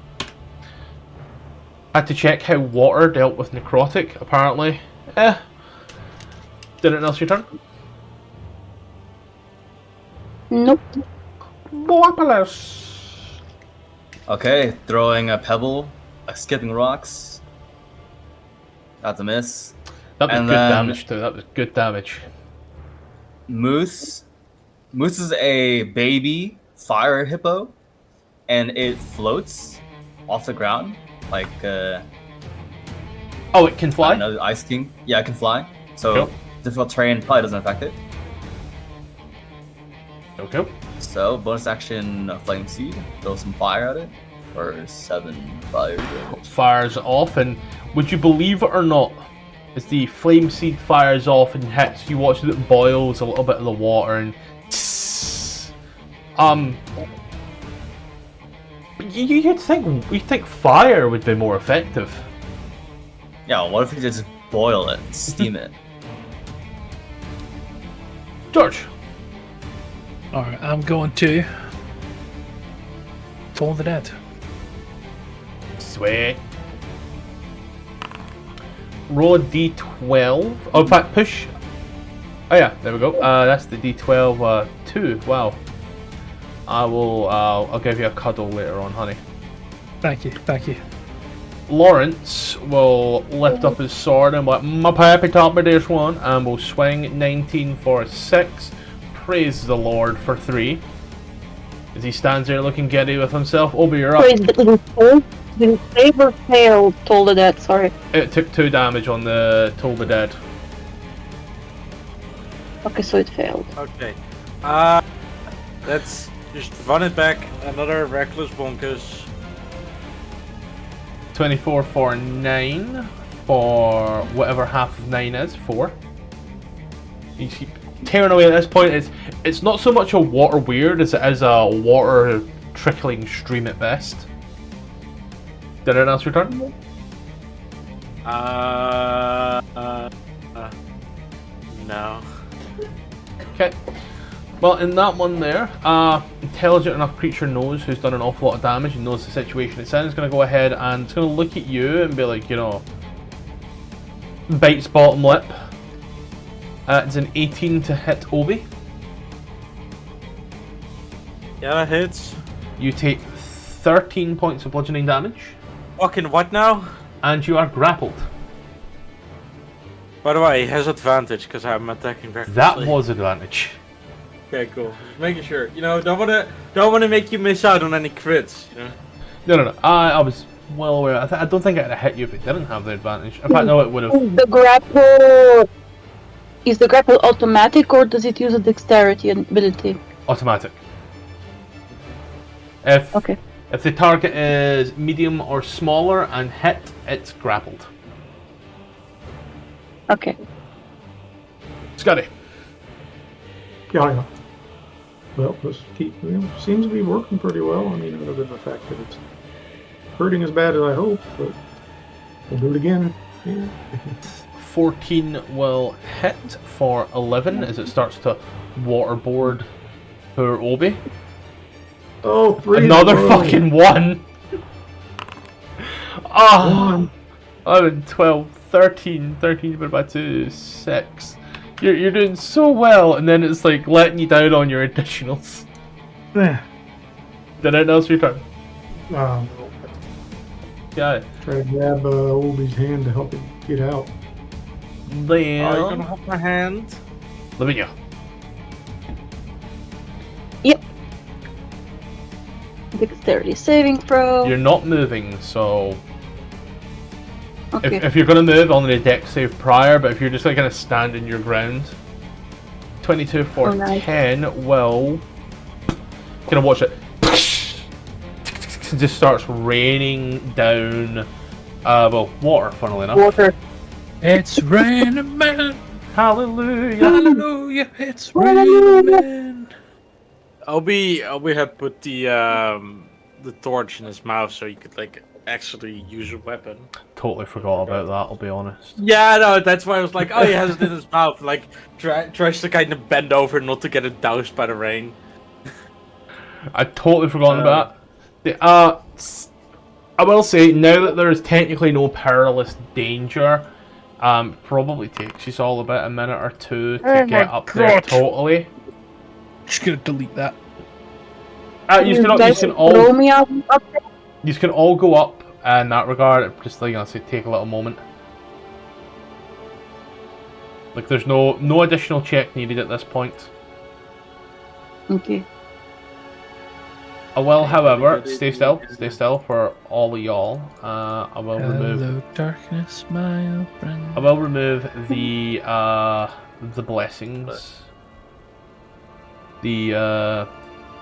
Had to check how water dealt with necrotic, apparently. Didn't else your turn? Nope. Boapalos. Okay, throwing a pebble, skipping rocks. That's a miss. That was And good then- damage too. That was good damage. Moose. Moose is a baby fire hippo, and it floats off the ground like Oh, it can fly? another ice king. Yeah, it can fly. So Cool. difficult terrain probably doesn't affect it. Okay. So bonus action, flame seed. Throw some fire at it for 7 fire. Fires off, and would you believe it or not, as the flame seed fires off and hits, you watch it boils a little bit of the water, and you'd think fire would be more effective. Yeah, what if you just boil it, steam it? George. Alright, I'm going to Toll the Dead. Sweet. Roll a d12. Oh, in fact, push. Oh yeah, there we go. That's the d12 2. Wow. I'll give you a cuddle later on, honey. Thank you. Lawrence will lift up his sword and like, my pappy taught me this one, and will swing 19 for 6. Praise the Lord for 3. As he stands there looking giddy with himself. Obi, you're up. Wait, did it save or fail? Told the Dead, sorry. It took 2 damage on the Toll the Dead. Okay, so it failed. Okay. Let's just run it back. Another reckless bonkers. 24 for 9, for whatever half of 9 is, 4. You keep tearing away at this point. It's not so much a water weird as it is a water trickling stream at best. Did anyone else return? No. Okay. Well, in that one there, intelligent enough creature knows who's done an awful lot of damage and knows the situation it's in. It's going to go ahead and it's going to look at you and be like, you know, bites bottom lip. It's an 18 to hit Obi. Yeah, that hits. You take 13 points of bludgeoning damage, Fucking what now? and you are grappled. By the way, he has advantage because I'm attacking recklessly. That was advantage. Okay, cool. Just making sure. You know, don't wanna make you miss out on any crits. You know. No. I was well aware. I don't think it would have hit you if it didn't have the advantage. In fact, no, it would have. The grapple! Is the grapple automatic or does it use a dexterity ability? Automatic. If Okay. if the target is medium or smaller and hit, it's grappled. Okay. Skaddi. Yeah. Well, this seems to be working pretty well. I mean, other than the fact that it's hurting as bad as I hope, but we'll do it again. Yeah. 14 will hit for 11 as it starts to waterboard poor Obi. Oh, 3 Another in a row. fucking 1! Ah! One. 11, 12, 13 divided by 2, 6. You're doing so well, and then it's like letting you down on your additionals. Eh. Did it else your turn? No. Yeah. Try to grab Obi's hand to help him get out. Are you gonna Then... hold my hand? Lavinia. Dexterity saving throw. You're not moving, so... Okay. If you're going to move, only a dex save prior, but if you're just like going to stand in your ground... 22 for Oh, nice. 10 will... Gonna watch it. It just starts raining down... well, water, funnily enough. Water. It's raining man, Hallelujah! hallelujah, it's raining man. Obi had put the torch in his mouth so he could like actually use a weapon. Totally forgot about that, I'll be honest. Yeah, no, that's why I was like, oh, he has it in his mouth. Like, tries to kind of bend over not to get it doused by the rain. I totally forgotten about that. I will say, now that there is technically no perilous danger, probably takes you all about a minute or two to Oh get my up there God. totally. Just gonna delete that. You can all go up in that regard. Just like I say, take a little moment. Like there's no additional check needed at this point. Okay. I will, however, stay still for all of y'all. I will remove. Hello, darkness, my old friend. I will remove the blessings. I'll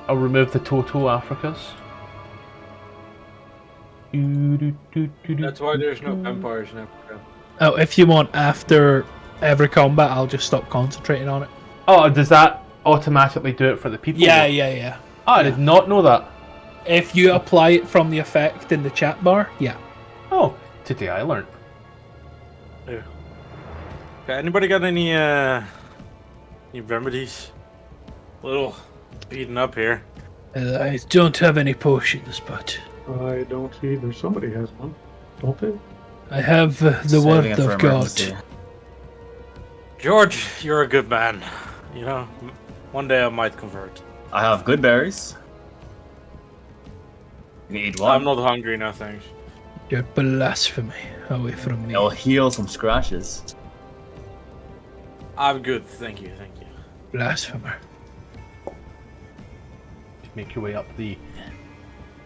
remove the total Africas. That's why there's no vampires in Africa. Oh, if you want, after every combat, I'll just stop concentrating on it. Oh, does that automatically do it for the people? Yeah. Oh, I did not know that. If you apply it from the effect in the chat bar, yeah. Oh, today I learned. Yeah. Okay, anybody got any remedies? A little beaten up here. I don't have any potions, but I don't see either. Somebody has one, don't they? I have the Saving word it for of God. emergency. George, you're a good man. You know, one day I might convert. I have good berries. You can eat one. I'm not hungry now, thanks. You're blasphemy away from me. It'll heal some scratches. I'm good, thank you. Blasphemer. Make your way up the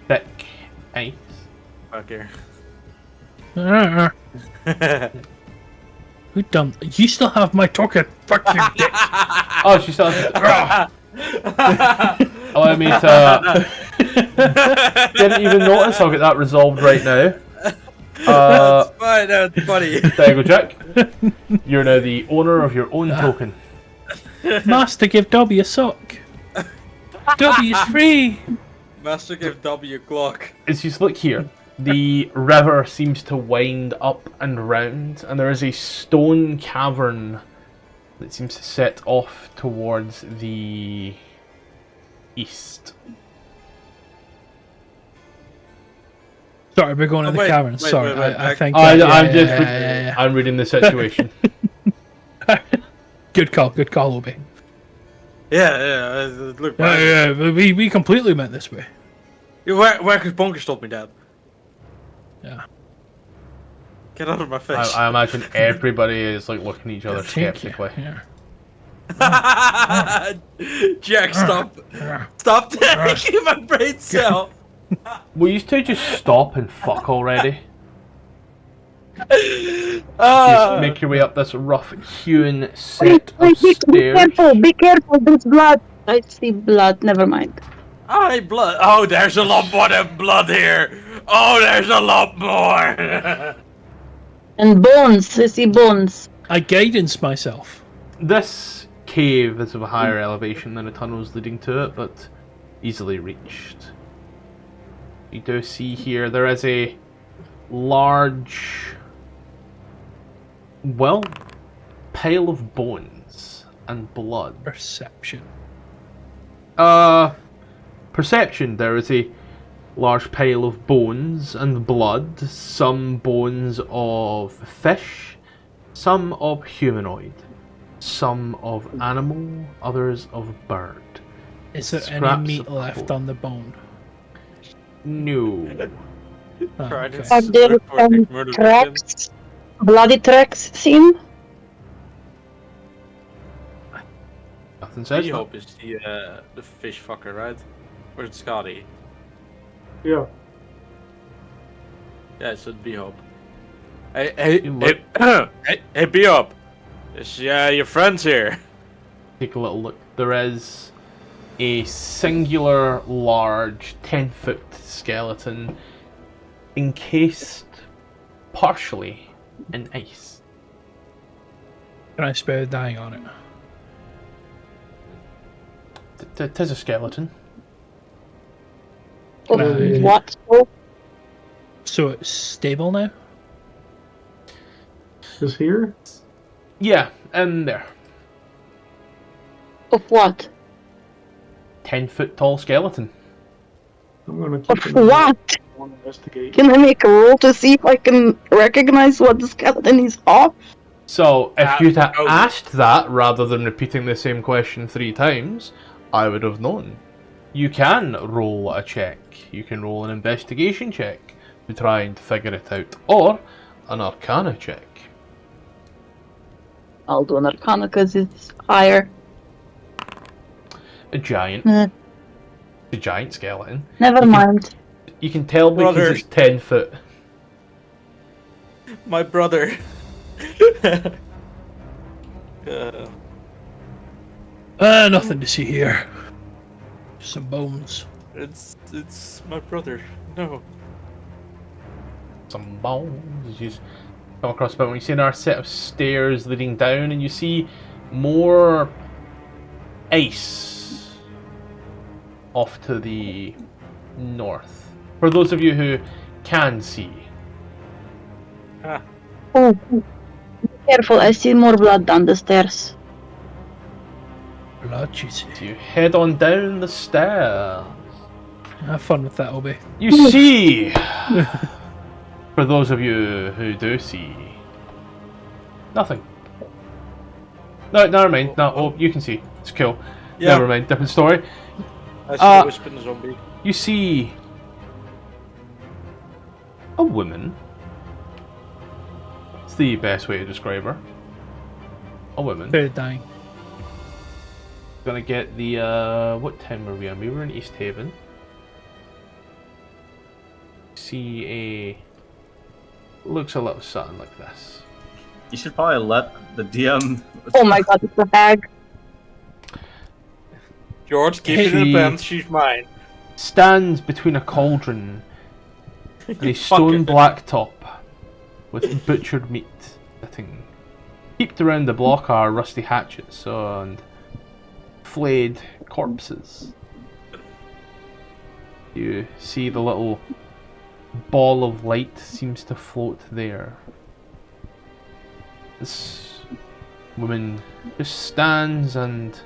thick ice. Back here. Who done? You still have my token. Fuck you, dick. Oh, she still has... Allow me to... Didn't even notice. I'll get that resolved right now. That's fine, that's funny. There you go, Jack. You're now the owner of your own token. Master, give Dobby a sock. Dobby is free. Master give W clock. As you look here, the river seems to wind up and round, and there is a stone cavern that seems to set off towards the east. Sorry, we're going in the cavern. wait, Sorry, wait, I think. I'm reading the situation. Good call, Obi. Yeah, look. Yeah, we completely meant this way. Where could Bonker stop me, Dad? Yeah. Get out of my face. I imagine everybody is like looking at each other Thank you. skeptically. Yeah. Jack, stop taking my brain cell. Will you two just stop and fuck already? You make your way up this rough-hewn set of Wait, be stairs. careful, be careful, there's blood. I see blood, never mind. Aye, blood. Oh, there's a lot more than blood here. Oh, there's a lot more. And bones, I see bones. I guidance myself. This cave is of a higher elevation than the tunnels leading to it, but easily reached. You do see here there is a large, well, pile of bones and blood. Perception. Perception. There is a large pile of bones and blood. Some bones of fish, some of humanoid, some of animal, others of bird. Is there any Scraps meat of left coal. on the bone? No. Oh, Try to okay. Are there look for some the murder victim. tracks, bloody tracks seen? Nothing says that. B-Hope is the fish fucker, right? Where's Skaddi? Yeah. Yeah, it's B-Hope. Hey, You hey, hey, B-Hope. Is your friends here? Take a little look. There is a singular large 10-foot skeleton encased partially in ice. Can I spare dying on it? Tis a skeleton. Of Right. what? Oh, So it's stable now? Is here? Yeah, in there. of what? 10-foot tall skeleton. I'm gonna Of keep an what? investigate. Can I make a roll to see if I can recognize what the skeleton is of? So, if you'd have oh. asked that rather than repeating the same question 3 times, I would have known. You can roll a check. You can roll an investigation check to try and figure it out, or an arcana check. I'll do an arcana because it's higher. A giant. Eh, A giant skeleton. never mind. You can tell because Brother. it's 10 foot. My brother. Nothing to see here. Some bones. It's my brother. No. Some bones. You just come across about when you see another set of stairs leading down, and you see more ice off to the north. For those of you who can see, Oh, be careful, I see more blood down the stairs. Blood, you see. you head on down the stairs. Have fun with that, Obi. You see, for those of you who do see, nothing. No, never mind. No, oh, you can see. It's cool. Yeah. Never mind. Different story. I see the wisp in the zombie. You see a woman. It's the best way to describe her. A woman. Spare dying. Gonna get the what time were we on? We were in Easthaven. See a looks a little something like this. You should probably let the DM. Oh my god, it's a hag. George, keep it in the pants. She's mine. Stands between a cauldron and a stone blacktop with butchered meat sitting. Heaped around the block are rusty hatchets and flayed corpses. You see the little ball of light seems to float there. This woman just stands and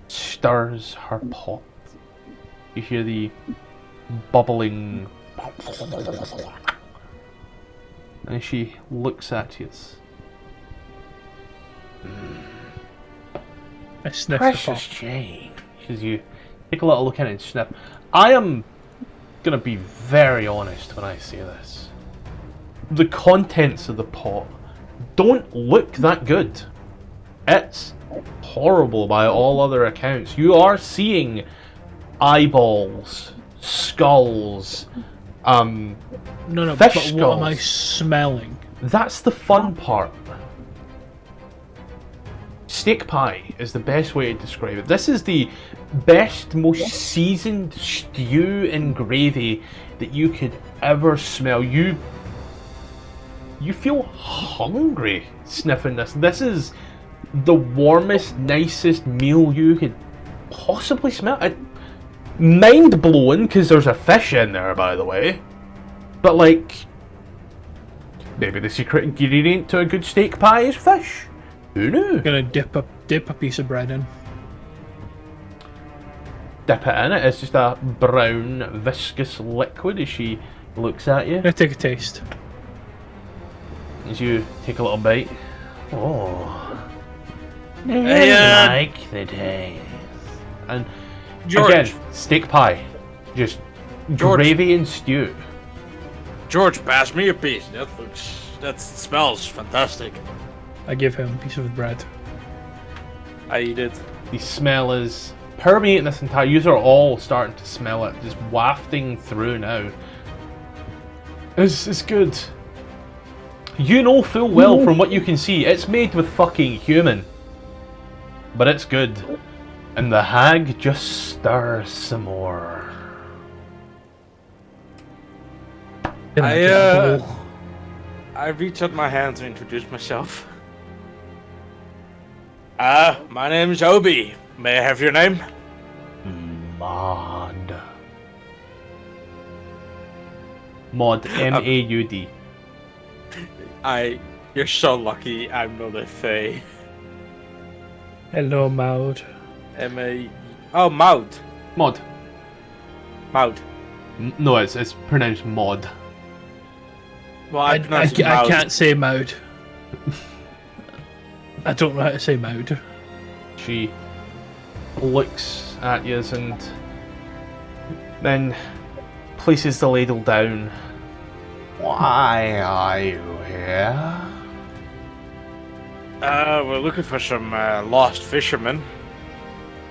stirs her pot. You hear the bubbling, and she looks at you. I sniff Precious the pot. Jane. As you take a little look at it and sniff. I am gonna be very honest when I say this. The contents of the pot don't look that good. It's horrible by all other accounts. You are seeing eyeballs, skulls, No, Fish but what am I skulls. smelling? That's the fun part. Steak pie is the best way to describe it. This is the best, most seasoned stew and gravy that you could ever smell. You feel hungry sniffing this. This is the warmest, nicest meal you could possibly smell. Mind blowing because there's a fish in there, by the way. But like, maybe the secret ingredient to a good steak pie is fish. Who knew? Gonna dip a piece of bread in. Dip it in it. It's just a brown, viscous liquid as she looks at you. Gonna take a taste. As you take a little bite. Oh. Hey, Like the taste. And George. again, steak pie. Just George. gravy and stew. George, pass me a piece. That smells fantastic. I give him a piece of bread. I eat it. The smell is permeating this entire. You are all starting to smell it, just wafting through now. It's good. You know full well from what you can see, it's made with fucking human. But it's good. And the hag just stirs some more. Can I get a bowl? I reach out my hand to introduce myself. My name's Obi. May I have your name? Maud. Maud, M-A-U-D. You're so lucky I'm not a fae. Hello, Maud. M-A... Oh, Maud. Maud. Maud. No, it's pronounced Maud. Well, I pronounce it Maud. can't say Maud. I don't know how to say Maud. She looks at you and then places the ladle down. Why are you here? We're looking for some lost fishermen.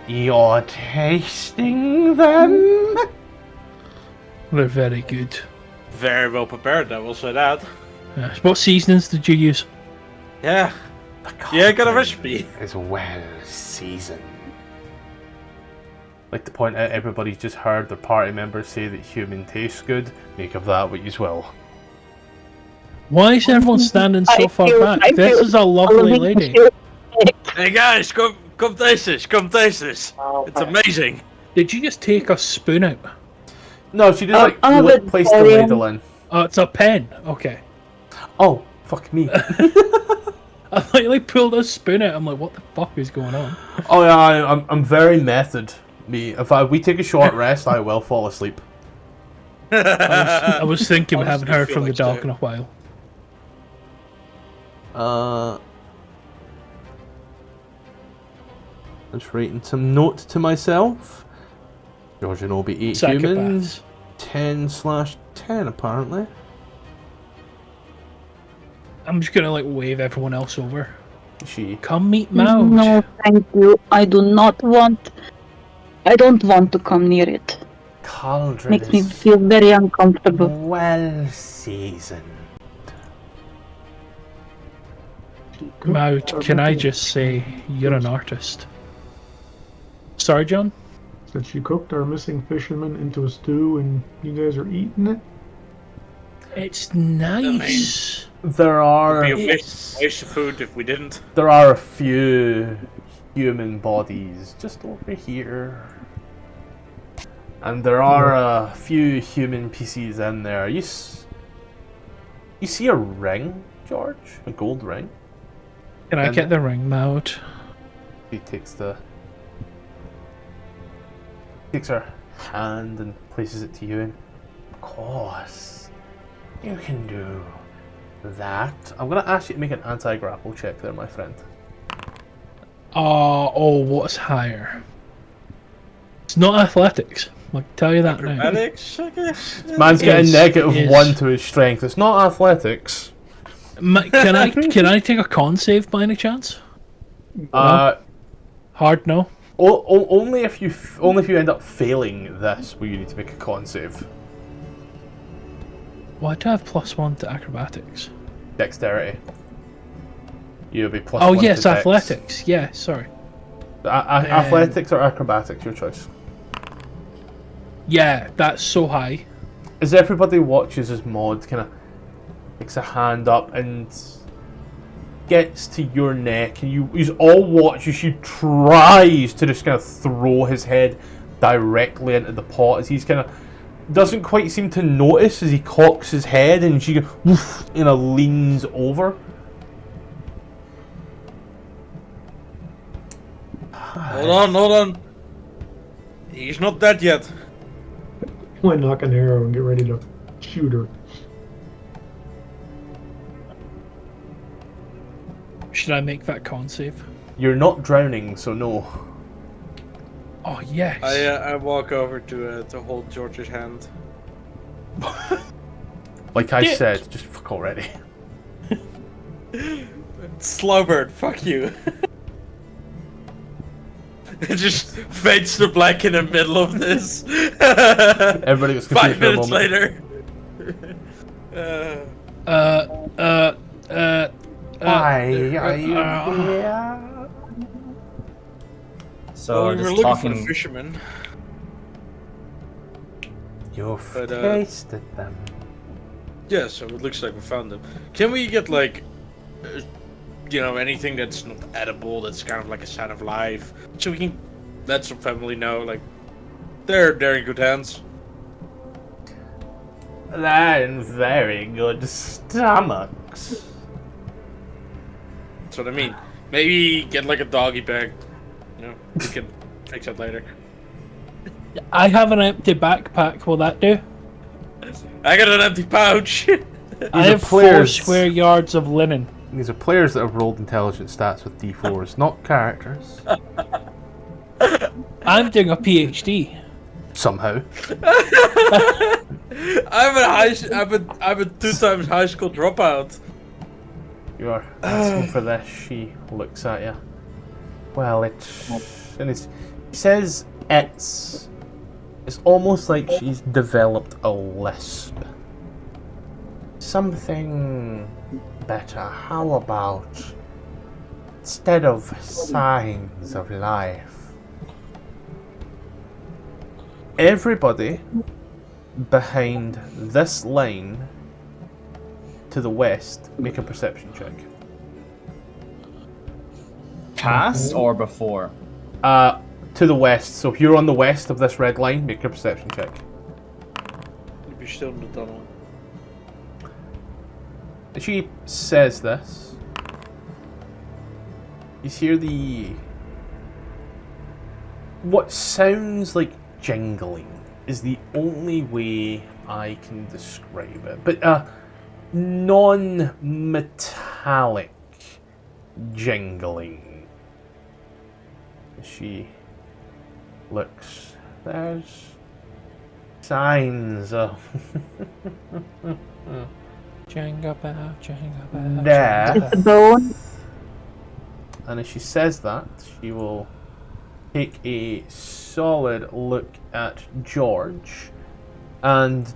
You're tasting them? They're very good. Very well prepared, I will say that. What seasonings did you use? Yeah. Yeah, I got a recipe. Is well seasoned. Like to point out, everybody's just heard their party members say that human tastes good. Make of that what you will. Why is everyone standing so far back? This is a lovely lady. Hey guys, come taste this. Come taste this. It's amazing. Did you just take a spoon out? No, she just place the ladle in. Oh, it's a pen. Okay. Oh, fuck me. I thought you like pulled a spoon out. I'm like, what the fuck is going on? Oh yeah, I'm very method. Me, if we take a short rest, I will fall asleep. I was thinking we haven't heard from the dog too. in a while. Just writing some notes to myself. George and Obi 8 humans. Psychopaths. 10/10 apparently. I'm just gonna like wave everyone else over. She. Come meet Maud. No, thank you. I don't want to come near it. Cauldron Makes me is feel very uncomfortable. well seasoned. Maud, can I just say you're an artist? Sorry, John? Said she cooked our missing fisherman into a stew and you guys are eating it? It's nice. There are Be a waste of food if we didn't. there are a few human bodies just over here. And there are a few human pieces in there. You see a ring, George? A gold ring? Can I get the ring, Maud? She takes her hand and places it to you, and of course, you can do that. I'm gonna ask you to make an anti-grapple check there, my friend. Oh, what's higher? It's not athletics. I'll tell you that now. Acrobatics, I guess. Man's getting negative is. 1 to his strength. It's not athletics. Can I take a con save by any chance? Hard no. Only if you end up failing this will you need to make a con save. Why do I have +1 to acrobatics? Dexterity. You'll be +1 Oh to yes, dex. athletics. Yeah, sorry. Athletics or acrobatics, your choice. Yeah, that's so high. As everybody watches as Maud kind of makes a hand up and gets to your neck, and you all watch as she tries to just kind of throw his head directly into the pot, as he's kind of doesn't quite seem to notice as he cocks his head, and she leans over. Hold on. He's not dead yet. I knock an arrow and get ready to shoot her. Should I make that con save? You're not drowning, so no. Oh yes. I walk over to hold George's hand. Like I Dick. said, just fuck already. Slowbird, fuck you. It just fades to black in the middle of this. Everybody gets confused 5 for a minutes moment. later. Why are you here? So Well, we were just looking for the talking. fisherman. You've But, tasted them. Yeah, so it looks like we found them. Can we get like, anything that's not edible, that's kind of like a sign of life, so we can let some family know, like, they're in good hands. They're in very good stomachs. That's what I mean. Maybe get like a doggy bag. We can fix that later. I have an empty backpack. Will that do? I got an empty pouch. I have 4 square yards of linen. These are players that have rolled intelligence stats with D4s, not characters. I'm doing a PhD. Somehow. I'm a 2 times high school dropout. You are asking for this, she looks at you. Well, it says it's almost like she's developed a lisp. Something better. How about instead of signs of life, everybody behind this line to the west make a perception check. Past or before? To the west. So if you're on the west of this red line, make a perception check. You're still in the tunnel. She says this. You hear what sounds like jingling is the only way I can describe it. But non-metallic jingling. She looks. There's signs of Jenga bow. death. It's a bone. And as she says that, she will take a solid look at George and,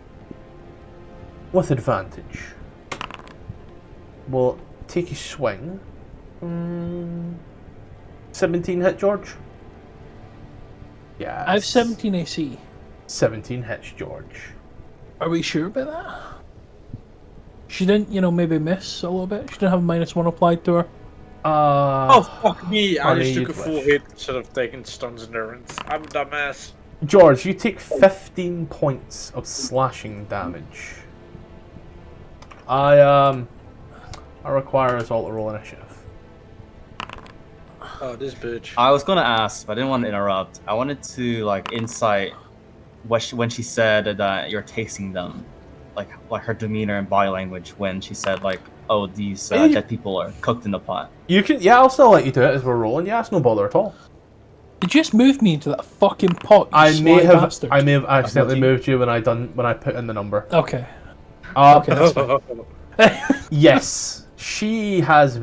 with advantage, will take a swing. 17 hit, George? Yeah. I have 17 AC. 17 hits, George. Are we sure about that? She didn't, maybe miss a little bit. She didn't have -1 applied to her. Oh, fuck me. I just honey, took a full hit instead of taking stuns endurance. I'm a dumbass. George, you take 15 points of slashing damage. I require us all to roll initiative. Oh, this bitch. I was gonna ask, but I didn't want to interrupt. I wanted to insight when she said that you're tasting them, like her demeanor and body language when she said oh, these dead people are cooked in the pot. You can, yeah, I'll still let you do it as we're rolling. Yeah, it's no bother at all. You just moved me into that fucking pot. You I may sly bastard. have accidentally moved you when I put in the number. Okay. Okay, that's fine. Yes, she has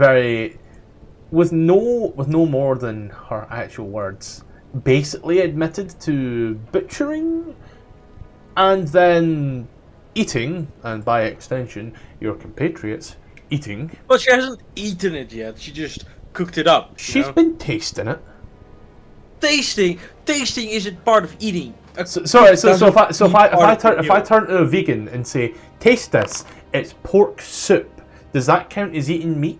with no more than her actual words, basically admitted to butchering, and then eating, and by extension, your compatriots eating. Well, she hasn't eaten it yet. She just cooked it up. She's been tasting it. Tasting isn't part of eating. So if I turn to a vegan and say, taste this, it's pork soup, does that count as eating meat?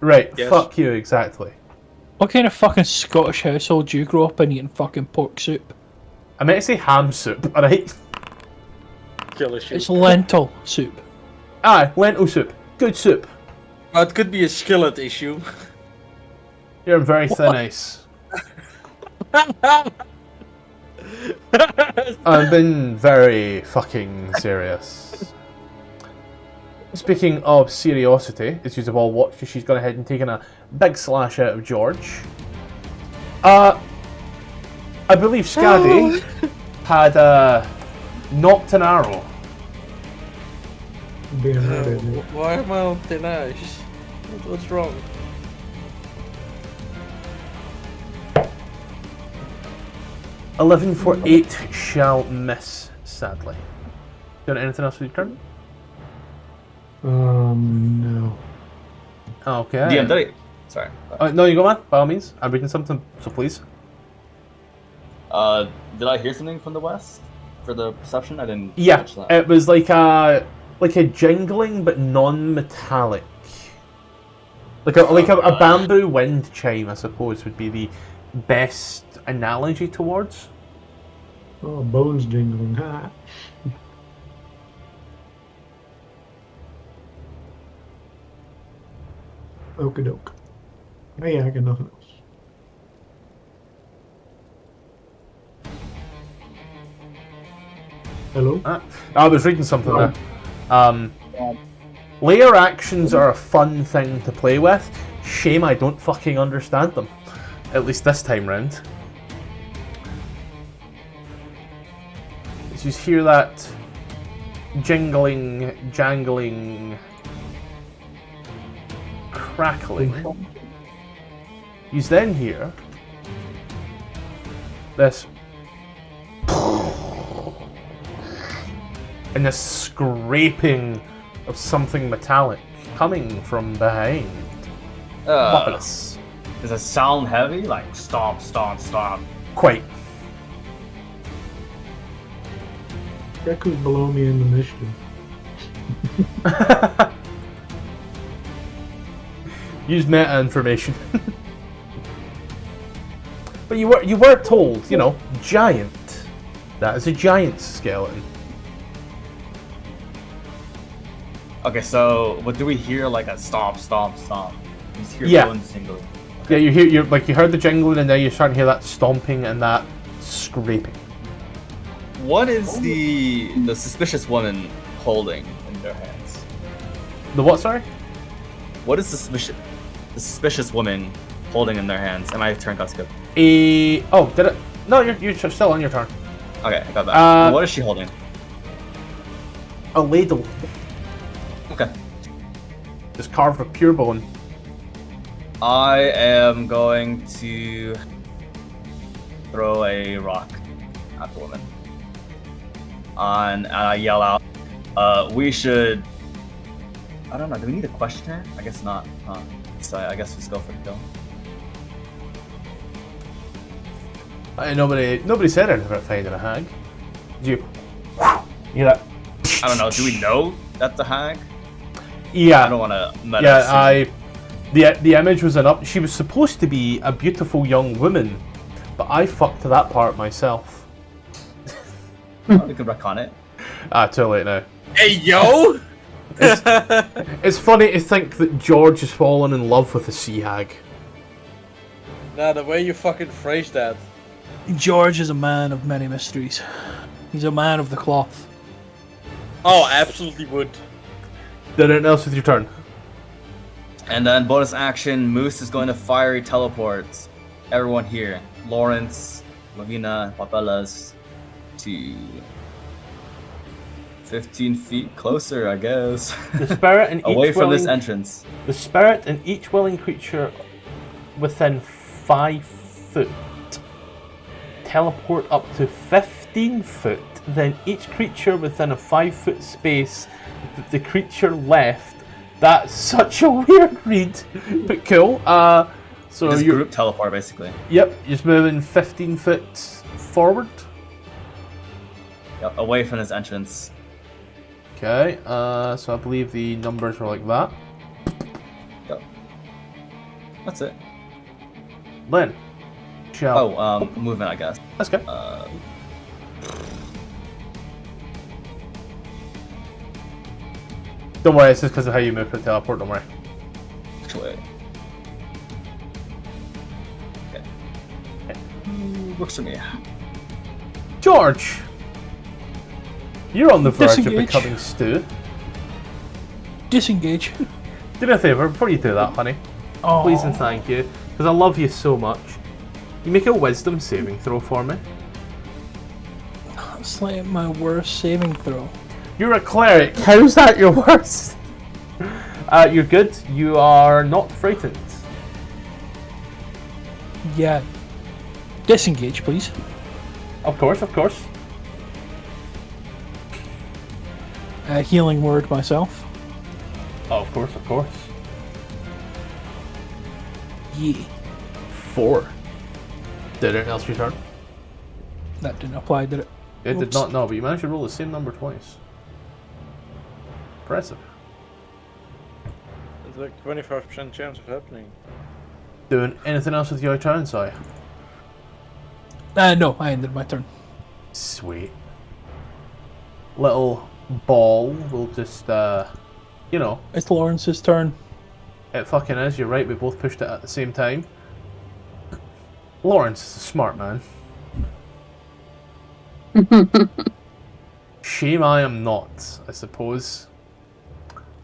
Right, Yes. fuck you, exactly. What kind of fucking Scottish household do you grow up in eating fucking pork soup? I meant to say ham soup, alright? Killer shit. It's lentil soup. Aye, lentil soup. Good soup. Well, it could be a skillet issue. You're on very thin ice. I've been very fucking serious. Speaking of seriosity, as you have all watched, she's gone ahead and taken a big slash out of George. I believe Skaddi had knocked an arrow. Being right in it. Why am I on thin ice? What's wrong? $11 for 8 shall miss, sadly. You want anything else with your turn? No. Okay. DM, did I... Sorry. No, you go, man. By all means. I'm reading something, so please. Did I hear something from the west for the perception? I didn't Yeah, catch that. it was like a jingling but non-metallic. Like a bamboo wind chime, I suppose, would be the best analogy towards. Oh, bones jingling. Ha. Okie doke. Hey, I got nothing else. Hello? I was reading something there. Layer actions are a fun thing to play with. Shame I don't fucking understand them. At least this time round. You hear that jingling, jangling, crackling. You then hear this and this scraping of something metallic coming from behind. Does it sound heavy? Like stomp, stomp, stomp? Quite. Check who's below me in the initiative. Use meta information. But you were told, you know, giant. That is a giant skeleton. Okay, so what do we hear? Like a stomp, stomp, stomp. You just hear Yeah. bones jingling. Yeah, you heard the jingling, and now you're starting to hear that stomping and that scraping. What is the suspicious woman holding in their hands? The what? Sorry. What is the suspicious woman holding in their hands? And my turn got skipped. Oh, did it? No, you're still on your turn. Okay, I got that. What is she holding? A ladle, Okay. just carved of pure bone. I am going to throw a rock at the woman. And I yell out, we should... I don't know, do we need to question her? I guess not, huh? So I guess just go for the kill. Nobody said anything about finding a hag. Did you? You that? I don't know, do we know that's a hag? Yeah. I don't want to meta. Yeah, the image was she was supposed to be a beautiful young woman, but I fucked that part myself. We could retcon it. Too late now. Hey, yo! It's funny to think that George has fallen in love with a sea hag. Nah, the way you fucking phrased that. George is a man of many mysteries. He's a man of the cloth. Oh, absolutely would. Did anything else with your turn? And then bonus action, Moose is going to fiery teleport everyone here. Lawrence, Lavina, Papelas to 15 feet closer, I guess. The spirit and Away from this entrance. The spirit and each willing creature within 5 foot teleport up to 15 15 foot, then each creature within a 5-foot space that the creature left. That's such a weird read, but cool. So Just you group teleport, basically. Yep, you're just moving 15 foot forward. Yep, away from his entrance. Okay, so I believe the numbers were like that. Yep. That's it. Lynn. Shall. Oh, movement, I guess. That's good. Don't worry, it's just because of how you move for the teleport, don't worry. Actually. Okay. Works for me. George! You're on the verge of Disengage. becoming Stu. Disengage. Do me a favour, before you do that, honey. Oh, Please and thank you, because I love you so much. You make a wisdom saving throw for me. It's like my worst saving throw. You're a cleric. How's that your worst? You're good. You are not frightened. Yeah. Disengage, please. Of course, of course. Healing word myself. Oh, of course, of course. Yeah. 4. Did anything else return? That didn't apply, did it? It did Oops. not, no, but you managed to roll the same number twice. Impressive. It's like 25% chance of happening. Doing anything else with your turn, sorry? No, I ended my turn. Sweet. Little ball will just, you know. It's Lawrence's turn. It fucking is, you're right, we both pushed it at the same time. Lawrence is a smart man. Shame I am not, I suppose.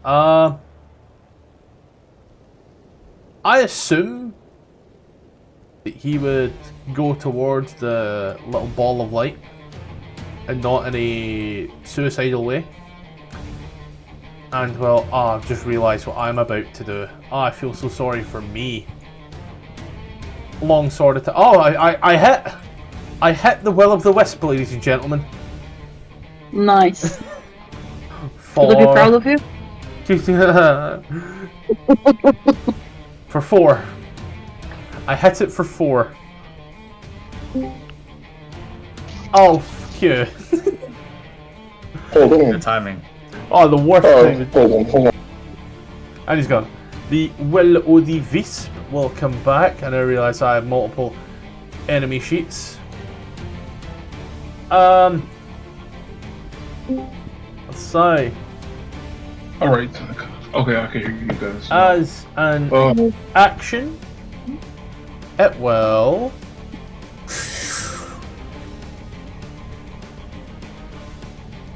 I assume that he would go towards the little ball of light and not in a suicidal way. And well, I've just realised what I'm about to do. I feel so sorry for me. Long sword attack. Oh, I hit the will of the wisp, ladies and gentlemen. Nice. For Should I be proud of you? For 4. I hit it for 4. Oh, fuck you. Hold on. Good timing. Oh, the worst thing. Hold on. And he's gone. The will o' the wisp will come back, and I realise I have multiple enemy sheets. Let's see. Alright. Okay, I can hear you guys. As an action, it will.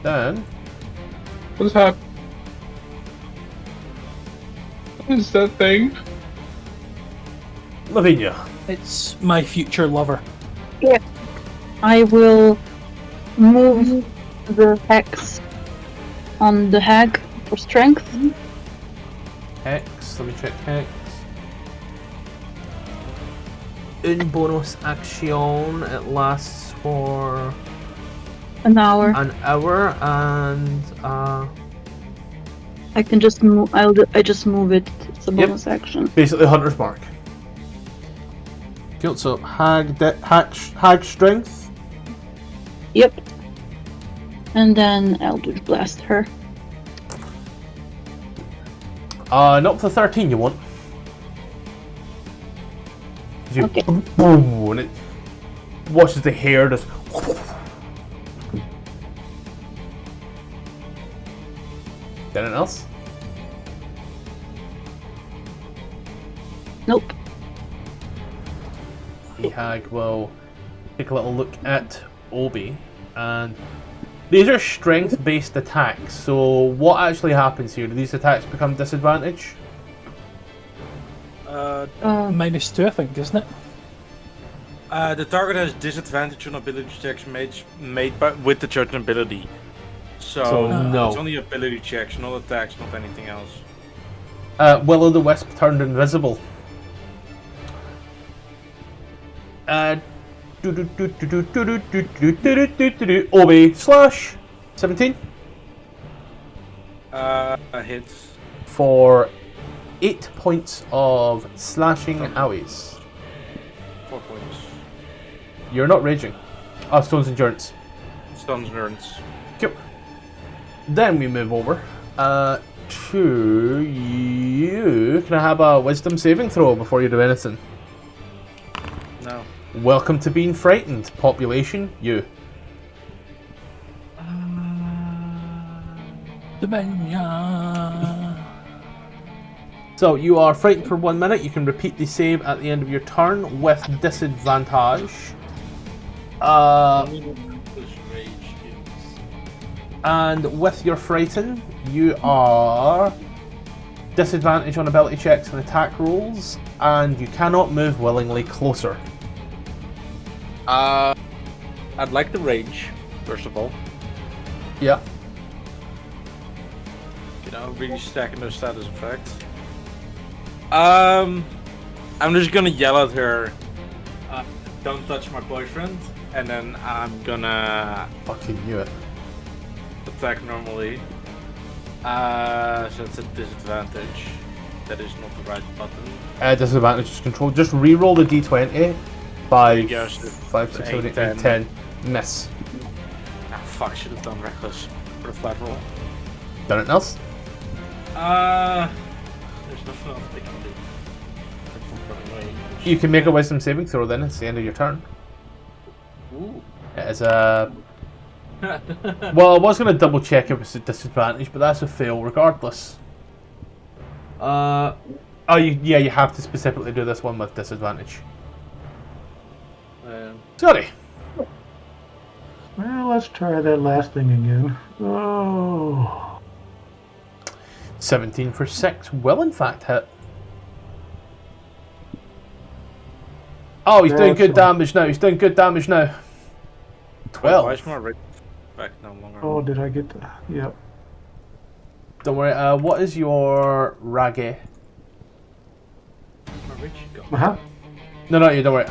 Then. What's happening? What is that thing? Lavinia. It's my future lover. Yeah. I will move the hex on the hag for strength. Hex, let me check Hex. In bonus action, it lasts for An hour. an hour, and I can just move. I just move it. It's a bonus action. basically Hunter's Mark. Cool, so hag strength. Yep. And then Eldritch Blast her. Not the 13 you want. You Okay. boom, and it washes the hair, just. Anything else? Nope. The hag will take a little look at Obi, and these are strength-based attacks. So what actually happens here? Do these attacks become disadvantage? -2, I think, isn't it? The target has disadvantage on ability checks made with the certain ability. So no. It's only ability checks, not attacks, not anything else. Will o' the Wisp turned invisible. Obey slash 17 Hits. for 8 points of slashing owies. 4 points. You're not raging. Stone's endurance. Stuns endurance. Cool. Then we move over to you. Can I have a wisdom saving throw before you do anything? No. Welcome to being frightened. Population, you. Dementia. So you are frightened for 1 minute. You can repeat the save at the end of your turn with disadvantage. And with your frighten, you are disadvantage on ability checks and attack rolls, and you cannot move willingly closer. I'd like the rage, first of all. Yeah. You know, really stacking those status effects. I'm just gonna yell at her, don't touch my boyfriend, and then I'm gonna Fucking knew it. attack normally. So it's a disadvantage. That is not the right button. Disadvantage is controlled. Just re-roll the d20. 5, There you go, so 5, 6, 7, 8, 9, 10. Miss. Ah, fuck, should have done reckless for the flat roll. Done it else? There's nothing else they can do. From running away. You can make a wisdom saving throw then. It's the end of your turn. Ooh. It is a... Well, I was going to double check if it was a disadvantage, but that's a fail regardless. You have to specifically do this one with disadvantage. Skaddi. Well, let's try that last thing again. Oh. 17 for 6 will in fact hit. Oh, he's doing good damage now. He's doing good damage now. 12. Why is my rage back no longer? Oh, did I get that? Yep. Don't worry. What is your rage? My rage gone. Uh-huh. No, not you. Don't worry.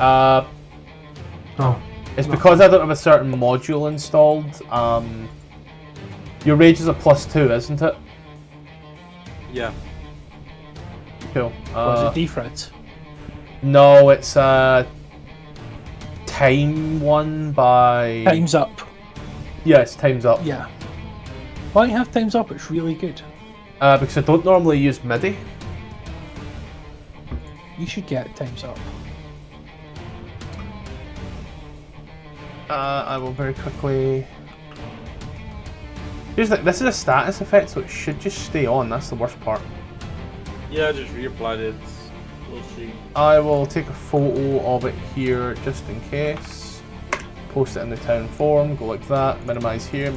Oh. It's because I don't have a certain module installed. Your rage is a +2, isn't it? Yeah. Cool. Was it defrets? No, it's a time one by. Time's up. Yes, time's up. Yeah. Why don't you have time's up? It's really good. Because I don't normally use MIDI. You should get time's up. I will very quickly. Here's the, this is a status effect, so it should just stay on. That's the worst part. Yeah, I just reapplied it. We'll see. I will take a photo of it here just in case. Post it in the town forum. Go like that. Minimize here.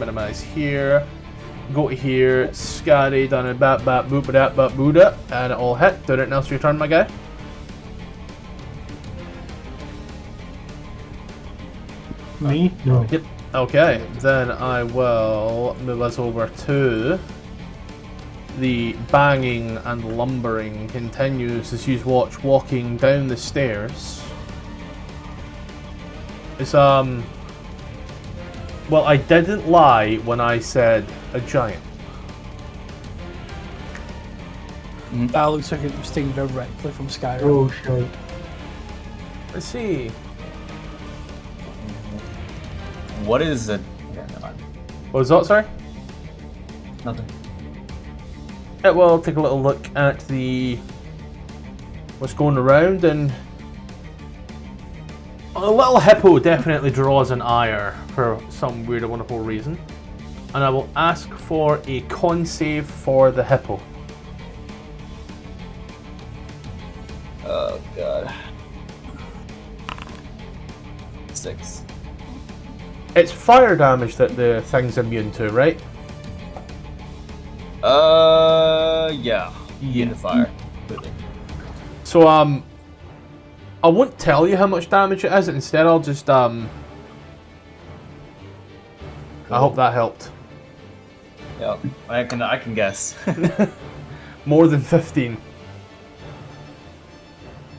Go to here. Skaddi done it. Bat boop boop, and it all hit. Do it now. So your turn, my guy. Me? No. Yep. Okay, then I will move us over to the banging and lumbering continues as you watch walking down the stairs. It's well, I didn't lie when I said a giant. That looks like it was taken directly from Skyrim. Oh, shit. Let's see. What is it? Yeah, never mind. What was that, sorry? Nothing. It will take a little look at the what's going around, and a little hippo definitely draws an ire for some weird and wonderful reason, and I will ask for a con save for the hippo. Oh god. 6. It's fire damage that the thing's immune to, right? Yeah. In the fire. Completely. So I won't tell you how much damage it is. Instead, I'll just I hope that helped. Yeah, I can guess. More than 15.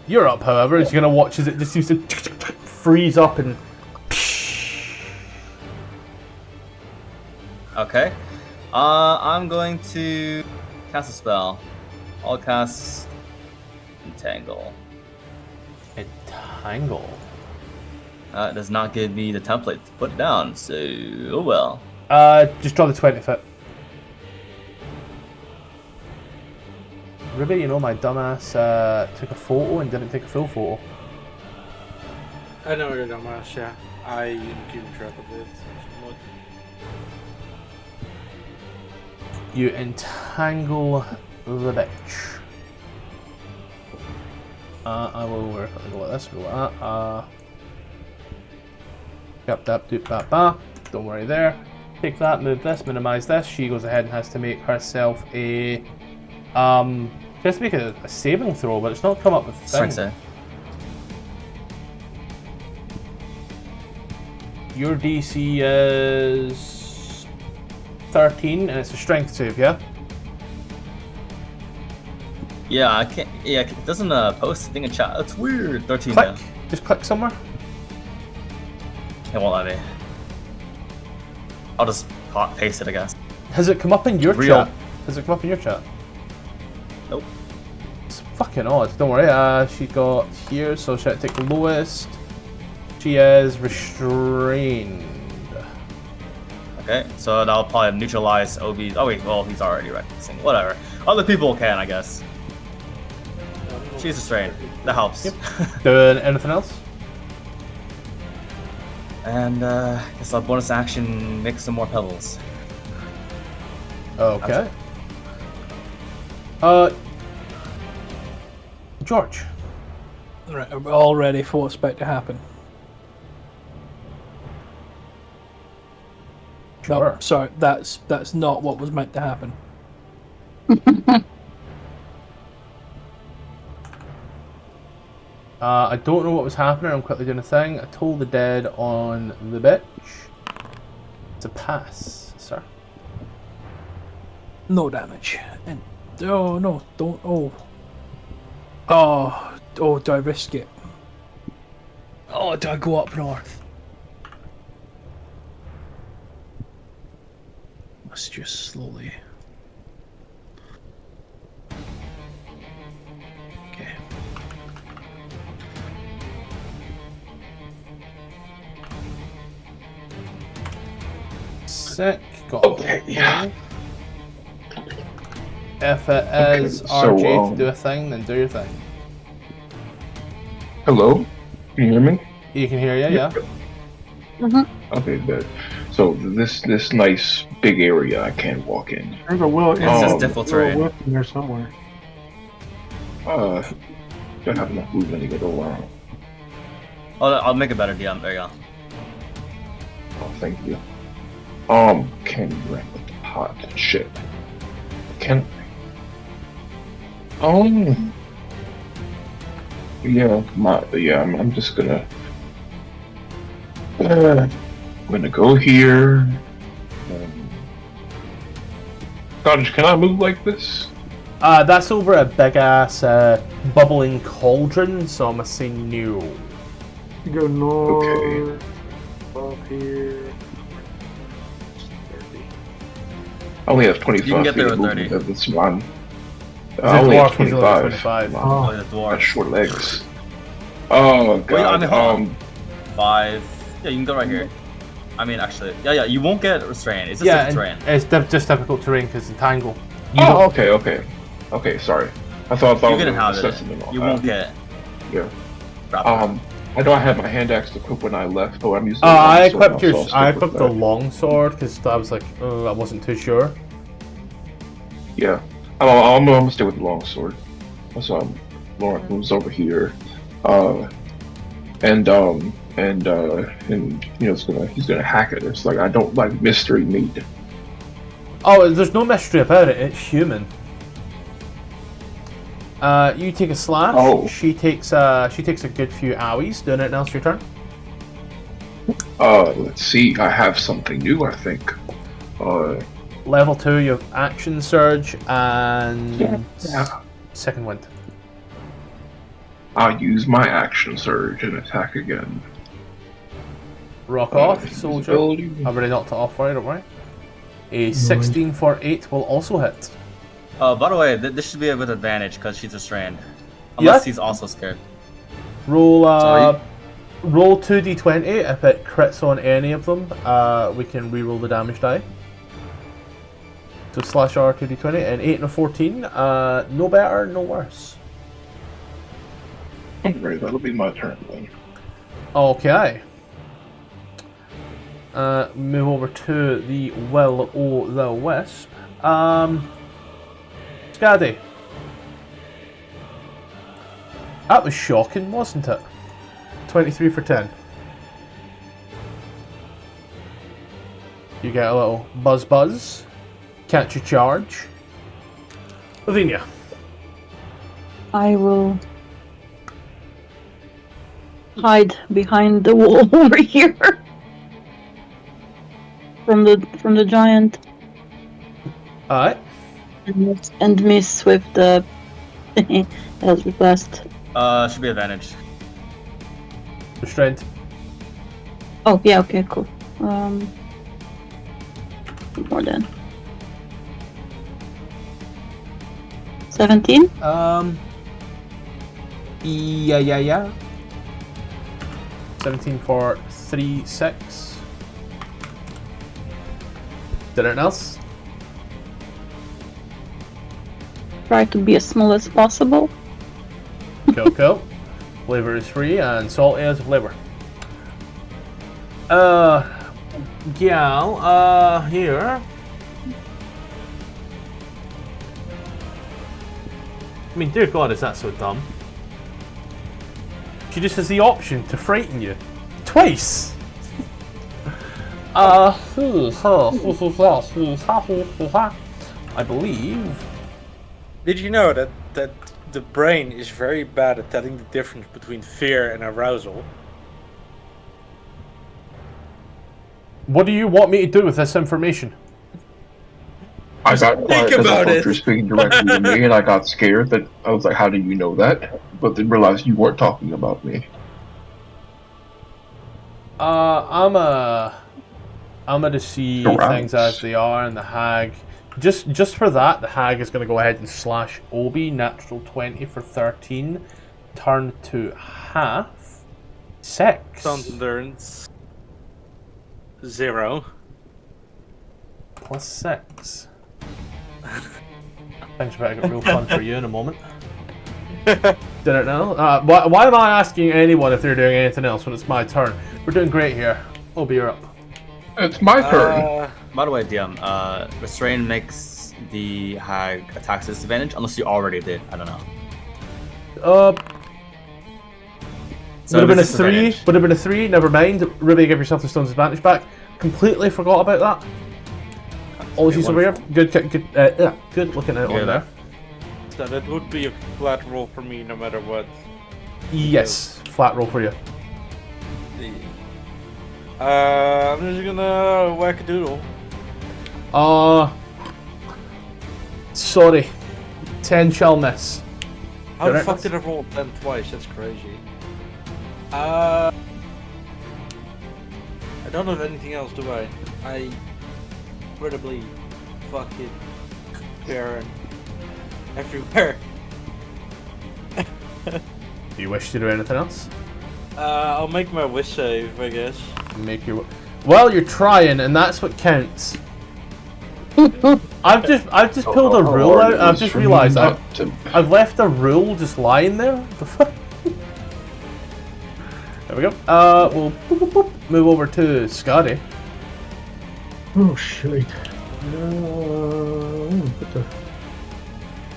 You're up, however, as you're gonna watch as it just seems to freeze up and. Okay. I'm going to cast a spell. I'll cast Entangle. Entangle. It does not give me the template to put down, so oh well. Just draw the 20 foot. Ruby, you know my dumbass took a photo and didn't take a full photo. I know you're dumbass, yeah. I didn't keep track of it so much. You entangle the bitch. I will work. I'll go like this. Go like that. Yep, that, doop, that, ba. Don't worry there. Take that, move this, minimize this. She goes ahead and has to make herself a. She has to make a saving throw, but it's not come up with the Strength thing. save. Your DC is 13, and it's a strength save, yeah? Yeah, I can't. Yeah, it doesn't post a thing in chat. That's weird. 13. Click. Now. Just click somewhere. It won't let me. I'll just paste it, I guess. Has it come up in your Real. chat? Has it come up in your chat? Nope. It's fucking odd. Don't worry. She got here, so should I take the lowest? She is restrained. Okay, so that'll probably neutralize OB's. Oh wait, well he's already referencing. Whatever. Other people can, I guess. She's restrained. That helps. Yep. Doing anything else? And guess I'll bonus action make some more pebbles. Okay. George. Right, are we all ready for what's about to happen? Sure. No, sorry, that's not what was meant to happen. I don't know what was happening. I'm quickly doing a thing. I told the dead on the bitch. It's a pass, sir. No damage. And oh no, don't. Oh, do I risk it? Oh, do I go up north? Let's just slowly. Okay. Sick. Got Okay, yeah. If it is so, RJ to do a thing, then do your thing. Hello? Can you hear me? You can hear you, yeah? Okay, good. So this nice big area I can't walk in. There's a will. It says Oh. difficult There's a terrain. will in there somewhere. Don't have enough movement to get around. I'll make it better, DM. There you go. Oh, thank you. Can you rank with the pot? Shit. Can. Yeah, I'm just gonna. I'm gonna go here. Cottage, can I move like this? That's over a big ass bubbling cauldron, so I'm gonna say no. You go north. Okay. Up here. I only have 25 You can get feet there of with movement 30. of this one. a I only have dwarf, he's only 25. 25. Wow. Oh, Oh, the Got dwarf. short legs. Oh god. Wait, I mean, hold on. 5. Yeah, you can go right here. I mean, actually, yeah, you won't get restrained. It's just Yeah, different terrain. and it's just difficult terrain because entangle. Oh, okay, sorry. I thought You're I was gonna gonna have set it. something on You that. won't get. Yeah. Crap. I know I had my hand axe equipped when I left, but I'm using. I the longsword equipped now, your, so I'll stick I with equipped the that. longsword because I was like, I wasn't too sure. Yeah, I'm gonna stay with the longsword. So Lauren moves over here, and you know he's gonna hack it. It's like I don't like mystery meat. Oh, there's no mystery about it. It's human. You take a slash. Oh. She takes a good few owies. Doing it now. It's your turn. Let's see. I have something new. I think. Level 2, you have action surge and Yeah. second wind. I'll use my action surge and attack again. Rock off, soldier. Visibility. I've already knocked it off for you, don't worry. A 16 for 8 will also hit. By the way, this should be with advantage because she's restrained. Unless Yeah. he's also scared. Roll Sorry? roll 2d20. If it crits on any of them, we can re-roll the damage die. So slash R 2d20 and 8 and a 14. No better, no worse. Alright, that'll be my turn then. Okay. Move over to the Will-o'-the-Wisp. Skaddi. That was shocking, wasn't it? 23 for 10. You get a little buzz. Catch a charge. Lavinia. I will hide behind the wall over here from the giant Alright. and miss with the as request. Should be advantage. Restrained. Oh yeah, okay, cool. More than 17. Yeah. 17 for 3, 6. Anything else? Try to be as small as possible. Cool. Flavor is free and salty as flavor. Gal, here. I mean, dear God, is that so dumb? She just has the option to frighten you. Twice! I believe. Did you know that the brain is very bad at telling the difference between fear and arousal? What do you want me to do with this information? I got quiet think because I about thought it. you were speaking directly to me, and I got scared. That I was like, "How do you know that?" But then realized you weren't talking about me. I'm gonna see Aroused. things as they are, and the hag. Just for that, the hag is gonna go ahead and slash Obi. Natural 20 for 13. Turn to half. 6. Thunderance 0. Plus 6. Things are about to get real fun for you in a moment. Didn't know. Why am I asking anyone if they're doing anything else when it's my turn? We're doing great here. Obi, you're up. It's my turn. By the way, DM, restrain makes the hag attacks disadvantage unless you already did. I don't know. Would have been a it's 3. disadvantage. Would have been a 3. Never mind. Ruby, give yourself the stone's advantage back. Completely forgot about that. Apologies over here. Good looking out Yeah, on there. So that would be a flat roll for me no matter what. Yes, flat roll for you. I'm just gonna whack a doodle. Sorry. 10 shall miss. How the Correct. fuck did I roll 10 twice? That's crazy. I don't have anything else, do I? I incredibly fucking barren everywhere. Do you wish to do anything else? I'll make my wish save, I guess. Make your. Well, you're trying, and that's what counts. I've just pulled a rule out. And I've just realised I've left a rule just lying there. There we go. We'll move over to Skaddi. Oh shit. Put the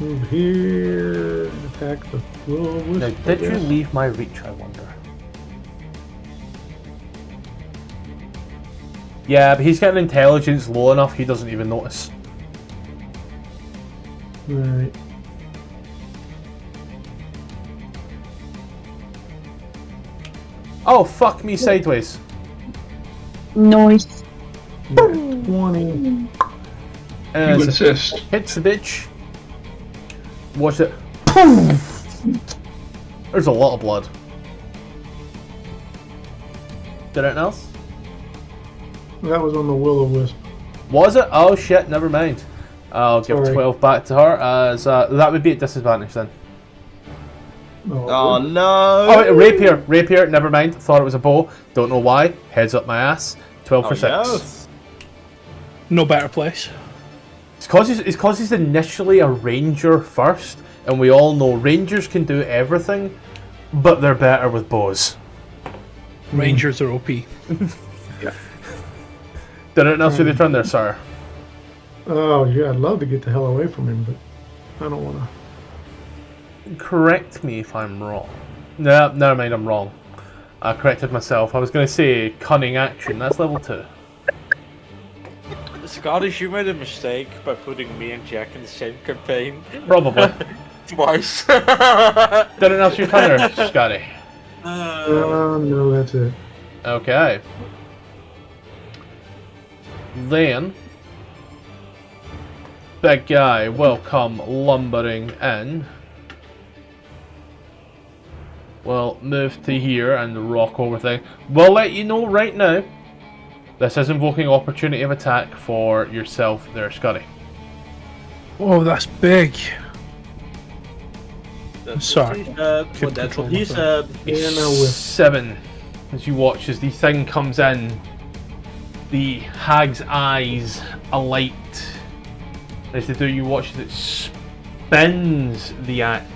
move here and attack the little wisp. Now, did you leave my reach? I wonder. Yeah, but he's getting intelligence low enough he doesn't even notice. Right. Oh, fuck me sideways. Noise. 20. And You insist. hits the bitch. Watch it. There's a lot of blood. Did anything else? That was on the Will-O-Wisp. Was it? Oh shit, never mind. I'll give Sorry. 12 back to her, as that would be at disadvantage then. Oh Good. no! Oh, wait, rapier, never mind. Thought it was a bow. Don't know why. Heads up my ass. 12 for 6. Yes. No better place. It's cause he's initially a ranger first, and we all know rangers can do everything, but they're better with bows. Rangers are OP. Did anyone else do their turn there, sir? Oh, yeah, I'd love to get the hell away from him, but I don't want to. Correct me if I'm wrong. No, never mind, I'm wrong. I corrected myself. I was going to say cunning action. That's level 2. Scottish, you made a mistake by putting me and Jack in the same campaign. Probably. Twice. Did anyone else do your turn there, Skaddi? No, that's it. Okay. Then, big guy will come lumbering in. We'll move to here and rock over thing. We'll let you know right now, this is invoking opportunity of attack for yourself there, Skaddi. Oh, that's big. Sorry. That's what he said. Yeah, no, with 7. As you watch as the thing comes in, the hag's eyes alight. As they do, you watch as it spins the axe.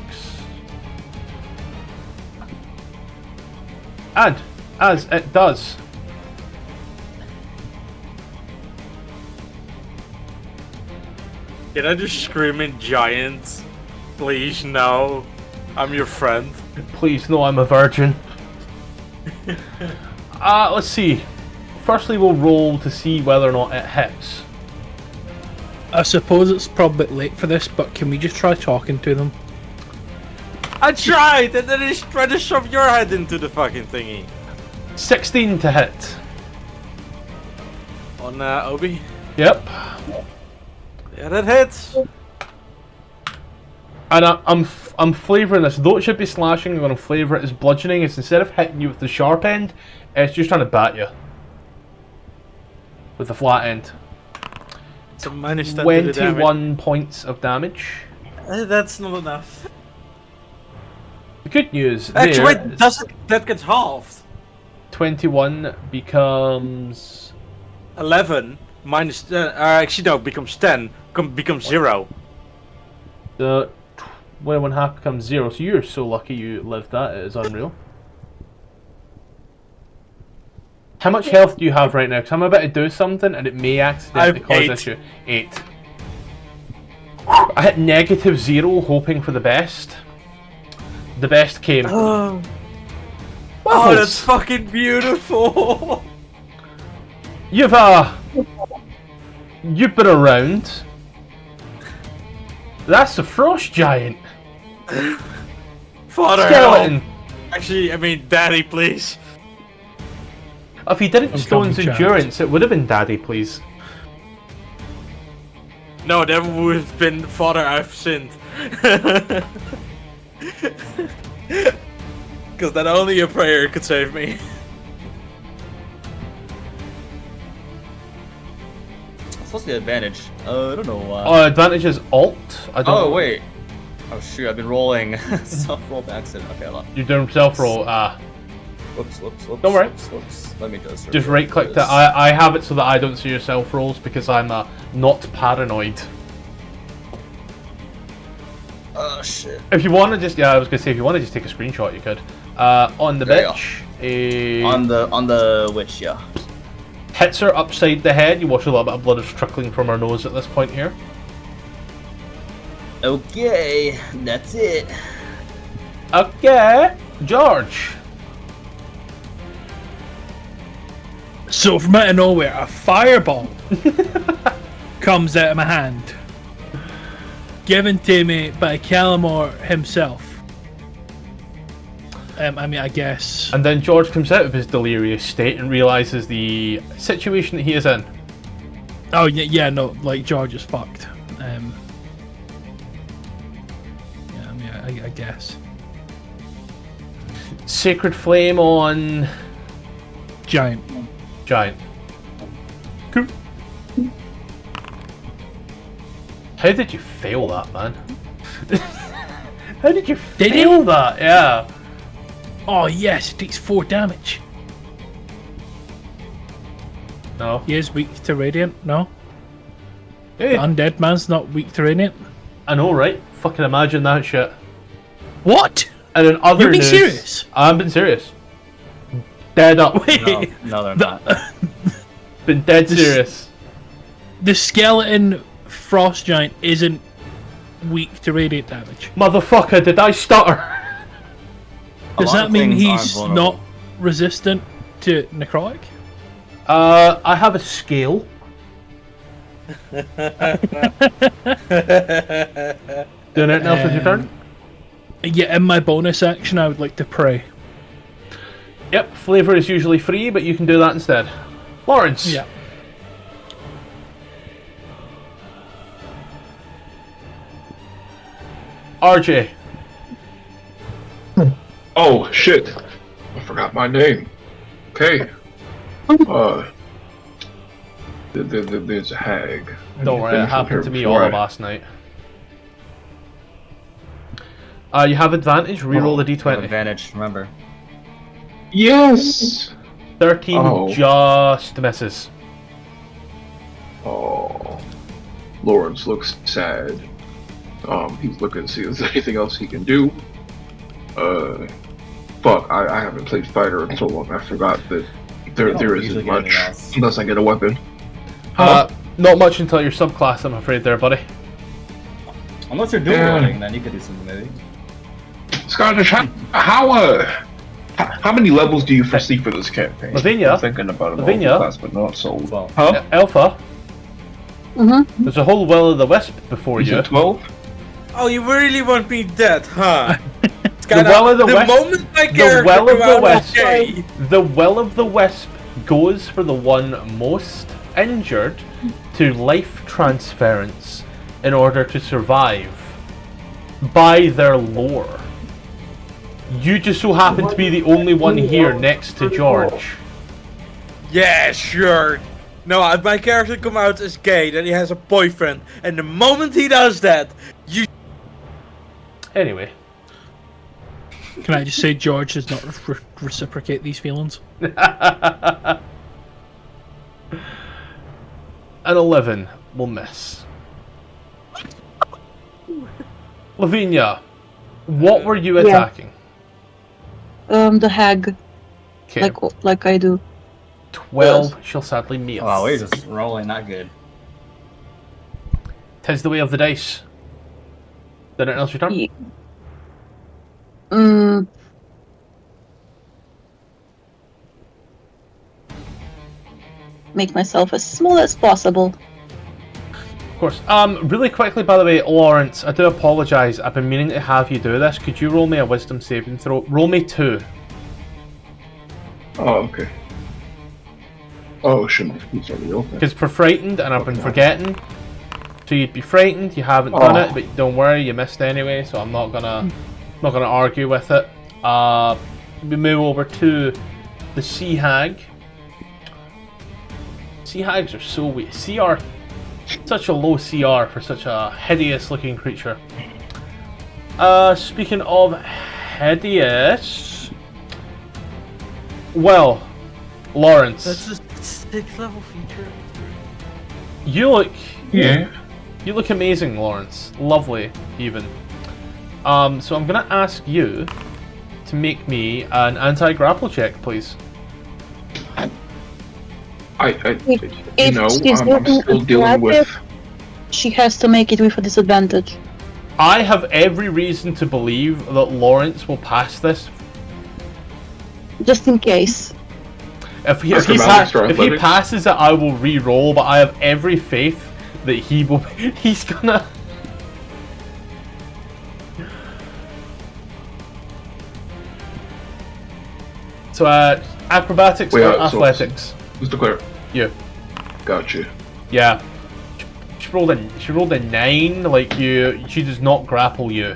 And as it does, Can I just scream in giant? Please, no. I'm your friend. please know I'm a virgin. Let's see. Firstly, we'll roll to see whether or not it hits. I suppose it's probably a bit late for this, but can we just try talking to them? I tried, and then I just tried to shove your head into the fucking thingy. 16 to hit. On Obi? Yep. Yeah, that hits. And I'm flavouring this. Though it should be slashing, I'm going to flavour it as bludgeoning. It's instead of hitting you with the sharp end, it's just trying to bat you with the flat end. It's a minus 10 to the damage. 21 points of damage. That's not enough. The good news Actually, there wait, is that gets halved? 21 becomes 11 minus actually no, becomes 10, becomes 0. the 1.5 becomes 0. So you're so lucky you lived that. It is unreal. How much health do you have right now? Because I'm about to do something and it may accidentally I cause have 8. issue. 8. I hit -0, hoping for the best. The best came. Oh, Waffles. that's fucking beautiful. You've been around. That's the frost giant. Father, Skeleton. help. Actually, I mean, Daddy, please. If he didn't I'm Stone's coming, endurance, it would have been Daddy, please. No, that would have been Father, I've sinned. Because that only a prayer could save me. What's the advantage? I don't know. Advantage is alt. I don't Oh know. wait. Oh shoot! I've been rolling self-roll by accident. Okay, hold on. You're doing self roll. Whoops. Don't worry. Whoops. Let me Just right click that. I have it so that I don't see your self rolls because I'm not paranoid. Oh shit. If you want to just, I was gonna say if you want to just take a screenshot, you could. On the There you bitch, On the witch, yeah. hits her upside the head. You watch a little bit of blood is trickling from her nose at this point here. Okay, that's it. Okay, George. So from out of nowhere, a fireball comes out of my hand, given to me by Calamor himself. I mean, I guess. And then George comes out of his delirious state and realizes the situation that he is in. Oh yeah, no, like George is fucked. Yeah, I mean, I guess. Sacred flame on Giant. giant. How did you fail that, man? How did you Did fail that? Yeah. Oh yes, it takes 4 damage. No. He is weak to radiant. No, Hey, the undead man's not weak to radiant. I know, right? Fucking imagine that shit. What? And in other You're being news, serious? I've been serious. Dead up. Wait, No, they're the, not. Been dead serious. the skeleton frost giant isn't weak to radiant damage. Motherfucker, did I stutter? Does lot that of mean things aren't he's vulnerable. not resistant to necrotic? I have a scale. Doing anything else with your turn? Yeah, in my bonus action, I would like to pray. Yep, flavor is usually free, but you can do that instead. Lawrence. Yeah. RJ. Oh shit! I forgot my name. Okay. There's a hag. Don't worry, it happened to me all before of last night. You have advantage, reroll the d20. Advantage, remember. Yes. 13 Oh. just misses. Oh. Lawrence looks sad. He's looking to see if there's anything else he can do. Fuck, I haven't played fighter in so long. I forgot that there usually isn't get much anything else. unless I get a weapon. Not much until your subclass, I'm afraid there, buddy. Unless you're dual Yeah. wielding, then you could do something maybe. Scottish, how many levels do you foresee for this campaign? Lavinia? I'm thinking about it Lavinia? class, but not sold. 12. Huh? Alpha, Mm-hmm. there's a whole Will of the Wisp before Is you. it 12? Oh, you really want me dead, huh? It's The kinda- Will of the Wisp- moment my the character Will of come the out, Wisp- okay. The Will of the Wisp goes for the one most injured to life transference in order to survive by their lore. You just so happen to be the only one here next to George. Yeah, sure. No, my character come out as gay, then he has a boyfriend, and the moment he does that, you Anyway. Can I just say George does not reciprocate these feelings? An 11 will miss. Lavinia, what were you Yeah. attacking? The hag, Okay, like I do. 12 shall sadly miss. Wow, we're just rolling not good. 'Tis the way of the dice. Did anything else your turn? Ye- Mm, make myself as small as possible. Of course. Really quickly, by the way, Lawrence, I do apologise. I've been meaning to have you do this. Could you roll me a wisdom saving throw? Roll me 2. Oh, okay. Oh, shouldn't it's already open. Because for frightened, and I've been forgetting. So you'd be frightened, you haven't done it, but don't worry, you missed anyway, so I'm not gonna argue with it. We move over to the Sea Hag. Sea Hags are so weak. CR, such a low CR for such a hideous looking creature. Speaking of hideous, well, Lawrence, That's a 6th level feature. you look Yeah. You look amazing, Lawrence. Lovely, even. So I'm gonna ask you to make me an anti-grapple check, please. If I'm she's still looking dealing with. attractive, she has to make it with a disadvantage. I have every reason to believe that Lawrence will pass this. Just in case. If he Athletics. passes it, I will re-roll, but I have every faith that he will. He's gonna. So, acrobatics Wait, or so- athletics? Just to clear. Yeah. Gotcha. Yeah. She rolled a 9. Like she does not grapple you.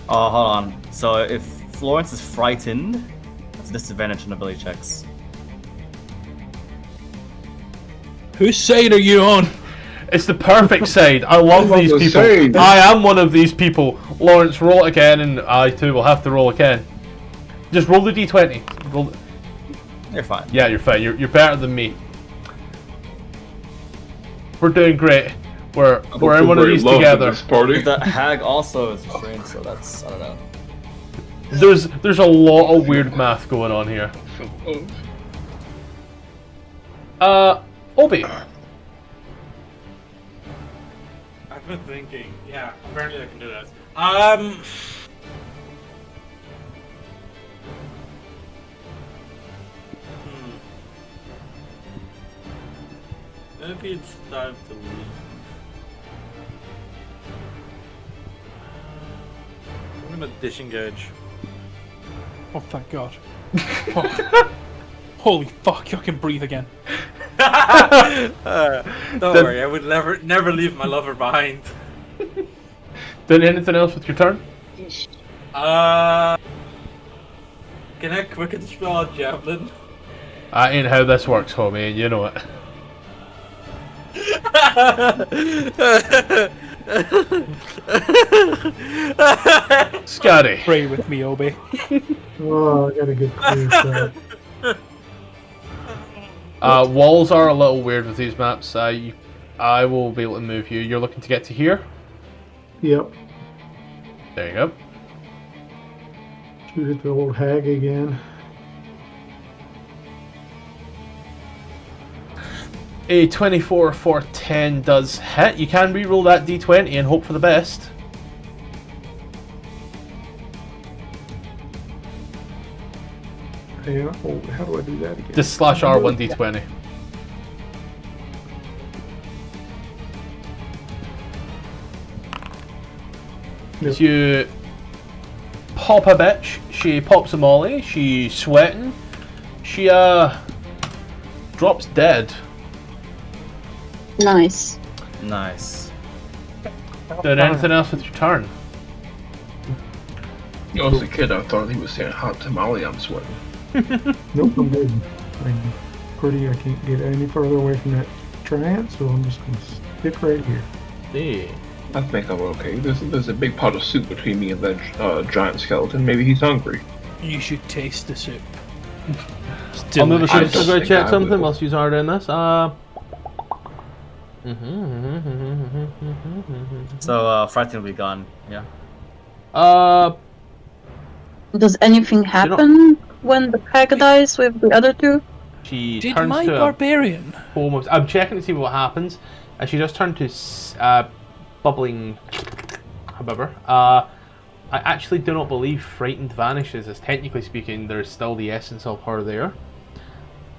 Oh, hold on. So if Florence is frightened, that's a disadvantage on ability checks. Whose side are you on? It's the perfect side. I love I'm on these the people. side. I am one of these people. Lawrence, roll it again, and I too will have to roll again. Just roll the d20. Roll. You're fine. Yeah, you're fine. You're better than me. We're doing great. We're in one of these together. Party. The hag also is restrained, so that's, I don't know. There's a lot of weird math going on here. Obi. I've been thinking. Yeah, apparently I can do that. Maybe it's time to leave. I'm gonna disengage. Oh, thank God. Oh. Holy fuck, you can breathe again. Don't worry, I would never leave my lover behind. Doing anything else with your turn? Can I quicken spell a javelin? That ain't how this works, homie, and you know it. Skaddi. Pray with me, Obi. Oh, I got a good clear shot. Walls are a little weird with these maps. I will be able to move you. You're looking to get to here? Yep. There you go. Shoot at the old hag again. A 24 for 10 does hit. You can reroll that d20 and hope for the best. Yeah, oh, how do I do that again? Just slash R1 d20. Yep. You pop a bitch. She pops a molly. She's sweating. She drops dead. Nice. Nice. Doing anything else with your turn? You know, as a kid, I thought he was saying hot tamale. I'm sweating. Nope, I'm good. I'm pretty. I can't get any further away from that trance, so I'm just gonna stick right here. Yeah. I think I'm okay. There's a big pot of soup between me and that giant skeleton. Maybe he's hungry. You should taste the soup. I'll move I a don't go think check I something will. whilst you are doing this. So, Frighten will be gone, yeah. Does anything happen when the hag dies with the other two? She Did turns my to barbarian? almost. I'm checking to see what happens, and she just turned to bubbling. However, I actually do not believe frightened vanishes. As technically speaking, there's still the essence of her there.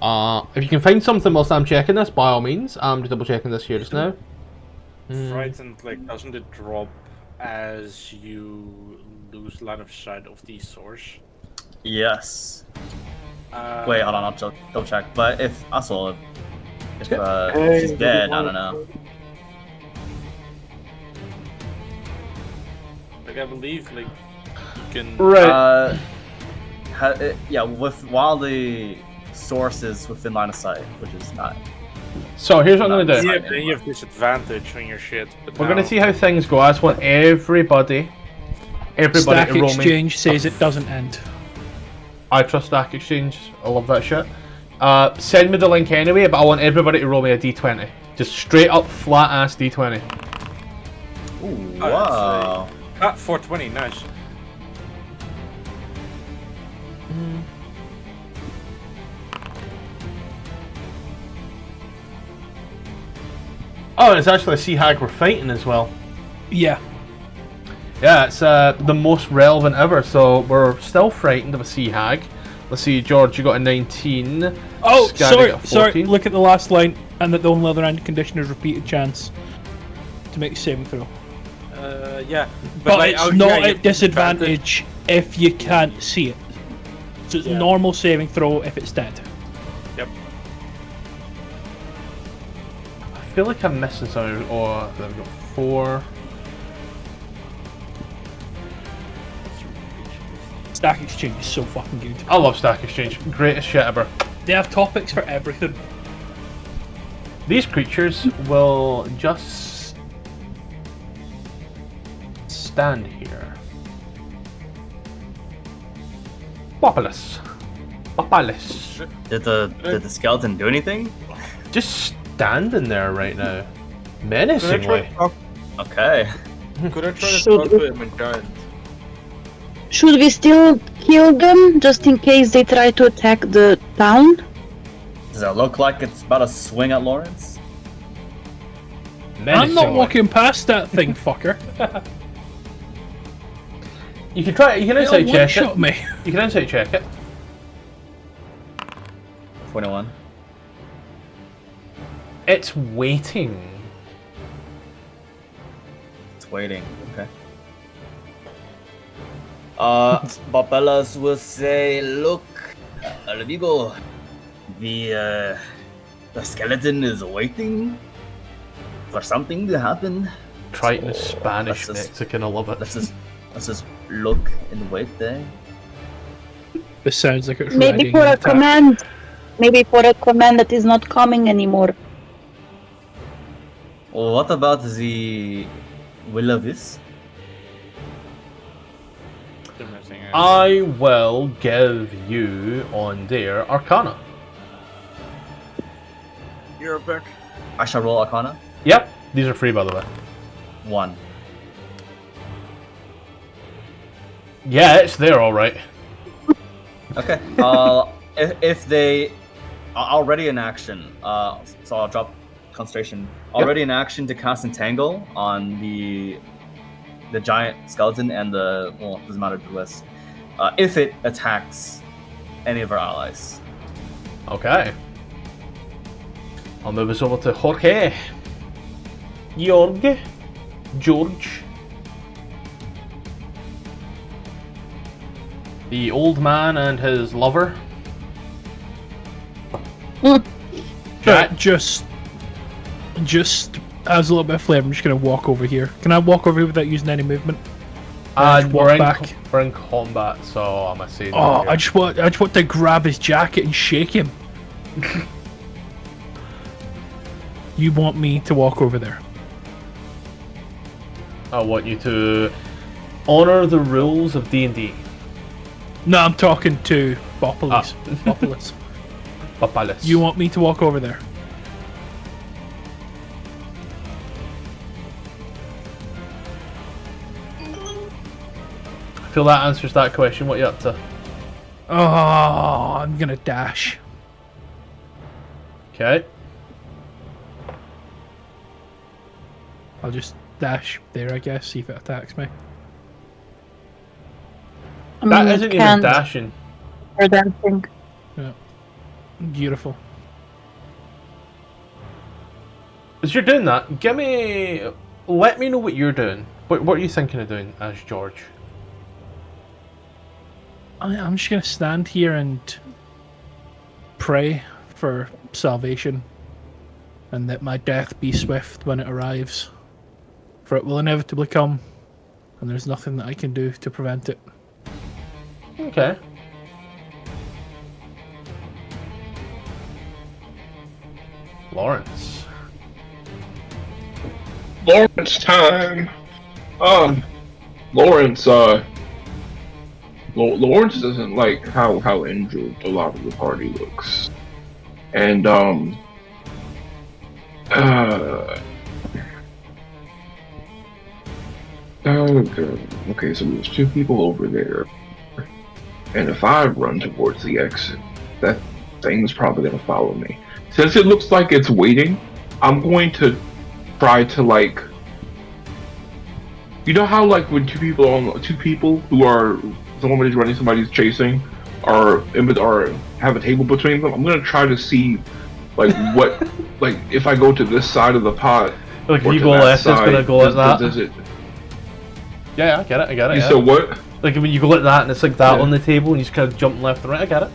If you can find something whilst I'm checking this, by all means. I'm just double checking this here just now. Frightened, like, doesn't it drop as you lose line of sight of the source? Yes. Uh, Wait, hold on, I'll double check. But if also, if Hey, she's dead, I don't know. Like, I believe, like, you can. Right. Yeah, while the source is within line of sight, which is not. So here's what I'm gonna do. Yeah, then you have disadvantage on your shit. But We're now- gonna see how things go. I just want everybody Stack to roll me. Exchange says it doesn't end. I trust Stack Exchange. I love that shit. Send me the link anyway, but I want everybody to roll me a d20. Just straight up flat ass d20. Ooh, Oh, wow. Ah, 420, nice. Oh, and it's actually a sea hag we're fighting as well. Yeah. Yeah, it's the most relevant ever. So we're still frightened of a sea hag. Let's see, George, you got a 19. Oh, Skaddi got a sorry. 14. Look at the last line, and that the only other end condition is repeated chance to make a saving throw. Yeah. But like, it's oh, not yeah, you at disadvantage if you can't see it. So it's Yeah. normal saving throw if it's dead. Yep. I feel like I'm missing something. Oh, there we go. 4. Stack Exchange is so fucking good. I love Stack Exchange. Greatest shit ever. They have topics for everything. These creatures will just stand here. Populous. Populous. Did the skeleton do anything? Just standing there right now. Menacingly. Okay. Could I try to Should talk to him in giant? Should we still kill them just in case they try to attack the town? Does it look like it's about to swing at Lawrence? I'm not walking past that thing, fucker. You can try it. You can It'll insight check one-shot it. me. You can insight check it. 21. It's waiting. It's waiting. Okay. Babelas will say, look, amigo, the skeleton is waiting for something to happen. Triton is So, Spanish, let's just- Mexican, I love it. Let's just look and wait there. This sounds like it's Maybe riding for an a attack. command. Maybe for a command that is not coming anymore. Well, what about the will-o-wisp? I will give you on their Arcana. You're a pick. I shall roll Arcana. Yep, these are free by the way. 1. Yeah, it's there, all right. Okay. If they already in action, so I'll drop concentration. Already in action to cast Entangle on the giant skeleton and the doesn't matter the wisp. If it attacks any of our allies. Okay. I'll move us over to Jorge. George. The old man and his lover. Jack, just as a little bit of flair, I'm just gonna walk over here. Can I walk over here without using any movement? And walk back. we're in combat, so I'm gonna say. Oh, I just want to grab his jacket and shake him. You want me to walk over there? I want you to honor the rules of D&D. No, I'm talking to Bopolis. Papalis. You want me to walk over there? I feel that answers that question. What are you up to? Oh, I'm gonna dash. Okay. I'll just dash there, I guess, see if it attacks me. That isn't even Can't dashing. or dancing. Yeah. Beautiful. As you're doing that, let me know what you're doing. What are you thinking of doing as George? I'm just gonna stand here and pray for salvation, and that my death be swift when it arrives, for it will inevitably come, and there's nothing that I can do to prevent it. Okay. Lawrence. Lawrence time. Lawrence. Lawrence doesn't like how injured a lot of the party looks, and okay, so there's two people over there, and if I run towards the exit, that thing's probably gonna follow me. Since it looks like it's waiting, I'm going to try to, like, you know how, like, when two people who are, somebody's running, somebody's chasing, or have a table between them, I'm gonna try to see, like, what, like, if I go to this side of the pot, Like, if or you to go that left, it's side, gonna go like that. does it? Yeah, I get it. You Yeah. said what? Like when you go like that and it's like that Yeah. on the table and you just kind of jump left and right. I get it.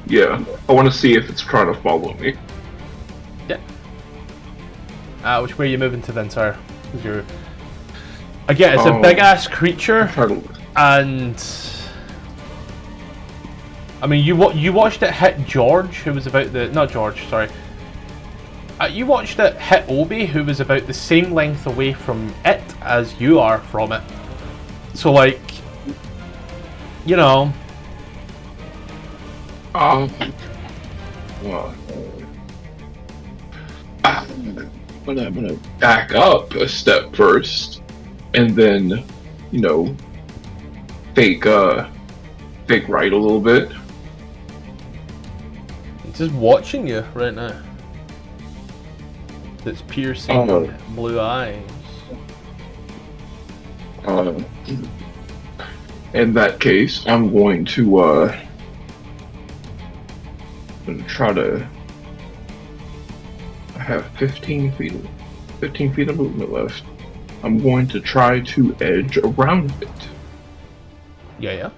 Yeah, I want to see if it's trying to follow me. Yeah. Which way are you moving to then, sir? Because you're. Again, it's a big ass creature, Try to. and I mean, you watched it hit George, who was about the not George, sorry, You watched it hit Obi, who was about the same length away from it as you are from it. So, like, you know. Well, I'm gonna back up a step first, and then, fake right a little bit. He's just watching you right now. It's piercing blue eyes. In that case, I'm going to try to. I have 15 feet of movement left. I'm going to try to edge around it. Yeah.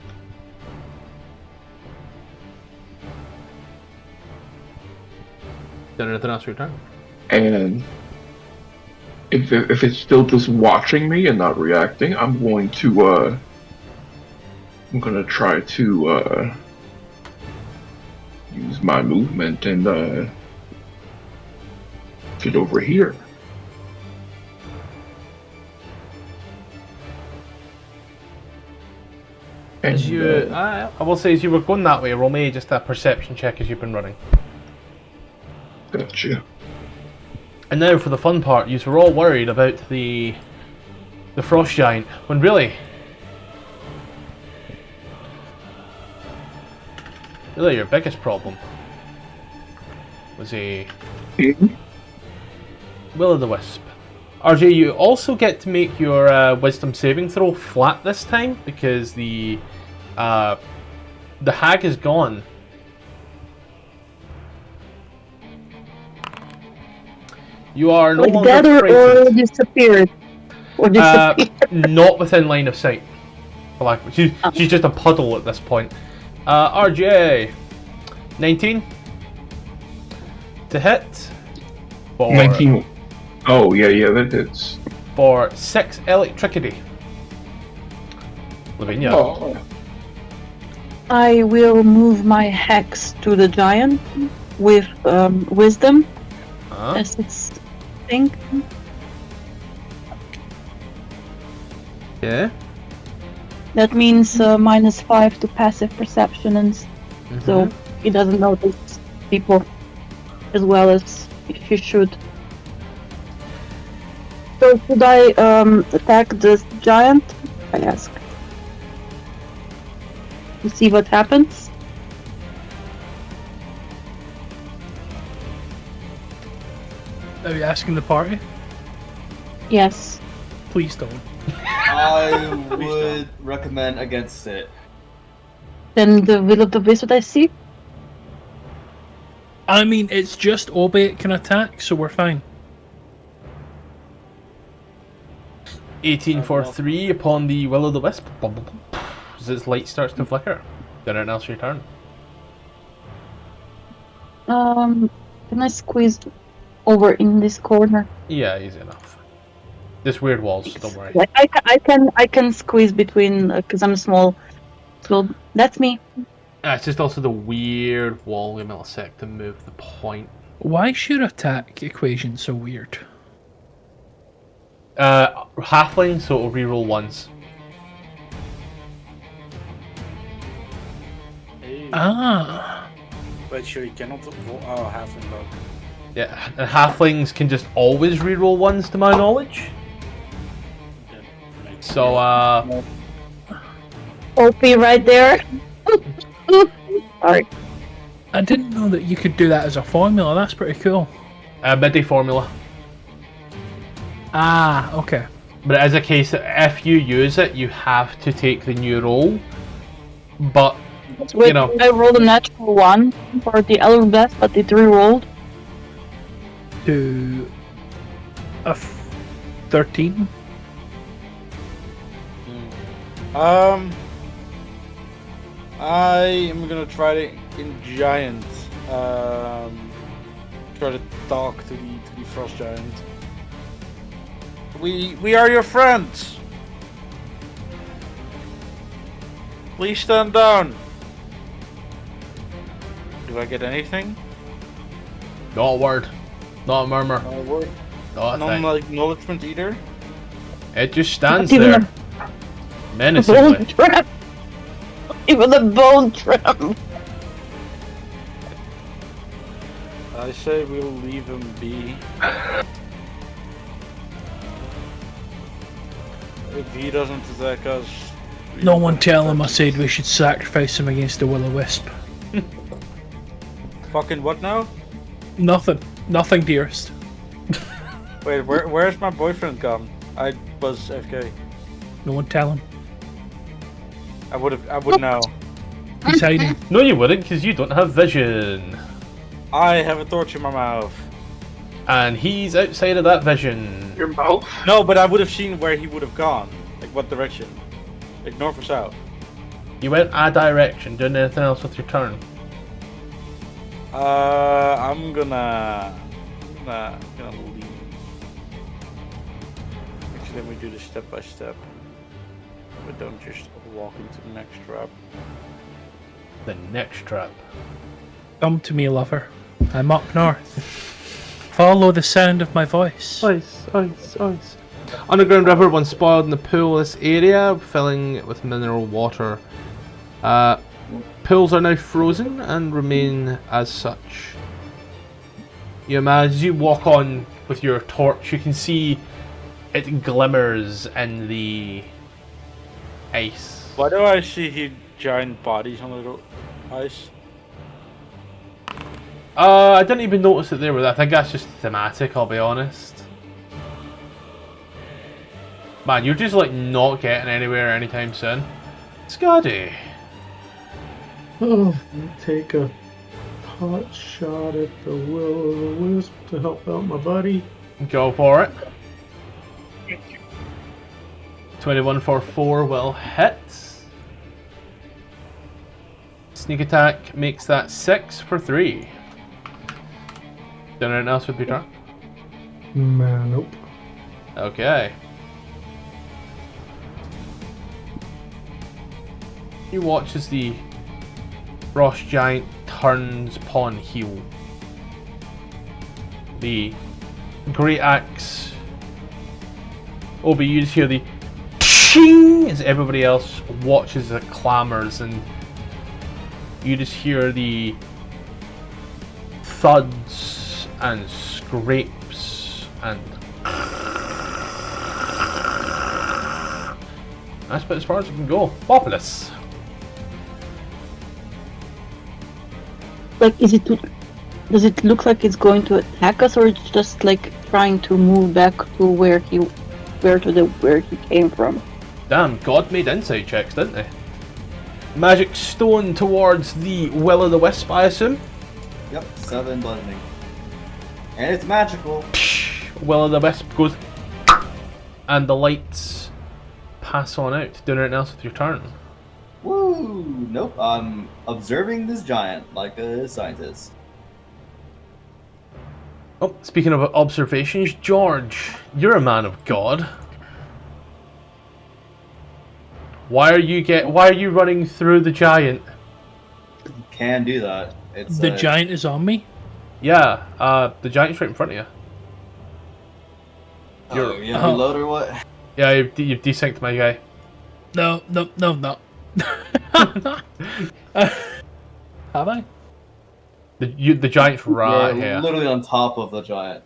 Did anything else return? And if it's still just watching me and not reacting, I'm going to try to use my movement and get over here. And, As you, I will say, as you were going that way, roll me just a perception check as you've been running. Gotcha. And now for the fun part, you were all worried about the frost giant, when really your biggest problem was a will-o'-the-wisp. RJ, you also get to make your wisdom saving throw flat this time because the hag is gone. You are no longer dead or disappeared. Not within line of sight. She's just a puddle at this point. RJ, 19 to hit. For 19. Oh yeah, that hits. For 6 electricity. Lavinia. Oh. I will move my hex to the giant with wisdom as its thing. Yeah. That means -5 to passive perception, and so he doesn't notice people as well as he should. So should I attack this giant? I ask. To see what happens. Are you asking the party? Yes. Please don't. I would recommend against it. Then the will of the wisp I see. I mean, it's just Obi it can attack, so we're fine. 18 for 3 upon the will-o'-the-wisp. As its light starts to flicker. Then it else your turn. Can I squeeze over in this corner? Yeah, easy enough. This weird walls, don't worry. Like I can squeeze between because I'm small. So that's me. It's just also the weird wall in millisect to move the point. Why is your attack equation so weird? Halfling, so it'll reroll once. Ah. But sure, you cannot. Oh, halfling dog. Yeah, and halflings can just always reroll ones to my knowledge. So, OP right there. Sorry. I didn't know that you could do that as a formula. That's pretty cool. midday formula. Ah, okay. But it is a case that if you use it, you have to take the new roll. But, you know. I rolled a natural 1 for the Elder Blast, but it re-rolled. To a 13. I am gonna try to in giant. Try to talk to the frost giant. We are your friends. Please stand down. Do I get anything? Not a word. Not a murmur. Word. Not a No thing. acknowledgement either. It just stands Not even there. a Menacingly. bone trap. Even a bone trap. I say we'll leave him be. If he doesn't attack us... No one tell him I said we should sacrifice him against the will-o-wisp. Fucking what now? Nothing. Nothing, dearest. Wait, where's my boyfriend gone? I was FK. No one tell him. I would know. He's hiding. No, you wouldn't, because you don't have vision. I have a torch in my mouth. And he's outside of that vision. Your mouth? No, but I would have seen where he would have gone. Like what direction? Like north or south? You went a direction, doing anything else with your turn? I'm gonna leave. Actually, let me do this step by step. But don't just walk into the next trap. The next trap. Come to me, lover. I'm up north. Follow the sound of my voice. Ice, ice, ice. Underground river once spoiled in the pool this area, filling it with mineral water. Pools are now frozen and remain as such. As you walk on with your torch, you can see it glimmers in the ice. Why do I see giant bodies on the ice? I didn't even notice that they were there. I think that's just thematic, I'll be honest. Man, you're just like not getting anywhere anytime soon. Skaddi. Oh, take a pot shot at the will-o-the-wisp to help out my buddy. Go for it. 21 for 4 will hit. Sneak attack makes that 6 for 3. Done anything else with your turn? Man, nope. Okay. You watch as the frost giant turns upon heel. The great axe. Obi, you just hear the ching as everybody else watches it clamours, and you just hear the thuds and scrapes and that's about as far as it can go. Populous. Like, does it look like it's going to attack us, or it's just like trying to move back to where he came from? Damn, God made insight checks, didn't they? Magic stone towards the will-o'-the-wisp, I assume. Yep, 7 bludgeoning. And it's magical. Will-o'-the-wisp goes, and the lights pass on out. Doing anything else with your turn? Woo! Nope, I'm observing this giant like a scientist. Oh, speaking of observations, George, you're a man of God. Why are you running through the giant? Can do that. It's The giant is on me? Yeah, the giant's right in front of you. Oh, you gonna reload or what? Yeah, you've desynced my guy. No. Have I? The giant's right You're here. literally on top of the giant.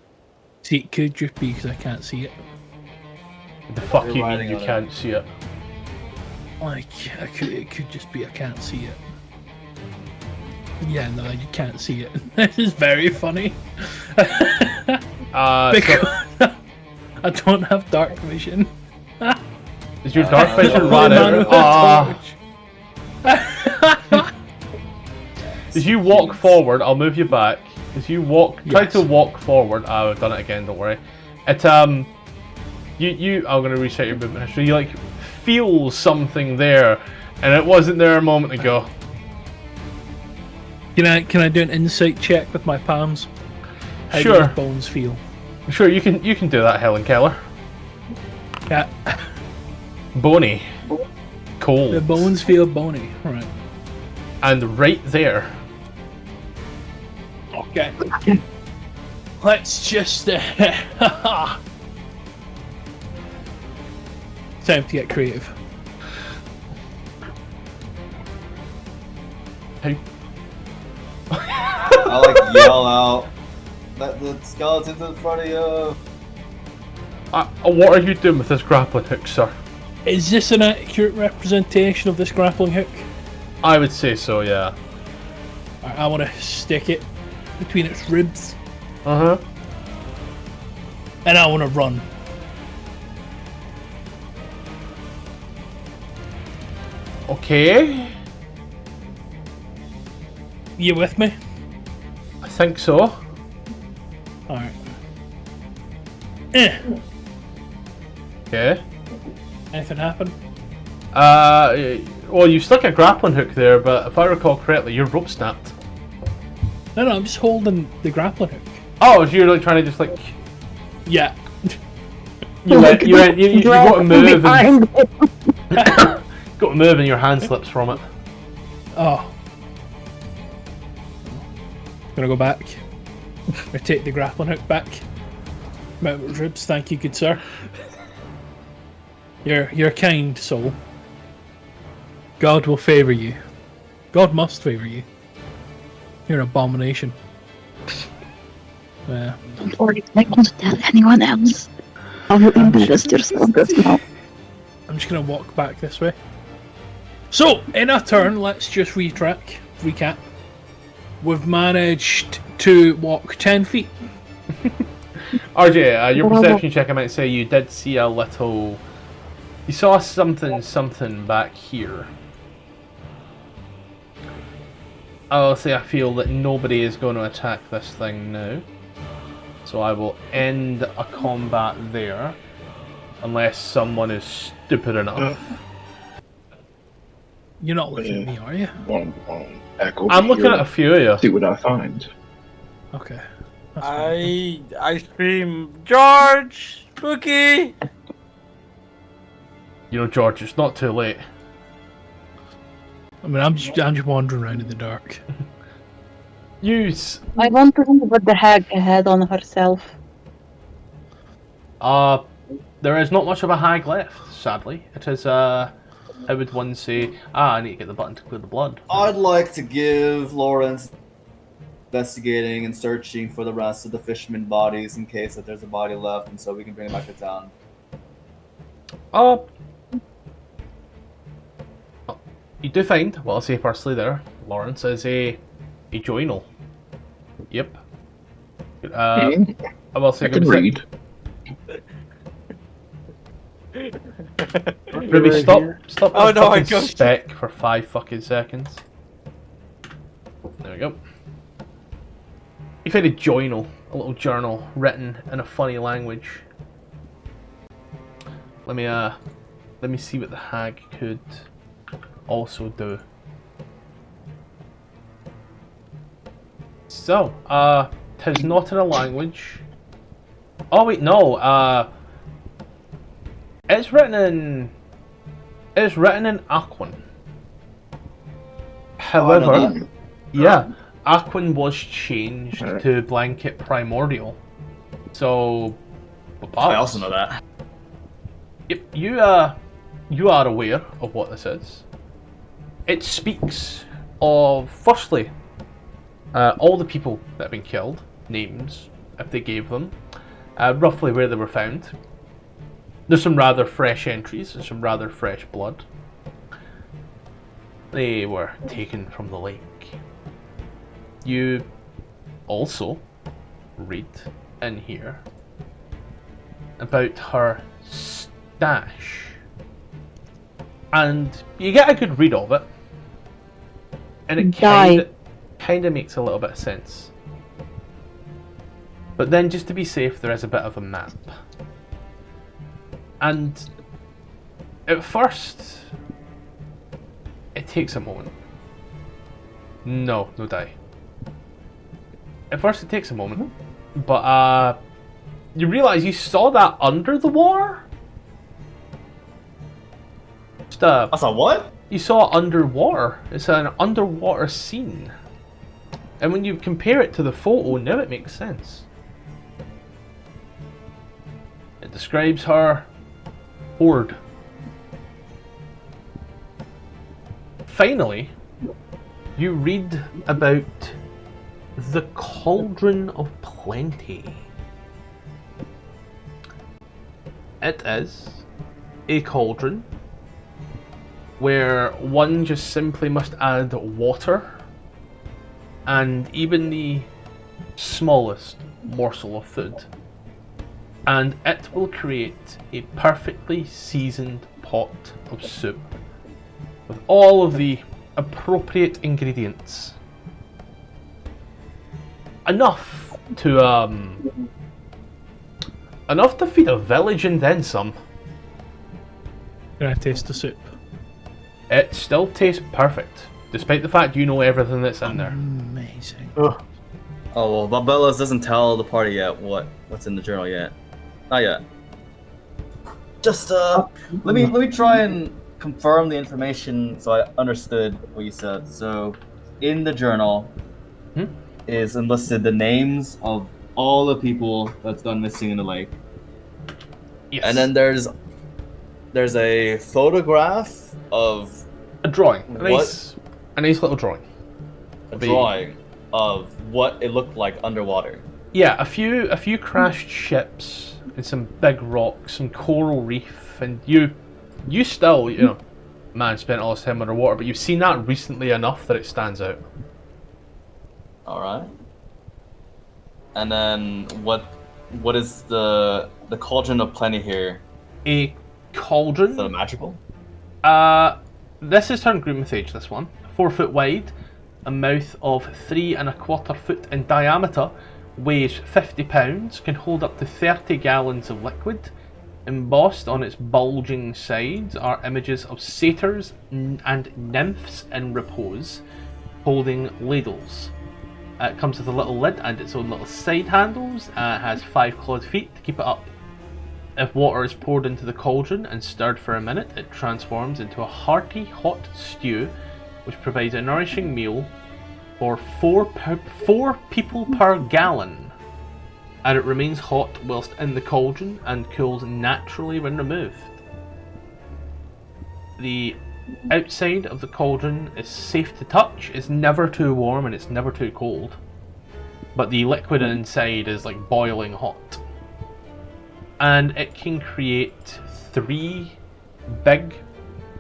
See, it could just be because I can't see it. The fuck You're you mean riding you on it. can't see it? Like, it could just be I can't see it. Yeah, no, you can't see it. This is very funny. Because I don't have dark vision. Is your dark vision no. ran Man out? with a torch. As you walk forward, I'll move you back. As you walk, try Yes. to walk forward. I've done it again. Don't worry. It I'm gonna reset your movement history. You like feel something there, and it wasn't there a moment ago. Can I do an insight check with my palms? How do Sure. these bones feel? Sure, you can do that, Helen Keller. Yeah, Bony, cold, the bones feel bony. Right. and right there. Okay. let's just time to get creative. Hey. I like yell out. Let the skeletons in front of you. What are you doing with this grappling hook, sir? Is this an accurate representation of this grappling hook? I would say so, yeah. I want to stick it between its ribs. Uh-huh. And I want to run. Okay. You with me? I think so. Alright. Okay. Anything happen? Well, you stuck a grappling hook there, but if I recall correctly, your rope snapped. No, I'm just holding the grappling hook. Oh, so you're like trying to just like... Yeah. You got to move and... got to move and your hand slips from it. Oh. Gonna go back. I take the grappling hook back. Mount ribs, thank you, good sir. You're a kind soul. God will favour you. God must favour you. You're an abomination. Yeah. Don't worry, I won't tell anyone else. I will embarrass yourself as well. I'm just gonna walk back this way. So, in a turn, let's just recap. We've managed to walk 10 feet. RJ, your perception check, I might say you did see a little... You saw something back here. I'll say I feel that nobody is going to attack this thing now. So I will end a combat there. Unless someone is stupid enough. You're not looking at me, are you? I'm looking at a few of you. See what I find. Okay. I scream, George! Spooky! You know, George, it's not too late. I mean, I'm just wandering around in the dark. Use. I want to see what the hag had on herself. There is not much of a hag left, sadly. It is, how would one say, I need to get the button to clear the blood. I'd like to give Lawrence investigating and searching for the rest of the fishermen bodies in case that there's a body left, and so we can bring it back to town. You do find, well, I'll say firstly there, Lawrence is a joinal. Yep. I will say I can read. Ruby, stop Oh, no, I fucking got spec for 5 fucking seconds. There we go. You found a journal, a little journal written in a funny language. Let me see what the hag could also do. So, tis not in a language. Oh wait, no. It's written in Aquan. However, yeah, Aquan was changed to Blanket Primordial. So, I also know that. Yep, you are aware of what this is. It speaks of, firstly, all the people that have been killed, names, if they gave them, roughly where they were found. There's some rather fresh entries and some rather fresh blood. They were taken from the lake. You also read in here about her stash. And you get a good read of it. And it kind of makes a little bit of sense. But then just to be safe, there is a bit of a map. And at first, it takes a moment. No die. At first it takes a moment, but you realise you saw that under the water? I saw what? You saw underwater. It's an underwater scene. And when you compare it to the photo, now it makes sense. It describes her hoard. Finally, you read about the Cauldron of Plenty. It is a cauldron where one just simply must add water and even the smallest morsel of food, and it will create a perfectly seasoned pot of soup with all of the appropriate ingredients. Enough to feed a village and then some. Can I taste the soup? It still tastes perfect, despite the fact you know everything that's in there. Amazing. Ugh. Oh well, but Bellows doesn't tell the party yet what's in the journal yet. Not yet. Just let me try and confirm the information so I understood what you said. So, in the journal is enlisted the names of all the people that's gone missing in the lake. Yes. And then there's a photograph of a drawing. A what? nice little drawing. A drawing of what it looked like underwater. Yeah, a few crashed ships and some big rocks, some coral reef, and you still, man spent all his time underwater, but you've seen that recently enough that it stands out. Alright. And then what is the Cauldron of Plenty here? A cauldron? Is that magical? This is turned green with age, this one. 4 foot wide, a mouth of 3 1/4 foot in diameter, weighs 50 pounds, can hold up to 30 gallons of liquid. Embossed on its bulging sides are images of satyrs and nymphs in repose, holding ladles. It comes with a little lid and its own little side handles. It has 5 clawed feet to keep it up. If water is poured into the cauldron and stirred for a minute, it transforms into a hearty hot stew, which provides a nourishing meal for 4 people per gallon. And it remains hot whilst in the cauldron and cools naturally when removed. The outside of the cauldron is safe to touch. It's never too warm and it's never too cold. But the liquid inside is like boiling hot. And it can create 3 big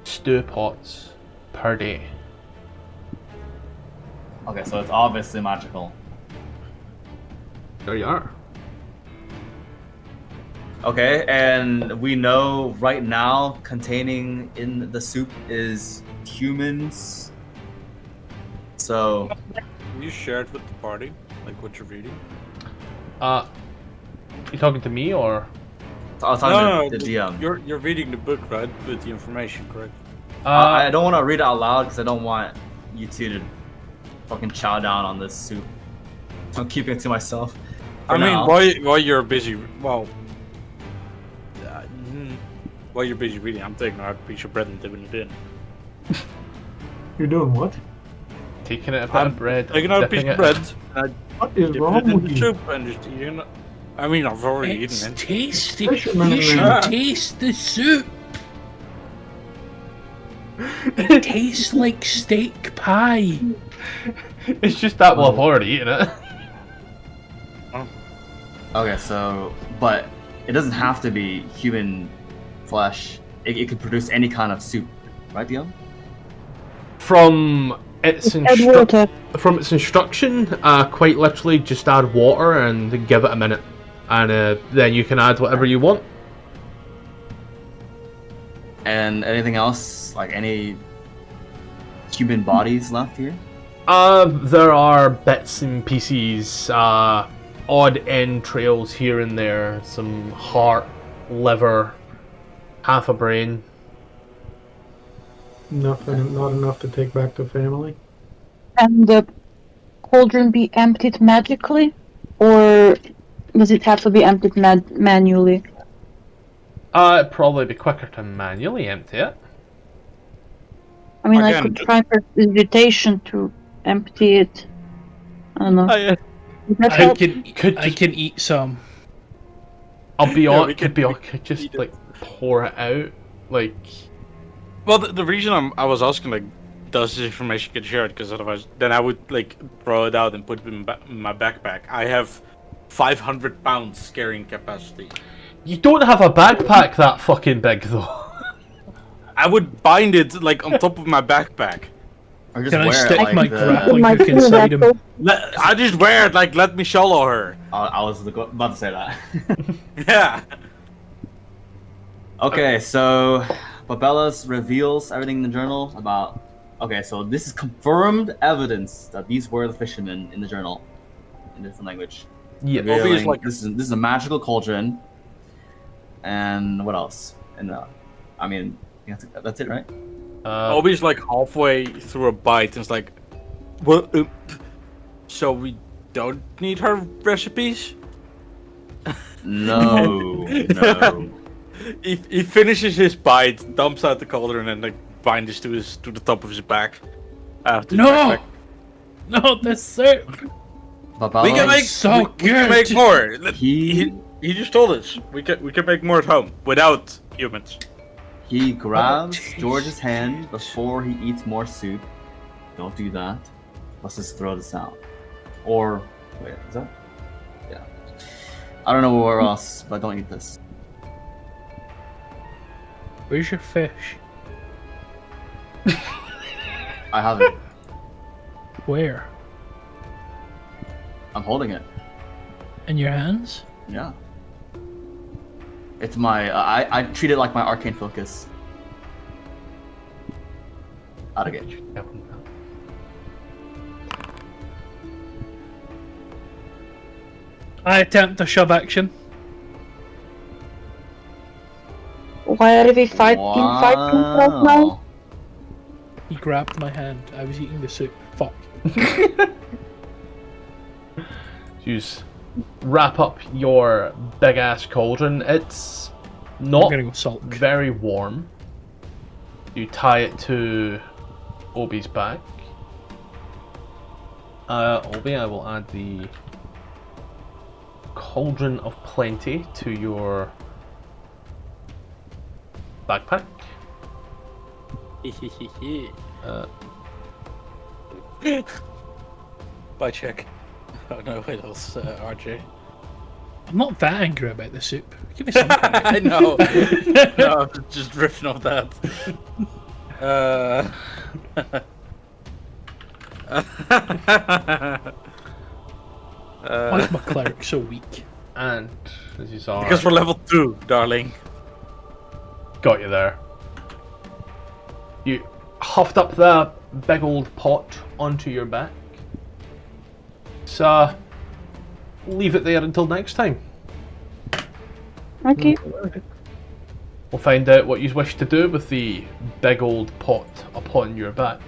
stew pots per day. Okay, so it's obviously magical. There you are. Okay, and we know right now containing in the soup is humans. So Can you share it with the party, like what you're reading? You talking to me or? I was talking to the DM. You're reading the book, right? With the information, correct? I don't want to read it out loud because I don't want you two to fucking chow down on this soup. I'm keeping it to myself. I mean, while you're busy, while you're busy reading, I'm taking out a piece of bread and dipping it in. You're doing what? Taking it a bit of bread. Taking out a piece of bread. And What is dip wrong it in with the you? soup and just eating it. I mean, I've already It's eaten it. tasty. Fisherman You should man. taste the soup. It tastes like steak pie. It's just that well, I've already eaten it. Okay, so but it doesn't have to be human flesh. It could produce any kind of soup, right, DM? From its Add water. instruction, quite literally just add water and give it a minute, and then you can add whatever you want. And anything else, like any human bodies left here? There are bits and pieces, odd entrails here and there, some heart, liver, half a brain. Nothing, not enough to take back to family. And the cauldron be emptied magically, or does it have to be emptied manually? It'd probably be quicker to manually empty it. I mean, I Again, could try for irritation to empty it. I don't know. Would that I help? can eat some. I'll be Yeah, on. we Could just eat it. like pour it out, like. Well, the reason I was asking, like, does this information get shared? Because otherwise, then I would, like, throw it out and put it in my backpack. I have 500 pounds carrying capacity. You don't have a backpack that fucking big, though. I would bind it, like, on top of my backpack. Or just Can I wear stick it like my the... grappling My hook inside him? I just wear it, like, let me solo her. I was about to say that. Yeah. Okay, so Babella's reveals everything in the journal about. Okay, so this is confirmed evidence that these were the fishermen in the journal, in different language. Yeah. Revealing, like- this is a magical cauldron. And what else? And I mean, that's it, right? Obi's, like, halfway through a bite and it's like, well, so we don't need her recipes? No, no. He finishes his bite, dumps out the cauldron, and like binds to the top of his back. To his No! backpack. No, this soup! Babella, We can make so we can good. make more. He He just told us we can make more at home without humans. he grabs jeez. George's hand before he eats more soup. Don't do that. Let's just throw this out. Or wait, is that? Yeah. I don't know where else, but don't eat this. Where's your fish? I have it. Where? I'm holding it. In your hands? Yeah. It's my. I treat it like my arcane focus. Out of gauge. I attempt a shove action. Why are we fighting right now? He grabbed my hand. I was eating the soup. Fuck. Just wrap up your big ass cauldron. It's I'm not gonna go sulk. very warm. You tie it to Obi's back. Obi, I will add the Cauldron of Plenty to your backpack. Bye, check. Oh no, wait, else, RJ. I'm not that angry about the soup. Give me some credit. I know. No, I'm just riffing off that. Why is my cleric so weak? And this is our Because we're level 2, darling. got you there. You huffed up the big old pot onto your back. So leave it there until next time. Okay. We'll find out what you wish to do with the big old pot upon your back.